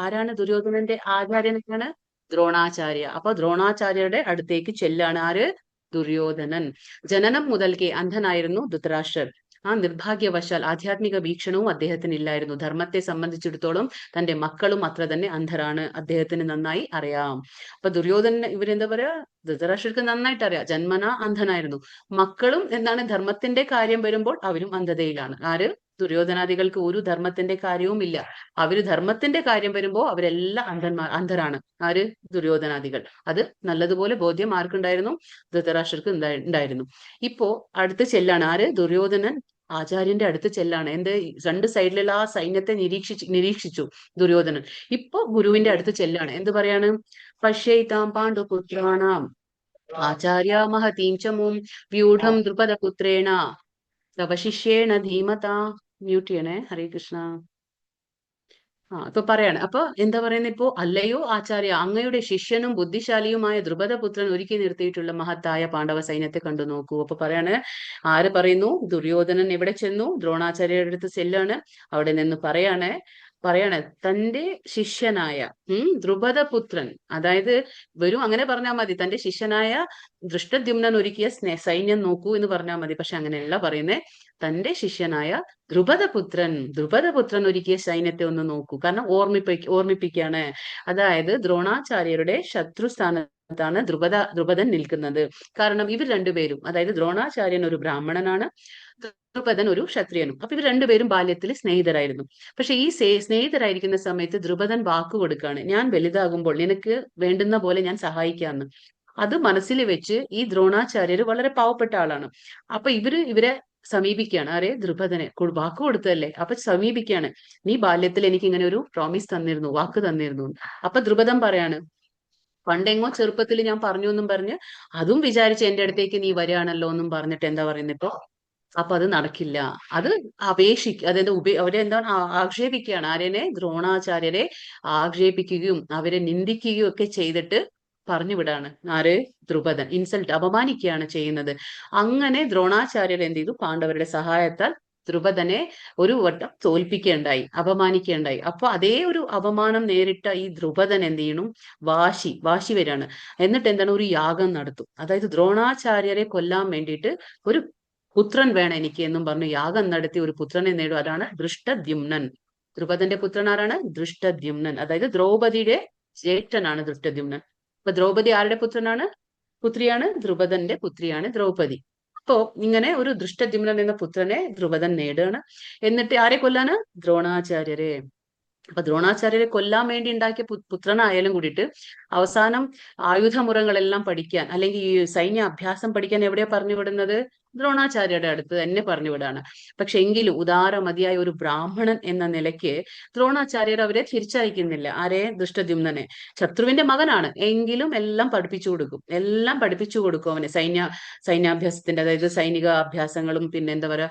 ആരാണ് ദുര്യോധനന്റെ ആചാര്യനൊക്കെയാണ്? ദ്രോണാചാര്യ. അപ്പൊ ദ്രോണാചാര്യരുടെ അടുത്തേക്ക് ചെല്ലാണ് ആര്? ദുര്യോധനൻ. ജനനം മുതൽക്കേ അന്ധനായിരുന്നു ധൃതരാഷ്ട്രൻ. ആ നിർഭാഗ്യവശാൽ ആധ്യാത്മിക വീക്ഷണവും അദ്ദേഹത്തിന് ഇല്ലായിരുന്നു. ധർമ്മത്തെ സംബന്ധിച്ചിടത്തോളം തന്റെ മക്കളും അത്ര തന്നെ അന്ധരാണ്, അദ്ദേഹത്തിന് നന്നായി അറിയാം. അപ്പൊ ദുര്യോധന ഇവരെന്താ പറയാ, ധൃതരാഷ്ട്രർക്ക് നന്നായിട്ട് അറിയാം, ജന്മന അന്ധനായിരുന്നു. മക്കളും എന്താണ്, ധർമ്മത്തിന്റെ കാര്യം വരുമ്പോൾ അവരും അന്ധതയിലാണ്. ആര്? ദുര്യോധനാദികൾക്ക് ഒരു ധർമ്മത്തിന്റെ കാര്യവും ഇല്ല. അവര് ധർമ്മത്തിന്റെ കാര്യം വരുമ്പോ അവരെല്ലാം അന്ധരാണ്. ആര്? ദുര്യോധനാദികൾ. അത് നല്ലതുപോലെ ബോധ്യം ആർക്കുണ്ടായിരുന്നു? ധൃതരാഷ്ട്രർക്ക് ഉണ്ടായിരുന്നു. ഇപ്പോ അടുത്ത് ചെല്ലാണ് ആര്? ദുര്യോധനൻ ആചാര്യന്റെ അടുത്ത് ചെല്ലാണ്. എന്ത്? രണ്ട് സൈഡിലുള്ള ആ സൈന്യത്തെ നിരീക്ഷിച്ചു ദുര്യോധനൻ. ഇപ്പൊ ഗുരുവിന്റെ അടുത്ത് ചെല്ലാണ്. എന്ത് പറയാണ്? പശ്യൈതാം പാണ്ഡുപുത്രാണാം ആചാര്യ മഹതീം ചമും വ്യൂഢം ദ്രുപദപുത്രേണ തവ ശിഷ്യേണ ധീമത. മ്യൂട്ട് ചെയ്യണേ. ഹരേ കൃഷ്ണ. ഇപ്പൊ പറയാണ്. അപ്പൊ എന്താ പറയുന്നത്? ഇപ്പോ അല്ലയോ ആചാര്യ, അങ്ങയുടെ ശിഷ്യനും ബുദ്ധിശാലിയുമായ ദ്രുപദപുത്രൻ ഒരുക്കി നിർത്തിയിട്ടുള്ള മഹത്തായ പാണ്ഡവ സൈന്യത്തെ കണ്ടു നോക്കൂ. അപ്പൊ പറയാണ്, ആര് പറയുന്നു? ദുര്യോധനൻ എവിടെ ചെന്നു? ദ്രോണാചാര്യരുടെ അടുത്ത് ചെല്ലാണ്. അവിടെ നിന്ന് പറയാണ് തന്റെ ശിഷ്യനായ ദ്രുപദപുത്രൻ, അതായത് വെറും അങ്ങനെ പറഞ്ഞാൽ മതി, തന്റെ ശിഷ്യനായ ദൃഷ്ടദ്യുമ്നൻ ഒരുക്കിയ സൈന്യം നോക്കൂ എന്ന് പറഞ്ഞാൽ മതി. പക്ഷെ അങ്ങനെയല്ല പറയുന്നേ. തന്റെ ശിഷ്യനായ ദ്രുപദപുത്രൻ ഒരുക്കിയ സൈന്യത്തെ ഒന്ന് നോക്കൂ. കാരണം ഓർമ്മിപ്പിക്കുകയാണ്. അതായത് ദ്രോണാചാര്യരുടെ ശത്രുസ്ഥാനത്താണ് ദ്രുപദൻ നിൽക്കുന്നത്. കാരണം ഇവർ രണ്ടുപേരും, അതായത് ദ്രോണാചാര്യൻ ഒരു ബ്രാഹ്മണനാണ്, ദ്രുപദൻ ഒരു ക്ഷത്രിയനും. അപ്പൊ ഇവർ രണ്ടുപേരും ബാല്യത്തിൽ സ്നേഹിതരായിരുന്നു. പക്ഷെ ഈ സ്നേഹിതരായിരിക്കുന്ന സമയത്ത് ദ്രുപദൻ വാക്ക് കൊടുക്കാണ്, ഞാൻ വലുതാകുമ്പോൾ നിനക്ക് വേണ്ടുന്ന പോലെ ഞാൻ സഹായിക്കാമെന്ന്. അത് മനസ്സിൽ വെച്ച് ഈ ദ്രോണാചാര്യർ വളരെ പാവപ്പെട്ട ആളാണ്. അപ്പൊ ഇവരെ സമീപിക്കുകയാണ്. ആരെ? ദ്രുപദനെ. വാക്ക് കൊടുത്തതല്ലേ, അപ്പൊ സമീപിക്കുകയാണ്. നീ ബാല്യത്തിൽ എനിക്ക് ഇങ്ങനെ ഒരു പ്രോമിസ് തന്നിരുന്നു, വാക്ക് തന്നിരുന്നു. അപ്പൊ ദ്രുപദൻ പറയാണ്, പണ്ടെങ്ങോ ചെറുപ്പത്തിൽ ഞാൻ പറഞ്ഞു എന്നും പറഞ്ഞ് അതും വിചാരിച്ച് എന്റെ അടുത്തേക്ക് നീ വരികയാണല്ലോ എന്നും പറഞ്ഞിട്ട് എന്താ പറയുന്നത് ഇപ്പൊ? അപ്പൊ അത് നടക്കില്ല. അത് അതായത് അവരെ എന്താണ് ആക്ഷേപിക്കുകയാണ്. ആരെന്നെ? ദ്രോണാചാര്യരെ ആക്ഷേപിക്കുകയും അവരെ നിന്ദിക്കുകയും ഒക്കെ ചെയ്തിട്ട് പറഞ്ഞു വിടാണ്. ആര്? ദ്രുപദൻ. ഇൻസൾട്ട്, അപമാനിക്കുകയാണ് ചെയ്യുന്നത്. അങ്ങനെ ദ്രോണാചാര്യർ എന്ത് ചെയ്തു? പാണ്ഡവരുടെ സഹായത്താൽ ദ്രുപദനെ ഒരു വട്ടം തോൽപ്പിക്കുകയുണ്ടായി, അപമാനിക്കുകയുണ്ടായി. അപ്പൊ അതേ ഒരു അപമാനം നേരിട്ട ഈ ദ്രുപദൻ എന്ത് ചെയ്യണു? വാശി വരാണ്. എന്നിട്ട് എന്താണ്? ഒരു യാഗം നടത്തും. അതായത് ദ്രോണാചാര്യരെ കൊല്ലാൻ വേണ്ടിയിട്ട് ഒരു പുത്രൻ വേണം എനിക്ക് എന്നും പറഞ്ഞു യാഗം നടത്തി ഒരു പുത്രനെ നേടും. അതാണ് ദൃഷ്ടദ്യുമ്നൻ. ദ്രുപദന്റെ പുത്രൻ ആരാണ്? ദൃഷ്ടദ്യുമ്നൻ. അതായത് ദ്രൗപദിയുടെ ജ്യേഷ്ഠനാണ് ദൃഷ്ടദ്യുമ്നൻ. അപ്പൊ ദ്രൗപദി ആരുടെ പുത്രനാണ്? പുത്രിയാണ്. ദ്രുപദന്റെ പുത്രിയാണ് ദ്രൗപദി. അപ്പോ ഇങ്ങനെ ഒരു ദൃഷ്ടദ്യുമ്നൻ എന്ന പുത്രനെ ദ്രുപദൻ നേടുകയാണ്. എന്നിട്ട് ആരെ കൊല്ലാണ്? ദ്രോണാചാര്യരെ. അപ്പൊ ദ്രോണാചാര്യരെ കൊല്ലാൻ വേണ്ടി ഉണ്ടാക്കിയ പുത്രനായാലും കൂടിയിട്ട് അവസാനം ആയുധമുറകളെല്ലാം പഠിക്കാൻ, അല്ലെങ്കിൽ ഈ സൈന്യ അഭ്യാസം പഠിക്കാൻ എവിടെയാ പറഞ്ഞു വിടുന്നത്? ദ്രോണാചാര്യരുടെ അടുത്ത് തന്നെ പറഞ്ഞു വിടാണ്. പക്ഷെ എങ്കിലും ഉദാരമതിയായ ഒരു ബ്രാഹ്മണൻ എന്ന നിലയ്ക്ക് ദ്രോണാചാര്യർ അവരെ തിരിച്ചയക്കുന്നില്ല. ആരെ? ദൃഷ്ടദ്യുമ്നനെ. ശത്രുവിന്റെ മകനാണ് എങ്കിലും എല്ലാം പഠിപ്പിച്ചു കൊടുക്കും അവന്. സൈന്യാഭ്യാസത്തിന്റെ, അതായത് സൈനിക അഭ്യാസങ്ങളും പിന്നെ എന്താ പറയാ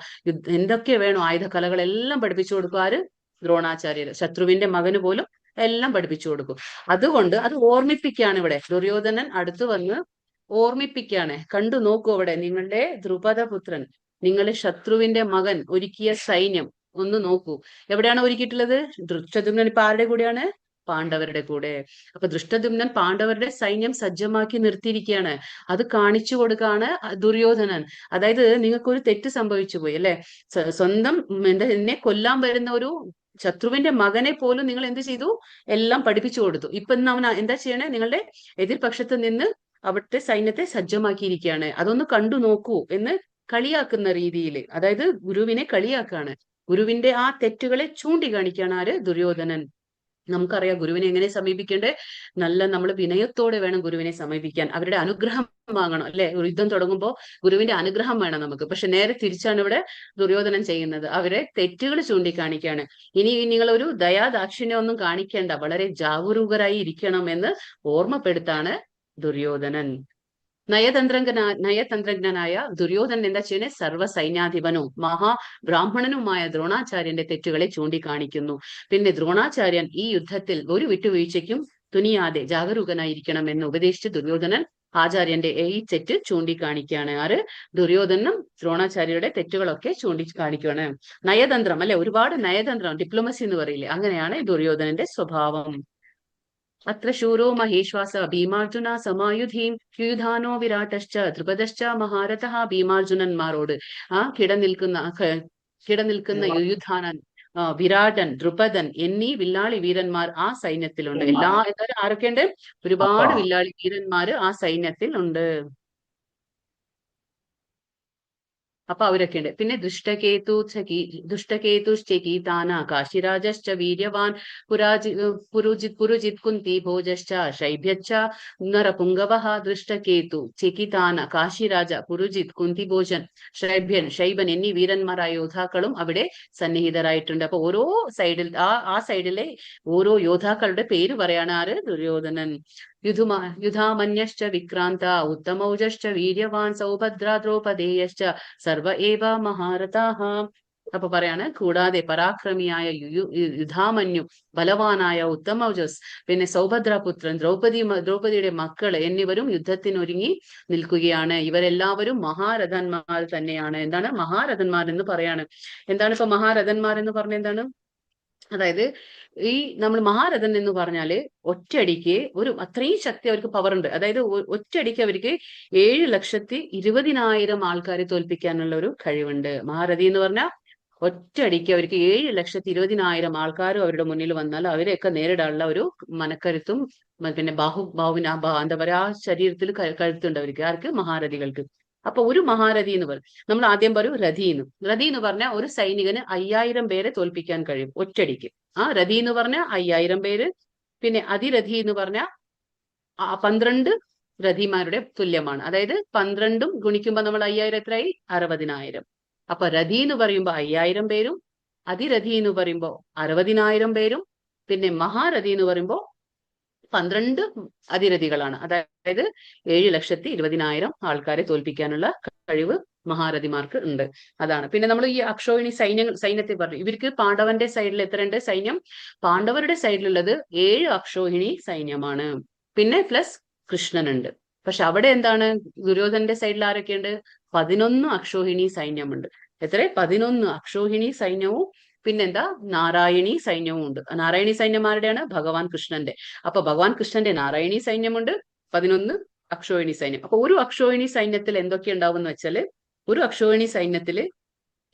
എന്തൊക്കെ വേണോ ആയുധകലകളെല്ലാം പഠിപ്പിച്ചു കൊടുക്കും. ആര്? ദ്രോണാചാര്യർ. ശത്രുവിന്റെ മകന് പോലും എല്ലാം പഠിപ്പിച്ചു കൊടുക്കും. അതുകൊണ്ട് അത് ഓർമ്മിപ്പിക്കുകയാണ് ഇവിടെ. ദുര്യോധനൻ അടുത്ത് വന്ന് ഓർമ്മിപ്പിക്കുകയാണ്. കണ്ടു നോക്കൂ, അവിടെ നിങ്ങളുടെ ദ്രുപദപുത്രൻ, നിങ്ങളുടെ ശത്രുവിന്റെ മകൻ ഒരുക്കിയ സൈന്യം ഒന്ന് നോക്കൂ. എവിടെയാണ് ഒരുക്കിയിട്ടുള്ളത്? ദൃഷ്ടദ്യുമ്നൻ ഇപ്പൊ ആരുടെ കൂടെയാണ്? പാണ്ഡവരുടെ കൂടെ. അപ്പൊ ദൃഷ്ടദ്യുമ്നൻ പാണ്ഡവരുടെ സൈന്യം സജ്ജമാക്കി നിർത്തിയിരിക്കുകയാണ്. അത് കാണിച്ചു കൊടുക്കാണ് ദുര്യോധനൻ. അതായത് നിങ്ങൾക്കൊരു തെറ്റ് സംഭവിച്ചു പോയി അല്ലെ? സ്വന്തം എന്നെ കൊല്ലാൻ വരുന്ന ഒരു ശത്രുവിന്റെ മകനെ പോലും നിങ്ങൾ എന്ത് ചെയ്തു? എല്ലാം പഠിപ്പിച്ചു കൊടുത്തു. ഇപ്പൊ അവൻ എന്താ ചെയ്യണേ? നിങ്ങളുടെ എതിർപക്ഷത്ത് നിന്ന് അവിടുത്തെ സൈന്യത്തെ സജ്ജമാക്കിയിരിക്കുകയാണ്. അതൊന്ന് കണ്ടു നോക്കൂ എന്ന് കളിയാക്കുന്ന രീതിയിൽ, അതായത് ഗുരുവിനെ കളിയാക്കാണ്. ഗുരുവിന്റെ ആ തെറ്റുകളെ ചൂണ്ടിക്കാണിക്കുകയാണ് ആര്? ദുര്യോധനൻ. നമുക്കറിയാം ഗുരുവിനെ എങ്ങനെ സമീപിക്കേണ്ടത്. നമ്മൾ വിനയത്തോടെ വേണം ഗുരുവിനെ സമീപിക്കാൻ. അവരുടെ അനുഗ്രഹം വാങ്ങണം അല്ലെ? ഒരു യുദ്ധം തുടങ്ങുമ്പോൾ ഗുരുവിന്റെ അനുഗ്രഹം വേണം നമുക്ക്. പക്ഷെ നേരെ തിരിച്ചാണ് ഇവിടെ ദുര്യോധനൻ ചെയ്യുന്നത്. അവരെ തെറ്റുകൾ ചൂണ്ടിക്കാണിക്കുകയാണ്. ഇനി നിങ്ങൾ ഒരു ദയാദാക്ഷിണ്യം ഒന്നും കാണിക്കേണ്ട, വളരെ ജാഗരൂകരായി ഇരിക്കണം എന്ന് ഓർമ്മപ്പെടുത്താണ് ദുര്യോധനൻ. നയതന്ത്രജ്ഞനായ ദുര്യോധനൻ എന്താ ചെയ്യണേ? സർവ്വ സൈന്യാധിപനും മഹാബ്രാഹ്മണനുമായ ദ്രോണാചാര്യന്റെ തെറ്റുകളെ ചൂണ്ടിക്കാണിക്കുന്നു. പിന്നെ ദ്രോണാചാര്യൻ ഈ യുദ്ധത്തിൽ ഒരു വിട്ടുവീഴ്ചയ്ക്കും തുനിയാതെ ജാഗരൂകനായിരിക്കണം എന്ന് ഉപദേശിച്ച് ദുര്യോധനൻ ആചാര്യന്റെ ഈ തെറ്റ് ചൂണ്ടിക്കാണിക്കുകയാണ്. ആര്? ദുര്യോധനും ദ്രോണാചാര്യരുടെ തെറ്റുകളൊക്കെ ചൂണ്ടിക്കാണിക്കുകയാണ്. നയതന്ത്രം അല്ലെ? ഒരുപാട് നയതന്ത്രം, ഡിപ്ലോമസി എന്ന് പറയില്ലേ, അങ്ങനെയാണ് ദുര്യോധനന്റെ സ്വഭാവം. അത്ര ശൂരോ മഹേശ്വാസ ഭീമാർജുന സമായുധീം യുയുധാനോ വിരാട്ടശ്ച ദ്രുപദശ്ച മഹാരഥ ഭീമാർജുനന്മാരോട് കിടനിൽക്കുന്ന യുയുധാനൻ, വിരാടൻ, ദ്രുപദൻ എന്നീ വില്ലാളി വീരന്മാർ ആ സൈന്യത്തിലുണ്ട്. എല്ലാവരും ആരൊക്കെയുണ്ട്? ഒരുപാട് വില്ലാളി വീരന്മാര് ആ സൈന്യത്തിൽ ഉണ്ട്. അപ്പൊ അവരൊക്കെയുണ്ട്. പിന്നെ ദുഷ്ടകേതുശ്ചകീതാന കാശിരാജശ്ച വീര്യവാൻ പുരുജിത് കുന്തി ഭോജശ്ച ശൈഭ്യശ്ച നരപുംഗവഃ ദൃഷ്ടകേതു ചെകിതാന കാശിരാജ പുരുജിത് കുന്തി ഭോജൻ ശൈബൻ എന്നീ വീരന്മാരായ യോദ്ധാക്കളും അവിടെ സന്നിഹിതരായിട്ടുണ്ട്. അപ്പൊ ഓരോ സൈഡിൽ ആ സൈഡിലെ ഓരോ യോദ്ധാക്കളുടെ പേര് പറയാണ് ആര്? ദുര്യോധനൻ. യുധാമന്യശ്ച വിക്രാന്ത ഉത്തമൗജശ്ച വീര്യവാൻ സൗഭദ്ര ദ്രൗപദേയശ്ച സർവ ഏവ മഹാരഥാഃ. അപ്പൊ പറയാണ്, കൂടാതെ പരാക്രമിയായ യുധാമന്യു, ബലവാനായ ഉത്തമൗജസ്, പിന്നെ സൗഭദ്രപുത്രൻ, ദ്രൗപദിയുടെ മക്കള് എന്നിവരും യുദ്ധത്തിനൊരുങ്ങി നിൽക്കുകയാണ്. ഇവരെല്ലാവരും മഹാരഥന്മാർ തന്നെയാണ്. എന്താണ് മഹാരഥന്മാർ എന്ന് പറയാണ്? എന്താണ് ഇപ്പൊ മഹാരഥന്മാർ എന്ന് പറഞ്ഞ എന്താണ്? അതായത് ഈ നമ്മൾ മഹാരഥൻ എന്ന് പറഞ്ഞാല് ഒറ്റയടിക്ക് അത്രയും ശക്തി അവർക്ക് പവർ ഉണ്ട്. അതായത് ഒറ്റയടിക്ക് അവർക്ക് 7,20,000 ആൾക്കാരെ തോൽപ്പിക്കാനുള്ള ഒരു കഴിവുണ്ട്. മഹാരഥി എന്ന് പറഞ്ഞാൽ ഒറ്റയടിക്ക് അവർക്ക് 7,20,000 ആൾക്കാരും അവരുടെ മുന്നിൽ വന്നാൽ അവരെയൊക്കെ നേരിടാനുള്ള ഒരു മനക്കരുത്തും പിന്നെ ബാഹുവിന് എന്താ പറയാ, ആ ശരീരത്തിൽ കഴുത്തുണ്ട് അവർക്ക്. ആർക്ക്? മഹാരഥികൾക്ക്. അപ്പൊ ഒരു മഹാരഥി എന്ന് പറയും. നമ്മൾ ആദ്യം പറയും രഥി എന്ന് പറഞ്ഞാൽ ഒരു സൈനികന് 5,000 പേരെ തോൽപ്പിക്കാൻ കഴിയും ഒറ്റടിക്ക്. ആ രഥി എന്ന് പറഞ്ഞാൽ 5,000 പേര്. പിന്നെ അതിരഥി എന്ന് പറഞ്ഞാൽ 12 രഥിമാരുടെ തുല്യമാണ്. അതായത് 12 ഗുണിക്കുമ്പോ നമ്മൾ 5,000 എത്രയായി? 60,000. അപ്പൊ രഥി എന്ന് പറയുമ്പോ 5,000 പേരും, അതിരഥി എന്ന് പറയുമ്പോ 60,000 പേരും, പിന്നെ മഹാരഥി എന്ന് പറയുമ്പോ 12 അതിരഥികളാണ്. അതായത് 7,20,000 ആൾക്കാരെ തോൽപ്പിക്കാനുള്ള കഴിവ് മഹാരഥിമാർക്ക് ഉണ്ട്. അതാണ്. പിന്നെ നമ്മൾ ഈ അക്ഷോഹിണി സൈന്യത്തെ പറഞ്ഞു. ഇവർക്ക് പാണ്ഡവന്റെ സൈഡിൽ എത്രയുണ്ട് സൈന്യം? പാണ്ഡവരുടെ സൈഡിലുള്ളത് 7 അക്ഷോഹിണി സൈന്യമാണ്. പിന്നെ പ്ലസ് കൃഷ്ണനുണ്ട്. പക്ഷെ അവിടെ എന്താണ്? ദുര്യോധനന്റെ സൈഡിൽ ആരൊക്കെയുണ്ട്? 11 അക്ഷോഹിണി സൈന്യമുണ്ട്. എത്ര? 11 അക്ഷോഹിണി സൈന്യവും പിന്നെന്താ നാരായണി സൈന്യവും ഉണ്ട്. നാരായണി സൈന്യം ആരുടെയാണ്? ഭഗവാൻ കൃഷ്ണന്റെ. അപ്പൊ ഭഗവാൻ കൃഷ്ണന്റെ നാരായണി സൈന്യമുണ്ട്, 11 അക്ഷോഹിണി സൈന്യം. അപ്പൊ ഒരു അക്ഷോഹിണി സൈന്യത്തിൽ എന്തൊക്കെ ഉണ്ടാവും എന്ന് വെച്ചാല്, ഒരു അക്ഷോഹിണി സൈന്യത്തില്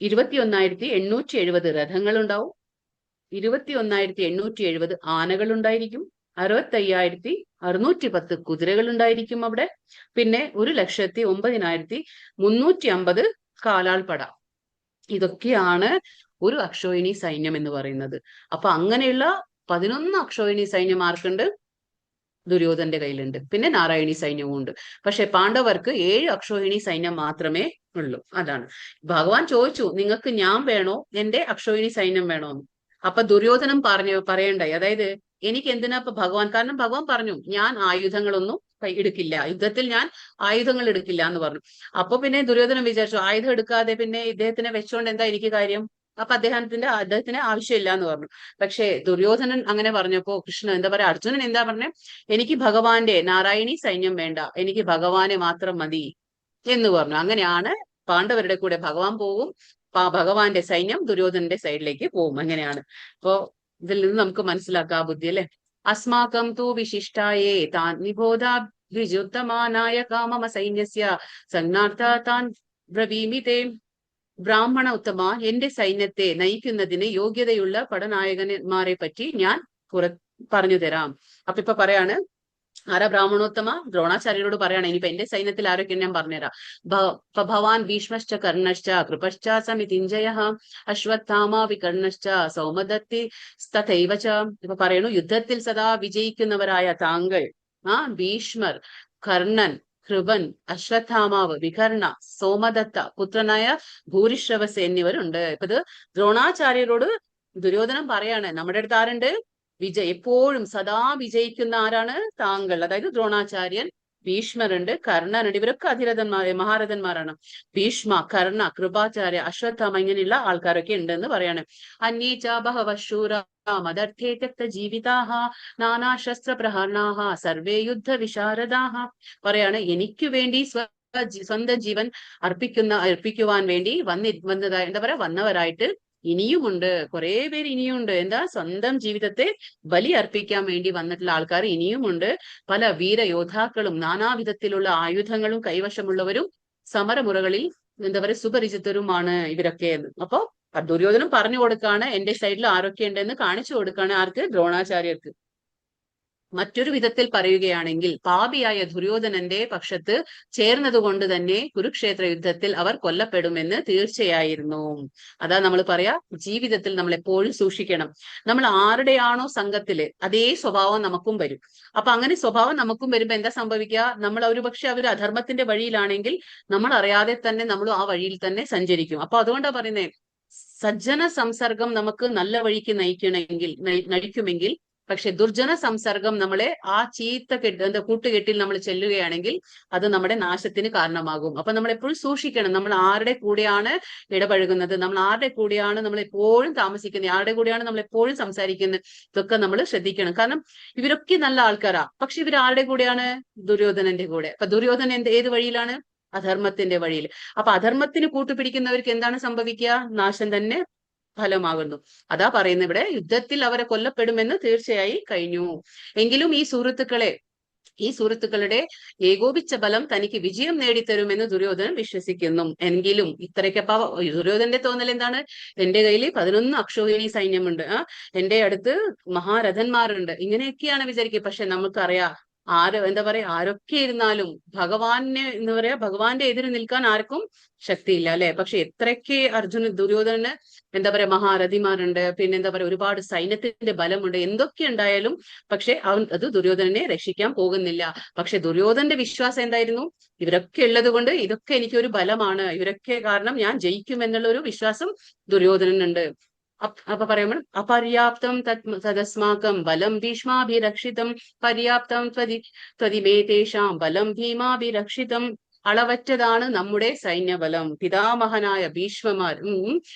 21,870 രഥങ്ങൾ ഉണ്ടാവും, 21,870 ആനകൾ ഉണ്ടായിരിക്കും, 65,610 കുതിരകൾ ഉണ്ടായിരിക്കും അവിടെ. പിന്നെ 1,09,350 കാലാൾപ്പട. ഇതൊക്കെയാണ് ഒരു അക്ഷോഹിണി സൈന്യം എന്ന് പറയുന്നത്. അപ്പൊ അങ്ങനെയുള്ള 11 അക്ഷോഹിണി സൈന്യം ആർക്കുണ്ട്? ദുര്യോധന്റെ കയ്യിലുണ്ട്. പിന്നെ നാരായണി സൈന്യവും ഉണ്ട്. പക്ഷെ പാണ്ഡവർക്ക് 7 അക്ഷോഹിണി സൈന്യം മാത്രമേ ഉള്ളൂ. അതാണ്. ഭഗവാൻ ചോദിച്ചു, നിങ്ങൾക്ക് ഞാൻ വേണോ എന്റെ അക്ഷോഹിണി സൈന്യം വേണോ എന്ന്. അപ്പൊ ദുര്യോധനം പറയണ്ടായി. അതായത് എനിക്ക് എന്തിനാ ഇപ്പൊ ഭഗവാൻ, കാരണം ഭഗവാൻ പറഞ്ഞു ഞാൻ ആയുധങ്ങളൊന്നും എടുക്കില്ല, യുദ്ധത്തിൽ ഞാൻ ആയുധങ്ങൾ എടുക്കില്ല എന്ന് പറഞ്ഞു. അപ്പൊ പിന്നെ ദുര്യോധനം വിചാരിച്ചു, ആയുധം എടുക്കാതെ പിന്നെ ഇദ്ദേഹത്തിനെ വെച്ചോണ്ട് എന്താ എനിക്ക് കാര്യം? അപ്പൊ അദ്ദേഹത്തിന് ആവശ്യമില്ല എന്ന് പറഞ്ഞു. പക്ഷെ ദുര്യോധനൻ അങ്ങനെ പറഞ്ഞപ്പോ കൃഷ്ണൻ എന്താ പറയാ, അർജുനൻ എന്താ പറഞ്ഞേ? എനിക്ക് ഭഗവാന്റെ നാരായണി സൈന്യം വേണ്ട, എനിക്ക് ഭഗവാനെ മാത്രം മതി എന്ന് പറഞ്ഞു. അങ്ങനെയാണ് പാണ്ഡവരുടെ കൂടെ ഭഗവാൻ പോവും, ഭഗവാന്റെ സൈന്യം ദുര്യോധനന്റെ സൈഡിലേക്ക് പോവും. അങ്ങനെയാണ്. അപ്പോ ഇതിൽ നിന്ന് നമുക്ക് മനസ്സിലാക്കാം ബുദ്ധി അല്ലെ. അസ്മാകം തു വിശിഷ്ടായേ താൻ നിബോധാഭിജുത്തമാനായ കാമമ സൈന്യസ്യ സംജ്ഞാർത്ഥ താൻ ബ്രവീമിതേ. ബ്രാഹ്മണ ഉത്തമ, എന്റെ സൈന്യത്തെ നയിക്കുന്നതിന് യോഗ്യതയുള്ള പടനായകന്മാരെ പറ്റി ഞാൻ പറഞ്ഞു തരാം. അപ്പൊ ഇപ്പൊ പറയാണ്, ആരാ ബ്രാഹ്മണോത്തമ? ദ്രോണാചാര്യരോട് പറയാണ്, ഇനിയിപ്പൊ എന്റെ സൈന്യത്തിൽ ആരൊക്കെ ഞാൻ പറഞ്ഞുതരാം. ഭവാൻ ഭീഷ്മശ്ച കർണശ്ച കൃപശ്ച സമിതിഞ്ജയ അശ്വത്ഥാമ വികർണശ്ച സൗമദത്തി തഥൈവച. ഇപ്പൊ പറയണു, യുദ്ധത്തിൽ സദാ വിജയിക്കുന്നവരായ താങ്കൾ, ഭീഷ്മർ, കർണൻ, കൃപൻ, അശ്വത്ഥാമാവ്, വികർണ, സോമദത്ത പുത്രനായ ഭൂരിശ്രവസ് എന്നിവരുണ്ട്. ഇപ്പൊ ഇത് ദ്രോണാചാര്യരോട് ദുര്യോധനൻ പറയാണ്, നമ്മുടെ അടുത്ത് ആരുണ്ട്? എപ്പോഴും സദാ വിജയിക്കുന്ന ആരാണ്? താങ്കൾ. അതായത് ദ്രോണാചാര്യൻ, ഭീഷ്മരുണ്ട്, കർണനുണ്ട്. ഇവരൊക്കെ മഹാരഥന്മാരാണ്. ഭീഷ്മ, കർണ, കൃപാചാര്യ, അശ്വത്ഥാമ ഇങ്ങനെയുള്ള ആൾക്കാരൊക്കെ ഉണ്ടെന്ന് പറയാണ്. അന്യേച ബഹവഃ ശൂരാ മദർത്ഥേ ത്യക്ത ജീവിതാഹ നാനാശസ്ത്ര പ്രഹർണാഹ സർവേ യുദ്ധ വിശാരദാഹ. പറയാണ്, എനിക്ക് വേണ്ടി സ്വന്തം ജീവൻ അർപ്പിക്കുവാൻ വേണ്ടി വന്നതായി എന്താ പറയാ, വന്നവരായിട്ട് ഇനിയുമുണ്ട്, കുറെ പേര് ഇനിയുമുണ്ട്. എന്താ, സ്വന്തം ജീവിതത്തെ ബലി അർപ്പിക്കാൻ വേണ്ടി വന്നിട്ടുള്ള ആൾക്കാർ ഇനിയുമുണ്ട്. പല വീരയോദ്ധാക്കളും നാനാവിധത്തിലുള്ള ആയുധങ്ങളും കൈവശമുള്ളവരും സമരമുറകളിൽ എന്താ പറയുക സുപരിചിതരുമാണ് ഇവരൊക്കെ എന്ന്. അപ്പൊ ദുര്യോധനം പറഞ്ഞു കൊടുക്കാണ് എന്റെ സൈഡിൽ ആരൊക്കെ ഉണ്ടെന്ന് കാണിച്ചു കൊടുക്കാണ്. ആർക്ക്? ദ്രോണാചാര്യർക്ക്. മറ്റൊരു വിധത്തിൽ പറയുകയാണെങ്കിൽ പാപിയായ ദുര്യോധനന്റെ പക്ഷത്ത് ചേർന്നതുകൊണ്ട് തന്നെ കുരുക്ഷേത്ര യുദ്ധത്തിൽ അവർ കൊല്ലപ്പെടുമെന്ന് തീർച്ചയായിരുന്നു. അതാ നമ്മൾ പറയാ, ജീവിതത്തിൽ നമ്മൾ എപ്പോഴും സൂക്ഷിക്കണം. നമ്മൾ ആരുടെയാണോ സംഘത്തില് അതേ സ്വഭാവം നമുക്കും വരും. അപ്പൊ അങ്ങനെ സ്വഭാവം നമുക്കും വരുമ്പോ എന്താ സംഭവിക്കുക? നമ്മൾ ഒരുപക്ഷെ അവർ അധർമ്മത്തിന്റെ വഴിയിലാണെങ്കിൽ നമ്മൾ അറിയാതെ തന്നെ നമ്മൾ ആ വഴിയിൽ തന്നെ സഞ്ചരിക്കും. അപ്പൊ അതുകൊണ്ടാ പറയുന്നേ, സജ്ജന സംസർഗം നമുക്ക് നല്ല വഴിക്ക് നയിക്കുമെങ്കിൽ, പക്ഷെ ദുർജന സംസർഗം നമ്മളെ ആ ചീത്ത എന്താ കൂട്ടുകെട്ടിൽ നമ്മൾ ചെല്ലുകയാണെങ്കിൽ അത് നമ്മുടെ നാശത്തിന് കാരണമാകും. അപ്പൊ നമ്മൾ എപ്പോഴും സൂക്ഷിക്കണം. നമ്മൾ ആരുടെ കൂടെയാണ് ഇടപഴകുന്നത്, നമ്മൾ ആരുടെ കൂടെയാണ് നമ്മൾ എപ്പോഴും താമസിക്കുന്നത്, ആരുടെ കൂടെയാണ് നമ്മൾ എപ്പോഴും സംസാരിക്കുന്നത്, ഇതൊക്കെ നമ്മൾ ശ്രദ്ധിക്കണം. കാരണം ഇവരൊക്കെ നല്ല ആൾക്കാരാ, പക്ഷെ ഇവർ ആരുടെ കൂടെയാണ്? ദുര്യോധനന്റെ കൂടെ. അപ്പൊ ദുര്യോധനൻ ഏത് വഴിയിലാണ്? അധർമ്മത്തിന്റെ വഴിയിൽ. അപ്പൊ അധർമ്മത്തിന് കൂട്ടുപിടിക്കുന്നവർക്ക് എന്താണ് സംഭവിക്കുക? നാശം തന്നെ ഫലമാകുന്നു. അതാ പറയുന്നത് ഇവിടെ, യുദ്ധത്തിൽ അവരെ കൊല്ലപ്പെടുമെന്ന് തീർച്ചയായി കഴിഞ്ഞു. എങ്കിലും ഈ സുഹൃത്തുക്കളുടെ ഏകോപിച്ച ബലം തനിക്ക് വിജയം നേടിത്തരുമെന്ന് ദുര്യോധനൻ വിശ്വസിക്കുന്നു. എങ്കിലും ഇത്രയ്ക്കപ്പ ദുര്യോധനന്റെ തോന്നൽ എന്താണ്? എന്റെ കയ്യിൽ 11 അക്ഷോഹിണി സൈന്യമുണ്ട്, എന്റെ അടുത്ത് മഹാരഥന്മാരുണ്ട്, ഇങ്ങനെയൊക്കെയാണ് വിചാരിക്കുക. പക്ഷെ നമുക്കറിയാം, എന്താ പറയാ, ആരൊക്കെ ഇരുന്നാലും ഭഗവാനെ എന്താ പറയാ, ഭഗവാന്റെ എതിര് നിൽക്കാൻ ആർക്കും ശക്തിയില്ല, അല്ലെ? പക്ഷെ എത്രയൊക്കെ ദുര്യോധനന് എന്താ പറയാ മഹാരഥിമാരുണ്ട്, പിന്നെ എന്താ പറയാ ഒരുപാട് സൈന്യത്തിന്റെ ബലമുണ്ട്, എന്തൊക്കെ ഉണ്ടായാലും പക്ഷെ അത് ദുര്യോധനനെ രക്ഷിക്കാൻ പോകുന്നില്ല. പക്ഷെ ദുര്യോധനന്റെ വിശ്വാസം എന്തായിരുന്നു? ഇവരൊക്കെ ഉള്ളത് കൊണ്ട് ഇതൊക്കെ എനിക്കൊരു ബലമാണ്, ഇവരൊക്കെ കാരണം ഞാൻ ജയിക്കും എന്നുള്ള ഒരു വിശ്വാസം ദുര്യോധനനുണ്ട്. അപ്പൊ പറയുമ്പോൾ അപര്യാപ്തം തദസ്മാകം ബലം ഭീഷ്മാഭിരക്ഷിതം പര്യാപ്തം ത്വതിമേതേഷാം ബലം ഭീമാഭിരക്ഷിതം. അളവറ്റതാണ് നമ്മുടെ സൈന്യബലം. പിതാമഹനായ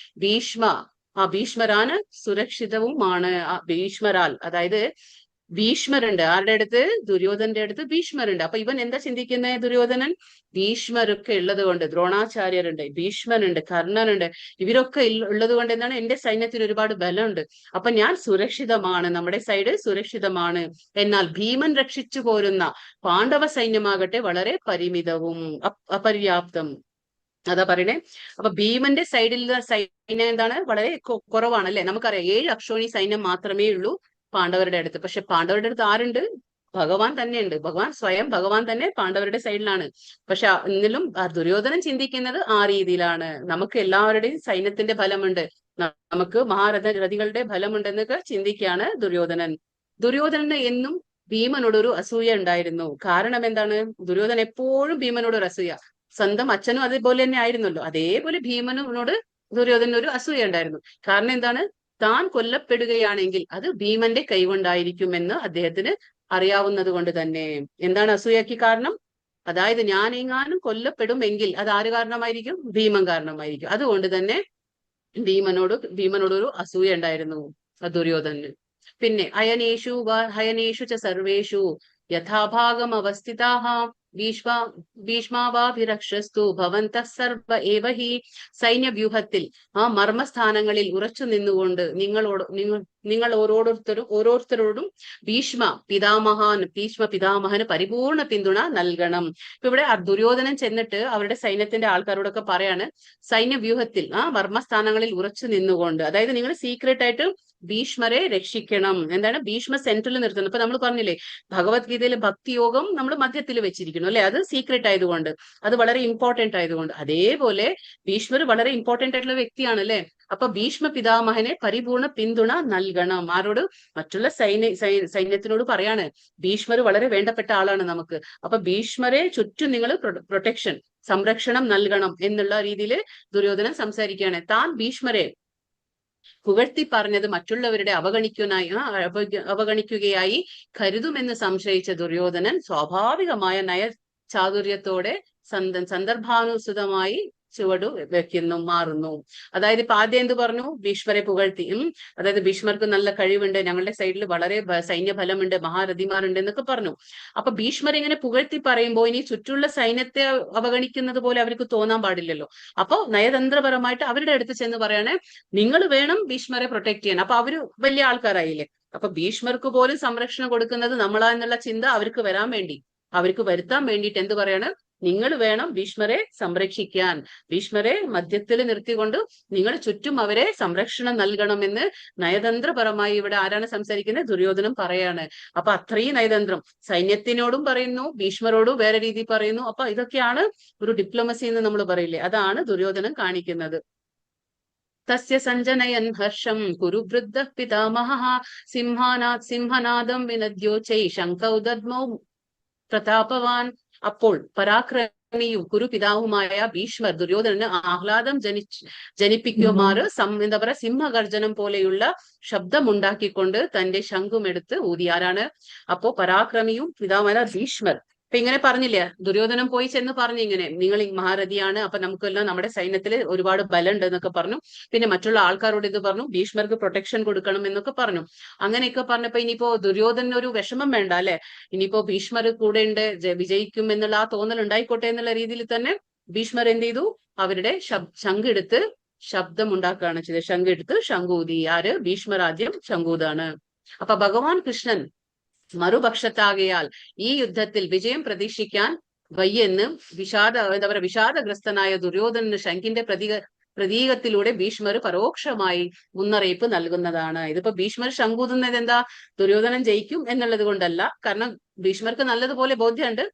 ഭീഷ്മരാണ് സുരക്ഷിതവുമാണ്. ഭീഷ്മരാൽ, അതായത് ഭീഷ്മരുണ്ട്. ആരുടെ അടുത്ത്? ദുര്യോധനന്റെ അടുത്ത് ഭീഷ്മരുണ്ട്. അപ്പൊ ഇവൻ എന്താ ചിന്തിക്കുന്നത്? ദുര്യോധനൻ ഭീഷ്മരൊക്കെ ഉള്ളത് കൊണ്ട്, ദ്രോണാചാര്യരുണ്ട്, ഭീഷ്മനുണ്ട്, കർണനുണ്ട്, ഇവരൊക്കെ ഉള്ളത് കൊണ്ട് എന്താണ്, എന്റെ സൈന്യത്തിന് ഒരുപാട് ബലമുണ്ട്, അപ്പൊ ഞാൻ സുരക്ഷിതമാണ്, നമ്മുടെ സൈഡ് സുരക്ഷിതമാണ്. എന്നാൽ ഭീമൻ രക്ഷിച്ചു പോരുന്ന പാണ്ഡവ സൈന്യമാകട്ടെ വളരെ പരിമിതവും അപര്യാപ്തം. അതാ പറയണേ. അപ്പൊ ഭീമന്റെ സൈഡിലുള്ള സൈന്യം എന്താണ്? വളരെ കുറവാണ്, അല്ലെ? നമുക്കറിയാം 7 അക്ഷോണി സൈന്യം മാത്രമേ ഉള്ളൂ പാണ്ഡവരുടെ അടുത്ത്. പക്ഷെ പാണ്ഡവരുടെ അടുത്ത് ആരുണ്ട്? ഭഗവാൻ തന്നെയുണ്ട്. ഭഗവാൻ തന്നെ പാണ്ഡവരുടെ സൈഡിലാണ്. പക്ഷെ എന്നിലും ദുര്യോധനൻ ചിന്തിക്കുന്നത് ആ രീതിയിലാണ്. നമുക്ക് എല്ലാവരുടെയും സൈന്യത്തിന്റെ ഫലമുണ്ട്, നമുക്ക് മഹാരഥികളുടെ ഫലമുണ്ടെന്നൊക്കെ ചിന്തിക്കുകയാണ് ദുര്യോധനന് എന്നും ഭീമനോടൊരു അസൂയ ഉണ്ടായിരുന്നു. കാരണം എന്താണ്? ദുര്യോധനൻ എപ്പോഴും ഭീമനോടൊരു അസൂയ. സ്വന്തം അച്ഛനും അതേപോലെ തന്നെ ആയിരുന്നല്ലോ, അതേപോലെ ഭീമനോട് ദുര്യോധനന് ഒരു അസൂയ ഉണ്ടായിരുന്നു. കാരണം എന്താണ്? താൻ കൊല്ലപ്പെടുകയാണെങ്കിൽ അത് ഭീമന്റെ കൈകൊണ്ടായിരിക്കുമെന്ന് അദ്ദേഹത്തിന് അറിയാവുന്നത് കൊണ്ട് തന്നെ. എന്താണ് അസൂയക്ക് കാരണം? അതായത് ഞാൻ എങ്ങാനും കൊല്ലപ്പെടുമെങ്കിൽ അത് ആര് കാരണമായിരിക്കും? ഭീമൻ കാരണമായിരിക്കും. അതുകൊണ്ട് തന്നെ ഭീമനോടൊരു അസൂയ ഉണ്ടായിരുന്നു ദുര്യോധനന്. പിന്നെ ഹയനേഷു ച സർവേഷു യഥാഭാഗം അവസ്ഥിതാഹ ഭീഷ്മാവാഭിരക്ഷസ്തു ഭവന്തഃ സർവ ഏവ ഹി. സൈന്യവ്യൂഹത്തിൽ ആ മർമ്മസ്ഥാനങ്ങളിൽ ഉറച്ചു നിന്നുകൊണ്ട് നിങ്ങൾ ഓരോരുത്തരോടും ഭീഷ്മ പിതാമഹന് പരിപൂർണ പിന്തുണ നൽകണം. ഇപ്പൊ ഇവിടെ ദുര്യോധനൻ ചെന്നിട്ട് അവരുടെ സൈന്യത്തിന്റെ ആൾക്കാരോടൊക്കെ പറയാണ്, സൈന്യവ്യൂഹത്തിൽ മർമ്മസ്ഥാനങ്ങളിൽ ഉറച്ചു നിന്നുകൊണ്ട്, അതായത് നിങ്ങൾ സീക്രട്ട് ആയിട്ട് ഭീഷ്മരെ രക്ഷിക്കണം. എന്താണ്? ഭീഷ്മ സെന്ററിൽ നിർത്തുന്നത്. ഇപ്പൊ നമ്മൾ പറഞ്ഞില്ലേ, ഭഗവത്ഗീതയിലെ ഭക്തിയോഗം നമ്മൾ മധ്യത്തിൽ വെച്ചിരിക്കുന്നു, അല്ലെ? അത് സീക്രട്ട് ആയതുകൊണ്ട്, അത് വളരെ ഇമ്പോർട്ടന്റ് ആയതുകൊണ്ട്. അതേപോലെ ഭീഷ്മർ വളരെ ഇമ്പോർട്ടന്റ് ആയിട്ടുള്ള വ്യക്തിയാണ്, അല്ലെ? അപ്പൊ ഭീഷ്മ പിതാമഹനെ പരിപൂർണ പിന്തുണ നൽകണം. ആരോട്? മറ്റുള്ള സൈന്യത്തിനോട് പറയാണ്, ഭീഷ്മർ വളരെ വേണ്ടപ്പെട്ട ആളാണ് നമുക്ക്. അപ്പൊ ഭീഷ്മരെ ചുറ്റും നിങ്ങൾ സംരക്ഷണം നൽകണം എന്നുള്ള രീതിയിൽ ദുര്യോധനൻ സംസാരിക്കുകയാണ്. താൻ ഭീഷ്മരെ പുകഴ്ത്തി പറഞ്ഞത് മറ്റുള്ളവരുടെ അവഗണിക്കുകയായി കരുതുമെന്ന് സംശയിച്ച ദുര്യോധനൻ സ്വാഭാവികമായ നയചാതുര്യത്തോടെ സന്ദർഭാനുസൃതമായി ചുവട് വെക്കുന്നു, മാറുന്നു. അതായത് ഇപ്പൊ ആദ്യം എന്ത് പറഞ്ഞു? ഭീഷ്മരെ പുകഴ്ത്തി. അതായത് ഭീഷ്മർക്ക് നല്ല കഴിവുണ്ട്, ഞങ്ങളുടെ സൈഡിൽ വളരെ സൈന്യബലമുണ്ട്, മഹാരഥിമാരുണ്ട് എന്നൊക്കെ പറഞ്ഞു. അപ്പൊ ഭീഷ്മർ ഇങ്ങനെ പുകഴ്ത്തി പറയുമ്പോൾ ഇനി ചുറ്റുള്ള സൈന്യത്തെ അവഗണിക്കുന്നത് പോലെ അവർക്ക് തോന്നാൻ പാടില്ലല്ലോ. അപ്പൊ നയതന്ത്രപരമായിട്ട് അവരുടെ അടുത്ത് ചെന്ന് പറയണേ, നിങ്ങൾ വേണം ഭീഷ്മരെ പ്രൊട്ടക്ട് ചെയ്യാൻ. അപ്പൊ അവര് വലിയ ആൾക്കാരായില്ലേ. അപ്പൊ ഭീഷ്മർക്ക് പോലും സംരക്ഷണം കൊടുക്കുന്നത് നമ്മളാ എന്നുള്ള ചിന്ത അവർക്ക് വരാൻ വേണ്ടി, അവർക്ക് വരുത്താൻ വേണ്ടിയിട്ട് എന്ത് പറയാണ്? നിങ്ങൾ വേണം ഭീഷ്മരെ സംരക്ഷിക്കാൻ, ഭീഷ്മരെ മധ്യത്തിൽ നിർത്തിക്കൊണ്ട് നിങ്ങൾ ചുറ്റും അവരെ സംരക്ഷണം നൽകണമെന്ന് നയതന്ത്രപരമായി ഇവിടെ ആരാണ് സംസാരിക്കുന്നത്? ദുര്യോധനൻ പറയാണ്. അപ്പൊ അത്രയും നയതന്ത്രം സൈന്യത്തിനോടും പറയുന്നു, ഭീഷ്മരോടും വേറെ രീതി പറയുന്നു. അപ്പൊ ഇതൊക്കെയാണ് ഒരു ഡിപ്ലോമസി എന്ന് നമ്മൾ പറയില്ലേ, അതാണ് ദുര്യോധനൻ കാണിക്കുന്നത്. തസ്യ സഞ്ജനയൻ ഹർഷം കുരുവൃദ്ധ പിതാമഹഃ സിംഹനാദം വിനദ്യോച്ചൈ ശംഖൗദദ്മൗ പ്രതാപവാൻ. അപ്പോൾ പരാക്രമിയും കുരുപിതാവുമായ ഭീഷ്മർ ദുര്യോധനന് ആഹ്ലാദം ജനിപ്പിക്കുമാറ് എന്താ പറയാ, സിംഹഗർജനം പോലെയുള്ള ശബ്ദമുണ്ടാക്കിക്കൊണ്ട് തന്റെ ശംഖുമെടുത്ത് ഊതി. ആരാണ്? അപ്പോ പരാക്രമിയും പിതാവുമായ ഭീഷ്മർ. അപ്പൊ ഇങ്ങനെ പറഞ്ഞില്ലേ, ദുര്യോധനൻ പോയി ചെന്ന് പറഞ്ഞു, ഇങ്ങനെ നിങ്ങൾ മഹാരഥിയാണ്, അപ്പൊ നമുക്കെല്ലാം നമ്മുടെ സൈന്യത്തിൽ ഒരുപാട് ബലമുണ്ട് എന്നൊക്കെ പറഞ്ഞു. പിന്നെ മറ്റുള്ള ആൾക്കാരോട് ഇത് പറഞ്ഞു, ഭീഷ്മർക്ക് പ്രൊട്ടക്ഷൻ കൊടുക്കണം എന്നൊക്കെ പറഞ്ഞു. അങ്ങനെയൊക്കെ പറഞ്ഞപ്പോ ഇനിയിപ്പോ ദുര്യോധനൻ ഒരു വിഷമം വേണ്ട അല്ലെ, ഇനിയിപ്പോ ഭീഷ്മർ കൂടെ ഉണ്ട്, വിജയിക്കും എന്നുള്ള ആ തോന്നൽ ഉണ്ടായിക്കോട്ടെ എന്നുള്ള രീതിയിൽ തന്നെ ഭീഷ്മർ എന്ത് ചെയ്തു? അവരുടെ ശംഖെടുത്ത് ശബ്ദം ഉണ്ടാക്കുകയാണ് ചെയ്തത്. ശംഖെടുത്ത് ശംഖൂതി. ആര്? ഭീഷ്മർ ആദ്യം ശംഖൂതാണ്. അപ്പൊ ഭഗവാൻ കൃഷ്ണൻ മറുപക്ഷത്താകയാൽ ഈ യുദ്ധത്തിൽ വിജയം പ്രതീക്ഷിക്കാൻ വയ്യെന്ന് എന്താ പറയുക, വിഷാദഗ്രസ്തനായ ദുര്യോധനന് ശംഖിന്റെ പ്രതീകത്തിലൂടെ ഭീഷ്മർ പരോക്ഷമായി മുന്നറിയിപ്പ് നൽകുന്നതാണ്. ഇതിപ്പോ ഭീഷ്മർ ശംഖൂതുന്നത് എന്താ? ദുര്യോധനൻ ജയിക്കും എന്നുള്ളത് കൊണ്ടല്ല. കാരണം ഭീഷ്മർക്ക് നല്ലതുപോലെ ബോധ്യമുണ്ട്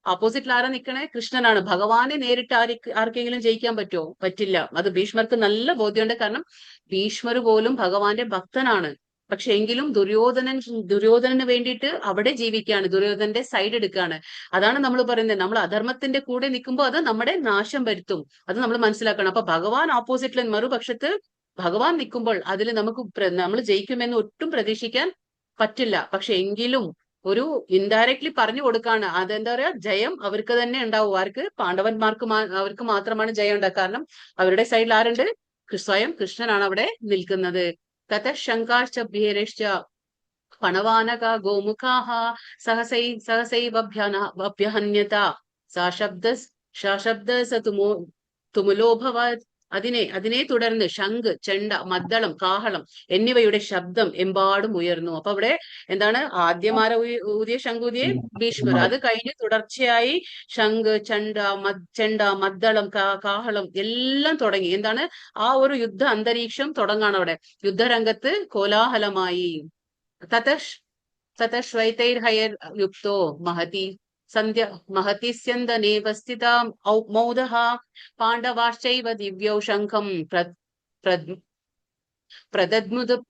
ഓപ്പോസിറ്റിൽ ആരാ നിൽക്കണേ? കൃഷ്ണനാണ്. ഭഗവാനെ നേരിട്ട് ആർക്കെങ്കിലും ജയിക്കാൻ പറ്റുമോ? പറ്റില്ല. അത് ഭീഷ്മർക്ക് നല്ല ബോധ്യമുണ്ട്. കാരണം ഭീഷ്മർ പോലും ഭഗവാന്റെ ഭക്തനാണ്. പക്ഷെ എങ്കിലും ദുര്യോധനന് വേണ്ടിയിട്ട് അവിടെ ജീവിക്കുകയാണ്, ദുര്യോധനന്റെ സൈഡ് എടുക്കുകയാണ്. അതാണ് നമ്മൾ പറയുന്നത്, നമ്മൾ അധർമ്മത്തിന്റെ കൂടെ നിൽക്കുമ്പോൾ അത് നമ്മുടെ നാശം വരുത്തും. അത് നമ്മൾ മനസ്സിലാക്കണം. അപ്പൊ ഭഗവാൻ ഓപ്പോസിറ്റിൽ മറുപക്ഷത്ത് ഭഗവാൻ നിൽക്കുമ്പോൾ അതിൽ നമ്മൾ ജയിക്കുമെന്ന് ഒട്ടും പ്രതീക്ഷിക്കാൻ പറ്റില്ല. പക്ഷെ എങ്കിലും ഒരു ഇൻഡയറക്ട്ലി പറഞ്ഞു കൊടുക്കാണ്, അതെന്താ പറയാ, ജയം അവർക്ക് തന്നെ ഉണ്ടാവും. ആർക്ക്? പാണ്ഡവന്മാർക്ക് അവർക്ക് മാത്രമാണ് ജയം ഉണ്ടാക്കുക. കാരണം അവരുടെ സൈഡിൽ ആരുണ്ട്? സ്വയം കൃഷ്ണനാണ് അവിടെ നിൽക്കുന്നത്. തതഃ ശങ്കാശ്ച ഭീരശ്ച പണവാനക ഗോമുഖാഃ സഹസൈവഭ്യഹന്യത സശബ്ദ തുമുലോഭവത്. അതിനെ തുടർന്ന് ശംഖ്, ചെണ്ട, മദ്ദളം, കാഹളം എന്നിവയുടെ ശബ്ദം എമ്പാടും ഉയർന്നു. അപ്പൊ അവിടെ എന്താണ്? ആദ്യമാര ഊതിയ ശംഖൂതിയെ ഭീഷ്മർ. അത് കഴിഞ്ഞ് തുടർച്ചയായി ശംഖ്, ചെണ്ട, മദ്ദളം, കാഹളം എല്ലാം തുടങ്ങി. എന്താണ്? ആ ഒരു യുദ്ധ അന്തരീക്ഷം തുടങ്ങാണ് അവിടെ. യുദ്ധരംഗത്ത് കോലാഹലമായി. തതശ്വൈതൈർഹയർ യുക്തോ മഹതി സ്യന്ദനേവ സ്ഥിതാ മൗദഃ പാണ്ഡവാശ്ചൈവ ദിവ്യൗ ശംഖം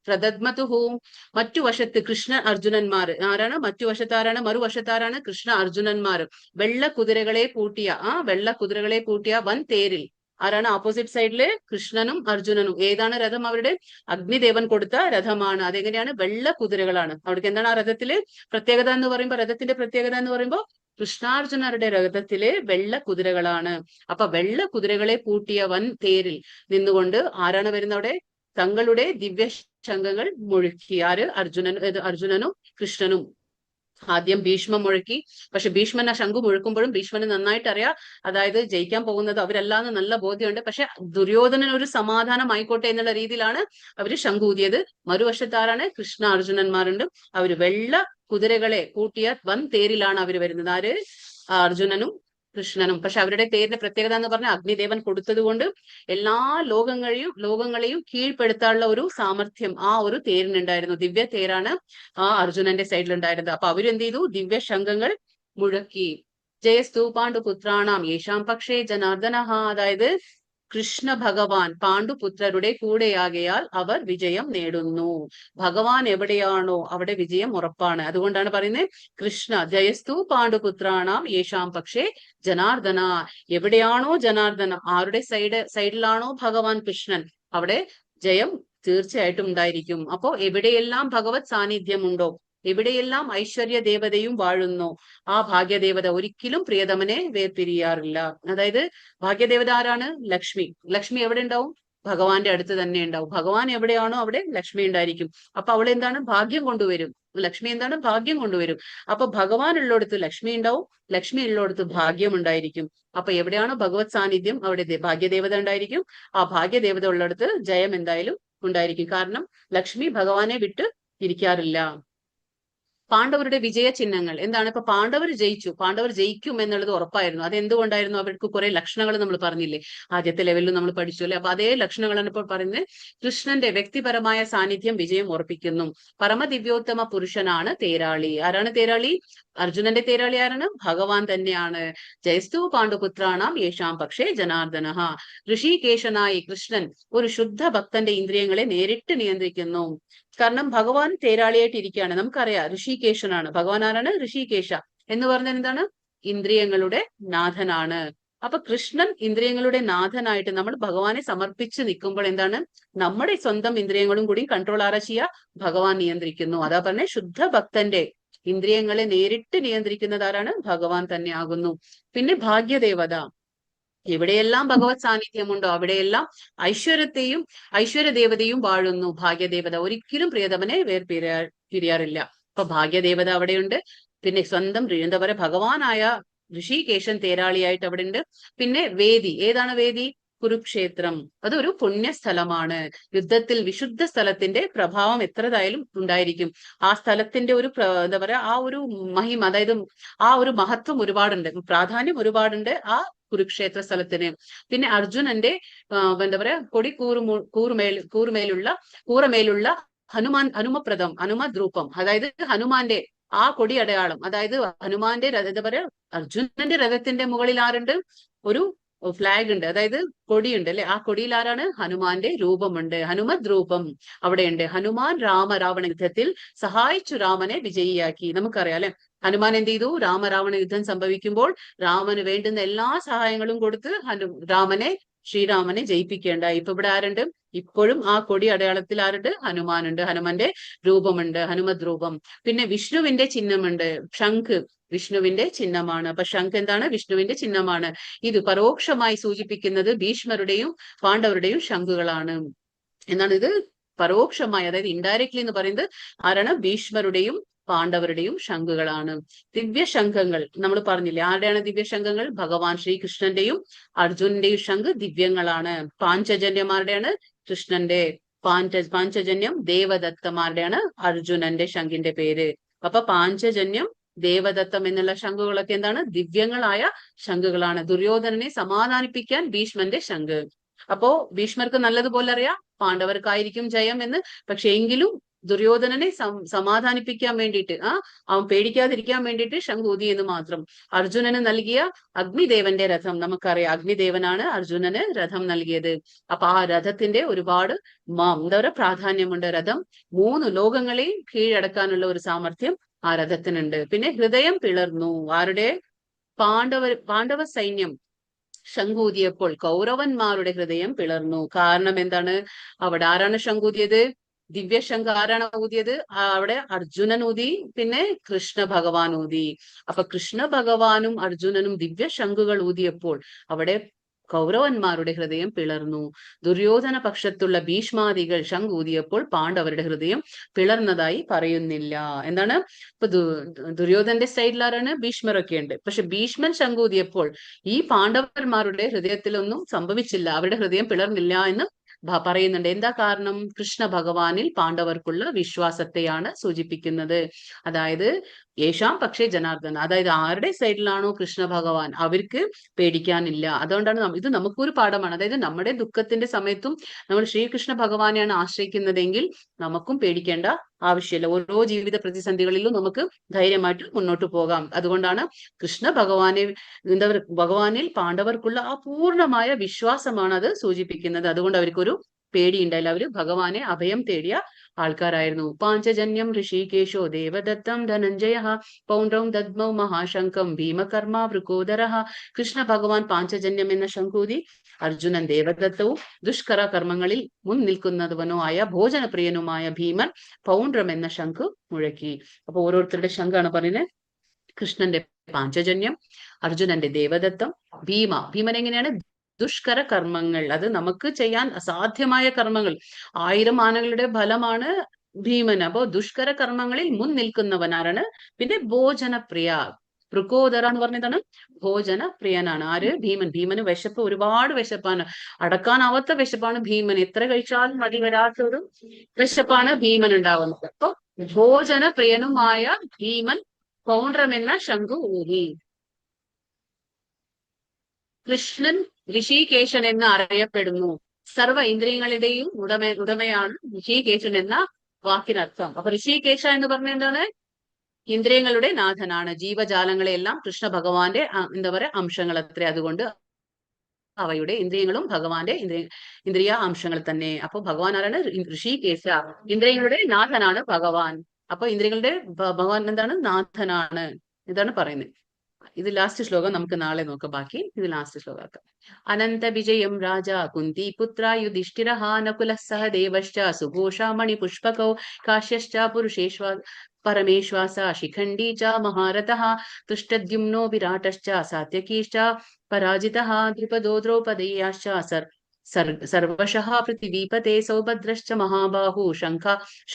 പ്രദദ്മതുഹു. മറ്റു വശത്ത് കൃഷ്ണ അർജുനന്മാർ. ആരാണ് മറ്റു വശത്ത്? ആരാണ്? മറുവശത്താരാണ്? കൃഷ്ണ അർജുനന്മാർ. വെള്ള കുതിരകളെ പൂട്ടിയ വൻ തേരിൽ ആരാണ്? ഓപ്പോസിറ്റ് സൈഡില് കൃഷ്ണനും അർജുനനും. ഏതാണ് രഥം അവരുടെ? അഗ്നിദേവൻ കൊടുത്ത രഥമാണ്. അതെങ്ങനെയാണ്? വെള്ള കുതിരകളാണ്. അവിടേക്ക് എന്താണ് ആ രഥത്തില് പ്രത്യേകത എന്ന് പറയുമ്പോൾ, രഥത്തിന്റെ പ്രത്യേകത എന്ന് പറയുമ്പോൾ കൃഷ്ണാർജുനരുടെ രഥത്തില് വെള്ള കുതിരകളാണ്. അപ്പൊ വെള്ള കുതിരകളെ പൂട്ടിയ വൻ തേരിൽ നിന്നുകൊണ്ട് ആരാണ് വരുന്നത് അവിടെ? തങ്ങളുടെ ദിവ്യ ശംഖങ്ങൾ മുഴക്കി. ആര്? അർജുനനും കൃഷ്ണനും. ആദ്യം ഭീഷ്മൻ മുഴക്കി. പക്ഷെ ഭീഷ്മൻ ആ ശംഖു മുഴക്കുമ്പോഴും ഭീഷ്മന് നന്നായിട്ട് അറിയാം, അതായത് ജയിക്കാൻ പോകുന്നത് അവരല്ലാന്ന് നല്ല ബോധ്യമുണ്ട്. പക്ഷെ ദുര്യോധനൻ ഒരു സമാധാനം ആയിക്കോട്ടെ എന്നുള്ള രീതിയിലാണ് അവര് ശംഖൂതിയത്. മറുവശത്താരാണ്? കൃഷ്ണ അർജുനന്മാരുണ്ട്. അവര് വെള്ള കുതിരകളെ കൂട്ടിയ വൻ തേരിലാണ് അവര് വരുന്നത്. ആര്? അർജുനനും കൃഷ്ണനും. പക്ഷെ അവരുടെ തേരിന്റെ പ്രത്യേകത എന്ന് പറഞ്ഞാൽ അഗ്നിദേവൻ കൊടുത്തത് കൊണ്ട് എല്ലാ ലോകങ്ങളെയും കീഴ്പ്പെടുത്താനുള്ള ഒരു സാമർഥ്യം ആ ഒരു തേരിനുണ്ടായിരുന്നു. ദിവ്യ തേരാണ് ആ അർജുനന്റെ സൈഡിലുണ്ടായിരുന്നത്. അപ്പൊ അവരെന്ത് ചെയ്തു? ദിവ്യ ശംഖങ്ങൾ മുഴക്കി. ജയസ്തു പാണ്ഡുപുത്രാണാം യേശാം പക്ഷേ ജനാർദ്ദന. അതായത് കൃഷ്ണ ഭഗവാൻ പാണ്ഡുപുത്രരുടെ കൂടെയാകയാൽ അവർ വിജയം നേടുന്നു. ഭഗവാൻ എവിടെയാണോ അവിടെ വിജയം ഉറപ്പാണ്. അതുകൊണ്ടാണ് പറയുന്നത് കൃഷ്ണ ജയസ്തു പാണ്ഡുപുത്രാണാം യേശാം പക്ഷേ ജനാർദ്ദന. എവിടെയാണോ ജനാർദ്ദന, ആരുടെ സൈഡിലാണോ ഭഗവാൻ കൃഷ്ണൻ, അവിടെ ജയം തീർച്ചയായിട്ടും ഉണ്ടായിരിക്കും. അപ്പോ എവിടെയെല്ലാം ഭഗവത് സാന്നിധ്യമുണ്ടോ, എവിടെയെല്ലാം ഐശ്വര്യ ദേവതയും വാഴുന്നു ആ ഭാഗ്യദേവത ഒരിക്കലും പ്രിയതമനെ വേർപിരിയാറില്ല. അതായത് ഭാഗ്യദേവത ആരാണ്? ലക്ഷ്മി. ലക്ഷ്മി എവിടെ ഉണ്ടാവും? ഭഗവാന്റെ അടുത്ത് തന്നെ ഉണ്ടാവും. ഭഗവാൻ എവിടെയാണോ അവിടെ ലക്ഷ്മി ഉണ്ടായിരിക്കും. അപ്പൊ അവൾ എന്താണ്? ഭാഗ്യം കൊണ്ടുവരും. ലക്ഷ്മി എന്താണ്? ഭാഗ്യം കൊണ്ടുവരും. അപ്പൊ ഭഗവാൻ ഉള്ളിടത്ത് ലക്ഷ്മി ഉണ്ടാവും, ലക്ഷ്മി ഉള്ളിടത്ത് ഭാഗ്യം ഉണ്ടായിരിക്കും. അപ്പൊ എവിടെയാണോ ഭഗവത് സാന്നിധ്യം അവിടെ ഭാഗ്യദേവത ഉണ്ടായിരിക്കും. ആ ഭാഗ്യദേവത ഉള്ളിടത്ത് ജയം എന്തായാലും ഉണ്ടായിരിക്കും. കാരണം ലക്ഷ്മി ഭഗവാനെ വിട്ട് ഇരിക്കാറില്ല. പാണ്ഡവരുടെ വിജയ ചിഹ്നങ്ങൾ എന്താണ്? ഇപ്പൊ പാണ്ഡവർ ജയിച്ചു, പാണ്ഡവർ ജയിക്കും എന്നുള്ളത് ഉറപ്പായിരുന്നു. അത് എന്തുകൊണ്ടായിരുന്നു? അവർക്ക് കുറെ ലക്ഷണങ്ങൾ നമ്മൾ പറഞ്ഞില്ലേ, ആദ്യത്തെ ലെവലിൽ നമ്മൾ പഠിച്ചു അല്ലെ. അപ്പൊ അതേ ലക്ഷണങ്ങളാണ് ഇപ്പോൾ പറയുന്നത്. കൃഷ്ണന്റെ വ്യക്തിപരമായ സാന്നിധ്യം വിജയം ഉറപ്പിക്കുന്നു. പരമദിവ്യോത്തമ പുരുഷനാണ് തേരാളി. ആരാണ് തേരാളി? അർജുനന്റെ തേരാളി ആരാണ്? ഭഗവാൻ തന്നെയാണ്. ജയസ്തു പാണ്ഡുപുത്രാണാം യേശാം പക്ഷേ ജനാർദ്ദന. ഋഷികേശനായി കൃഷ്ണൻ ഒരു ശുദ്ധ ഭക്തന്റെ ഇന്ദ്രിയങ്ങളെ നേരിട്ട് നിയന്ത്രിക്കുന്നു. കാരണം ഭഗവാൻ തേരാളിയായിട്ട് ഇരിക്കുകയാണ്. നമുക്കറിയാം ഋഷികേശനാണ്. ഭഗവാൻ ആരാണ്? ഋഷികേശ എന്ന് പറഞ്ഞാൽ എന്താണ്? ഇന്ദ്രിയങ്ങളുടെ നാഥനാണ്. അപ്പൊ കൃഷ്ണൻ ഇന്ദ്രിയങ്ങളുടെ നാഥനായിട്ട് നമ്മൾ ഭഗവാനെ സമർപ്പിച്ച് നിൽക്കുമ്പോൾ എന്താണ്? നമ്മുടെ സ്വന്തം ഇന്ദ്രിയങ്ങളും കൂടി കൺട്രോൾ ആരാ ചെയ്യുക? ഭഗവാൻ നിയന്ത്രിക്കുന്നു. അതാ പറഞ്ഞ ശുദ്ധ ഭക്തന്റെ ഇന്ദ്രിയങ്ങളെ നേരിട്ട് നിയന്ത്രിക്കുന്നത് ആരാണ്? ഭഗവാൻ തന്നെ ആകുന്നു. പിന്നെ ഭാഗ്യദേവത. എവിടെയെല്ലാം ഭഗവത് സാന്നിധ്യമുണ്ടോ അവിടെയെല്ലാം ഐശ്വര്യദേവതയും വാഴുന്നു. ഭാഗ്യദേവത ഒരിക്കലും പ്രിയതമനെ പിരിയാറില്ല. അപ്പൊ ഭാഗ്യദേവത അവിടെയുണ്ട്. പിന്നെ സ്വന്തം എന്താ പറയാ ഭഗവാനായ ഋഷികേശൻ തേരാളിയായിട്ട് അവിടെ ഉണ്ട്. പിന്നെ വേദി. ഏതാണ് വേദി? കുരുക്ഷേത്രം. അതൊരു പുണ്യസ്ഥലമാണ്. യുദ്ധത്തിൽ വിശുദ്ധ സ്ഥലത്തിന്റെ പ്രഭാവം എത്രതായാലും ഉണ്ടായിരിക്കും. ആ സ്ഥലത്തിന്റെ ഒരു എന്താ പറയാ ആ ഒരു മഹിമ, അതായത് ആ ഒരു മഹത്വം ഒരുപാടുണ്ട്, പ്രാധാന്യം ഒരുപാടുണ്ട് ആ കുരുക്ഷേത്ര സ്ഥലത്തിന്. പിന്നെ അർജുനന്റെ എന്താ പറയാ കൊടി കൂറുമേലുള്ള ഹനുമപ്രദം ഹനുമദ്രൂപം, അതായത് ഹനുമാന്റെ ആ കൊടി അടയാളം, അതായത് ഹനുമാന്റെ എന്താ പറയാ അർജുനന്റെ രഥത്തിന്റെ മുകളിൽ ആരുണ്ട്? ഒരു ഫ്ലാഗ് ഉണ്ട്, അതായത് കൊടിയുണ്ട് അല്ലെ. ആ കൊടിയിൽ ആരാണ്? ഹനുമാന്റെ രൂപമുണ്ട്. ഹനുമത് രൂപം അവിടെയുണ്ട്. ഹനുമാൻ രാവണ യുദ്ധത്തിൽ സഹായിച്ചു രാമനെ വിജയിയാക്കി. നമുക്കറിയാം അല്ലെ. ഹനുമാൻ എന്ത് ചെയ്തു? രാവണ യുദ്ധം സംഭവിക്കുമ്പോൾ രാമന് വേണ്ടുന്ന എല്ലാ സഹായങ്ങളും കൊടുത്ത് ശ്രീരാമനെ ജയിപ്പിക്കേണ്ടായി. ഇപ്പൊ ഇവിടെ ആരുണ്ട്? ഇപ്പോഴും ആ കൊടി അടയാളത്തിൽ ആരുണ്ട്? ഹനുമാനുണ്ട്. ഹനുമാന്റെ രൂപമുണ്ട്, ഹനുമത് രൂപം. പിന്നെ വിഷ്ണുവിന്റെ ചിഹ്നമുണ്ട്. ശംഖ് വിഷ്ണുവിന്റെ ചിഹ്നമാണ്. അപ്പൊ ശംഖ് എന്താണ്? വിഷ്ണുവിന്റെ ചിഹ്നമാണ്. ഇത് പരോക്ഷമായി സൂചിപ്പിക്കുന്നത് ഭീഷ്മരുടെയും പാണ്ഡവരുടെയും ശംഖുകളാണ്. എന്നാണ് ഇത് പരോക്ഷമായി, അതായത് ഇൻഡയറക്ട്ലി എന്ന് പറയുന്നത് ആരാണ്? ഭീഷ്മരുടെയും പാണ്ഡവരുടെയും ശംഖുകളാണ്. ദിവ്യശംഖങ്ങൾ നമ്മൾ പറഞ്ഞില്ലേ, ആരുടെയാണ് ദിവ്യശംഖങ്ങൾ? ഭഗവാൻ ശ്രീകൃഷ്ണന്റെയും അർജുനന്റെയും ശംഖ് ദിവ്യങ്ങളാണ്. പാഞ്ചജന്യമാരുടെയാണ്? കൃഷ്ണന്റെ. പാഞ്ചജന്യം ദേവദത്തമാരുടെയാണ് അർജുനന്റെ ശംഖിന്റെ പേര്. അപ്പൊ പാഞ്ചജന്യം, ദേവദത്തം എന്നുള്ള ശംഖുകളൊക്കെ എന്താണ്? ദിവ്യങ്ങളായ ശംഖുകളാണ്. ദുര്യോധനനെ സമാധാനിപ്പിക്കാൻ ഭീഷ്മന്റെ ശംഖ്. അപ്പോ ഭീഷ്മർക്ക് നല്ലതുപോലെ അറിയാം പാണ്ഡവർക്കായിരിക്കും ജയം എന്ന്. പക്ഷെ എങ്കിലും ദുര്യോധനനെ സമാധാനിപ്പിക്കാൻ വേണ്ടിയിട്ട് അവൻ പേടിക്കാതിരിക്കാൻ വേണ്ടിയിട്ട് ശംഖ് ഊതി എന്ന് മാത്രം. അർജുനന് നൽകിയ അഗ്നിദേവന്റെ രഥം നമുക്കറിയാം. അഗ്നിദേവനാണ് അർജുനന് രഥം നൽകിയത്. അപ്പൊ ആ രഥത്തിന്റെ ഒരുപാട് എന്താ പറയുക പ്രാധാന്യമുണ്ട്. രഥം 3 ലോകങ്ങളെയും കീഴടക്കാനുള്ള ഒരു സാമർഥ്യം ആ രഥത്തിനുണ്ട്. പിന്നെ ഹൃദയം പിളർന്നു. ആരുടെ? പാണ്ഡവ സൈന്യം ശംഖൂതിയപ്പോൾ കൗരവന്മാരുടെ ഹൃദയം പിളർന്നു. കാരണം എന്താണ്? അവിടെ ആരാണ് ശംഖൂതിയത്? ദിവ്യശംഖ് ആരാണ് ഊതിയത്? അവിടെ അർജുനൻ ഊതി, പിന്നെ കൃഷ്ണ ഭഗവാൻ ഊതി. അപ്പൊ കൃഷ്ണ ഭഗവാനും അർജുനനും ദിവ്യശംഖുകൾ ഊതിയപ്പോൾ അവിടെ കൗരവന്മാരുടെ ഹൃദയം പിളർന്നു. ദുര്യോധന പക്ഷത്തുള്ള ഭീഷ്മാദികൾ ശംഖൂതിയപ്പോൾ പാണ്ഡവരുടെ ഹൃദയം പിളർന്നതായി പറയുന്നില്ല. എന്താണ്? ഇപ്പൊ ദുര്യോധന്റെ സൈഡിൽ ആരാണ്? ഭീഷ്മരൊക്കെ ഉണ്ട്. പക്ഷെ ഭീഷ്മൻ ശംഖൂതിയപ്പോൾ ഈ പാണ്ഡവന്മാരുടെ ഹൃദയത്തിലൊന്നും സംഭവിച്ചില്ല, അവരുടെ ഹൃദയം പിളർന്നില്ല എന്ന് പറയുന്നുണ്ട്. എന്താ കാരണം? കൃഷ്ണ ഭഗവാനിൽ പാണ്ഡവർക്കുള്ള വിശ്വാസത്തെയാണ് സൂചിപ്പിക്കുന്നത്. അതായത് യേശാം പക്ഷേ ജനാർദ്ദന, അതായത് ആരുടെ സൈഡിലാണോ കൃഷ്ണ ഭഗവാൻ അവർക്ക് പേടിക്കാനില്ല. അതുകൊണ്ടാണ് ഇത് നമുക്കൊരു പാഠമാണ്. അതായത് നമ്മുടെ ദുഃഖത്തിന്റെ സമയത്തും നമ്മൾ ശ്രീകൃഷ്ണ ഭഗവാനെയാണ് ആശ്രയിക്കുന്നതെങ്കിൽ നമുക്കും പേടിക്കേണ്ട ആവശ്യമില്ല. ഓരോ ജീവിത പ്രതിസന്ധികളിലും നമുക്ക് ധൈര്യമായിട്ട് മുന്നോട്ട് പോകാം. അതുകൊണ്ടാണ് കൃഷ്ണ ഭഗവാനിൽ പാണ്ഡവർക്കുള്ള ആ പൂർണ്ണമായ വിശ്വാസമാണ് അത് സൂചിപ്പിക്കുന്നത്. അതുകൊണ്ട് അവർക്കൊരു പേടിയുണ്ടായില്ല. അവര് ഭഗവാനെ അഭയം തേടിയ ആൾക്കാരായിരുന്നു. പാഞ്ചജന്യം ഋഷികേശോ ദേവദത്തം ധനഞ്ജയ പൗണ്ഡ്രം ദദ്മൗ മഹാശങ്കം ഭീമകർമ്മ വൃക്കോദര. കൃഷ്ണ ഭഗവാൻ പാഞ്ചജന്യം എന്ന ശംഖൂതി, അർജുനൻ ദേവദത്തവും ദുഷ്കര കർമ്മങ്ങളിൽ മുൻ നിൽക്കുന്നവനോ ആയ ഭോജനപ്രിയനുമായ ഭീമൻ പൗണ്ഡ്രം എന്ന ശംഖു മുഴക്കി. അപ്പൊ ഓരോരുത്തരുടെ ശംഖാണ് പറയുന്നത്. കൃഷ്ണന്റെ പാഞ്ചജന്യം, അർജുനന്റെ ദേവദത്തം, ഭീമൻ എങ്ങനെയാണ്? ദുഷ്കര കർമ്മങ്ങൾ, അത് നമുക്ക് ചെയ്യാൻ അസാധ്യമായ കർമ്മങ്ങൾ. 1000 ആനകളുടെ ഫലമാണ് ഭീമൻ. അപ്പോ ദുഷ്കര കർമ്മങ്ങളിൽ മുൻ നിൽക്കുന്നവനാരാണ്? പിന്നെ ഭോജനപ്രിയ, വൃക്കോദര എന്ന് പറഞ്ഞതാണ് ഭോജന പ്രിയനാണ്. ആര്? ഭീമൻ. ഭീമന് വിശപ്പ്, ഒരുപാട് വിശപ്പാണ്, അടക്കാനാവാത്ത വിശപ്പാണ് ഭീമൻ. എത്ര കഴിച്ചാലും മതി വരാത്തൊരു വിശപ്പാണ് ഭീമൻ ഉണ്ടാവുന്നത്. അപ്പൊ ഭോജന പ്രിയനുമായ ഭീമൻ പൗണ്ഡ്രം എന്ന ശംഖു ഊതി. കൃഷ്ണൻ ഋഷികേശൻ എന്ന് അറിയപ്പെടുന്നു. സർവ്വ ഇന്ദ്രിയങ്ങളുടെയും ഉടമയാണ് ഋഷികേശൻ എന്ന വാക്കിനർത്ഥം. അപ്പൊ ഋഷികേശ എന്ന് പറഞ്ഞ എന്താണ്? ഇന്ദ്രിയങ്ങളുടെ നാഥനാണ്. ജീവജാലങ്ങളെല്ലാം കൃഷ്ണ ഭഗവാന്റെ എന്താ പറയാ അംശങ്ങൾ അത്രേ. അതുകൊണ്ട് അവയുടെ ഇന്ദ്രിയങ്ങളും ഭഗവാന്റെ ഇന്ദ്രിയ അംശങ്ങൾ തന്നെ. അപ്പൊ ഭഗവാൻ ആരാണ്? ഋഷികേശ. ഇന്ദ്രിയങ്ങളുടെ നാഥനാണ് ഭഗവാൻ. അപ്പൊ ഇന്ദ്രിയങ്ങളുടെ ഭഗവാൻ എന്താണ്? നാഥനാണ്. ഇതാണ് പറയുന്നത്. ഇത് ലാസ്റ്റ് ശ്ലോകം, നമുക്ക് നാളെ നോക്കാം ബാക്കി. ഇത് ലാസ്റ്റ് ശ്ലോകം. അനന്ത വിജയം രാജ കുന്തി പുത്ര യുധിഷ്ഠിര നകുല സഹദേവശ്ച സുഘോഷ മണി പുഷ്പകൗ കാശ്യശ്ച പുരുഷേശ്വ പരമേശ്വാസ ശിഖണ്ഡി ച മഹാരഥഃ ദൃഷ്ടദ്യുമ്നോ വിരാട്ടശ്ച സാത്യകീശ്ച പരാജിതഃ ദ്രുപദോ ദ്രൗപദേയാശ്ച സർവശഃ പൃഥിവീപതേ സൗഭദ്രശ്ച മഹാബാഹു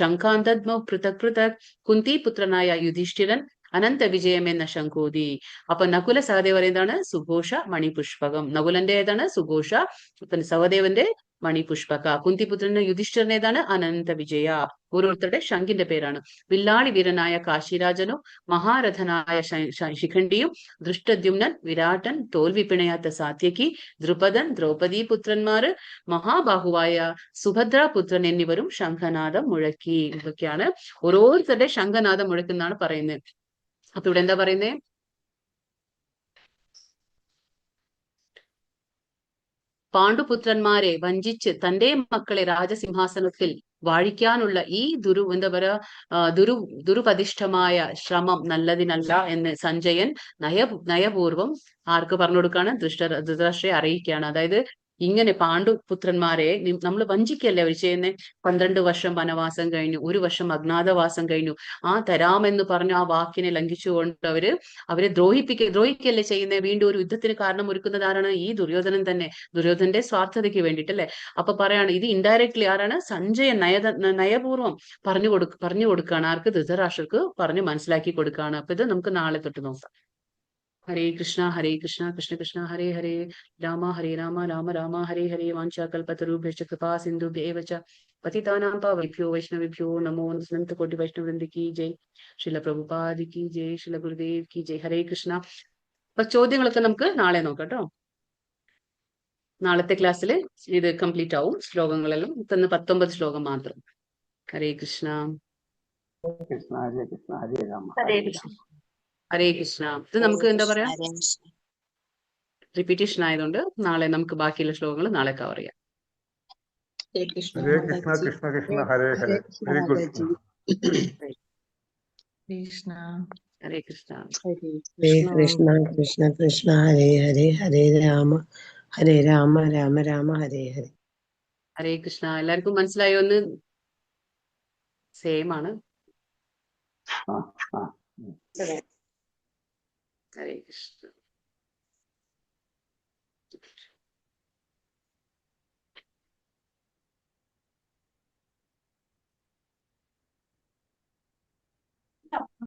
ശംഖാൻ ദദ്മൗ പൃഥക് പൃഥക്. കുന്തി പുത്രനായ യുധിഷ്ഠിരൻ അനന്ത വിജയം എന്ന ശംഖൂതി. അപ്പൊ നകുല സഹദേവർ എന്താണ്? സുഘോഷ മണിപുഷ്പകം. നകുലന്റെ ഏതാണ്? സുഘോഷ. സഹദേവന്റെ മണിപുഷ്പക. കുന്തിപുത്രന്റെ യുധിഷ്ഠിരൻ ഏതാണ്? അനന്ത വിജയ. ഓരോരുത്തരുടെ ശംഖിന്റെ പേരാണ്. വില്ലാളി വീരനായ കാശിരാജനും മഹാരഥനായ ശിഖണ്ഡിയും, ദൃഷ്ടദ്യുമ്നൻ, വിരാട്ടൻ, തോൽവി പിണയാത്ത സാത്യകി, ദ്രുപദൻ, ദ്രൗപദി പുത്രന്മാര്, മഹാബാഹുവായ സുഭദ്രാപുത്രൻ എന്നിവരും ശംഖനാദം മുഴക്കി. ഇതൊക്കെയാണ് ഓരോരുത്തരുടെ ശംഖനാദം മുഴക്കുന്നാണ് പറയുന്നത്. അപ്പൊ ഇവിടെ എന്താ പറയുന്നേ? പാണ്ഡുപുത്രന്മാരെ വഞ്ചിച്ച് തന്റെ മക്കളെ രാജസിംഹാസനത്തിൽ വാഴിക്കാനുള്ള ഈ ദുരുപദിഷ്ടമായ ശ്രമം നല്ലതിനല്ല എന്ന് സഞ്ജയൻ നയപൂർവം ആർക്ക് പറഞ്ഞു കൊടുക്കാണ്? ധൃതരാഷ്ട്രയെ അറിയിക്കുകയാണ്. അതായത് ഇങ്ങനെ പാണ്ഡുപുത്രന്മാരെ നമ്മൾ വഞ്ചിക്കല്ലേ അവർ ചെയ്യുന്നത്. 12 വർഷം വനവാസം കഴിഞ്ഞു, 1 വർഷം അജ്ഞാതവാസം കഴിഞ്ഞു. തരാമെന്ന് പറഞ്ഞു ആ വാക്കിനെ ലംഘിച്ചുകൊണ്ട് അവരെ ദ്രോഹിക്കല്ലേ ചെയ്യുന്നത്. വീണ്ടും ഒരു യുദ്ധത്തിന് കാരണം ഒരുക്കുന്നത് ആരാണ്? ഈ ദുര്യോധനൻ തന്നെ. ദുര്യോധനന്റെ സ്വാർത്ഥതയ്ക്ക് വേണ്ടിയിട്ടല്ലേ. അപ്പൊ പറയാണ്, ഇത് ഇൻഡയറക്ട്ലി ആരാണ്? സഞ്ജയൻ നയപൂർവം പറഞ്ഞു കൊടുക്കുകയാണ്. ആർക്ക്? ധൃതരാഷ്ട്രർക്ക് പറഞ്ഞു മനസ്സിലാക്കി കൊടുക്കുകയാണ്. അപ്പൊ ഇത് നമുക്ക് നാളെ തൊട്ട് നോക്കാം. ഹരേ കൃഷ്ണ കൃഷ്ണ കൃഷ്ണ ഹരേ ഹരേ രാമ രാമ രാമ ഹരേ ഹരേ. വാഞ്ചാകൽപതരുഭ്യശ്ച കൃപാ സിന്ധുഭ്യേവ ച പതിതാനാം പാവനേഭ്യോ വൈഷ്ണവേഭ്യോ നമോ നമഃ. കോടി വൈഷ്ണവവൃന്ദ കി ജയ്. ശ്രീല പ്രഭുപാദ് കി ജയ്. ശ്രീല ഗുരുദേവ് കി ജയ്. ഹരേ കൃഷ്ണ. അപ്പൊ ചോദ്യങ്ങളൊക്കെ നമുക്ക് നാളെ നോക്കാം കേട്ടോ. നാളത്തെ ക്ലാസ്സിൽ ഇത് കംപ്ലീറ്റ് ആവും. ശ്ലോകങ്ങളെല്ലാം 19 ശ്ലോകം മാത്രം. ഹരേ കൃഷ്ണ. കൃഷ്ണ ഹരേ കൃഷ്ണ ഹരേ രാമ ഹരേ കൃഷ്ണ. ഹരേ കൃഷ്ണ. ഇത് നമുക്ക് എന്താ പറയാ, റിപ്പീറ്റേഷൻ ആയതുകൊണ്ട് നാളെ നമുക്ക് ബാക്കിയുള്ള ശ്ലോകങ്ങൾ നാളെ കവർ ചെയ്യാം. ഹരേ കൃഷ്ണ കൃഷ്ണ കൃഷ്ണ ഹരേ ഹരേ. Very good. കൃഷ്ണ ഹരേ കൃഷ്ണ. ഹരേ കൃഷ്ണ കൃഷ്ണ കൃഷ്ണ ഹരേ ഹരേ. ഹരേ രാമ രാമ രാമ ഹരേ ഹരേ. ഹരേ കൃഷ്ണ. എല്ലാവർക്കും മനസ്സിലായോ? ഒന്ന് സെയിം ആണ്. ഹരേ കൃഷ്ണ.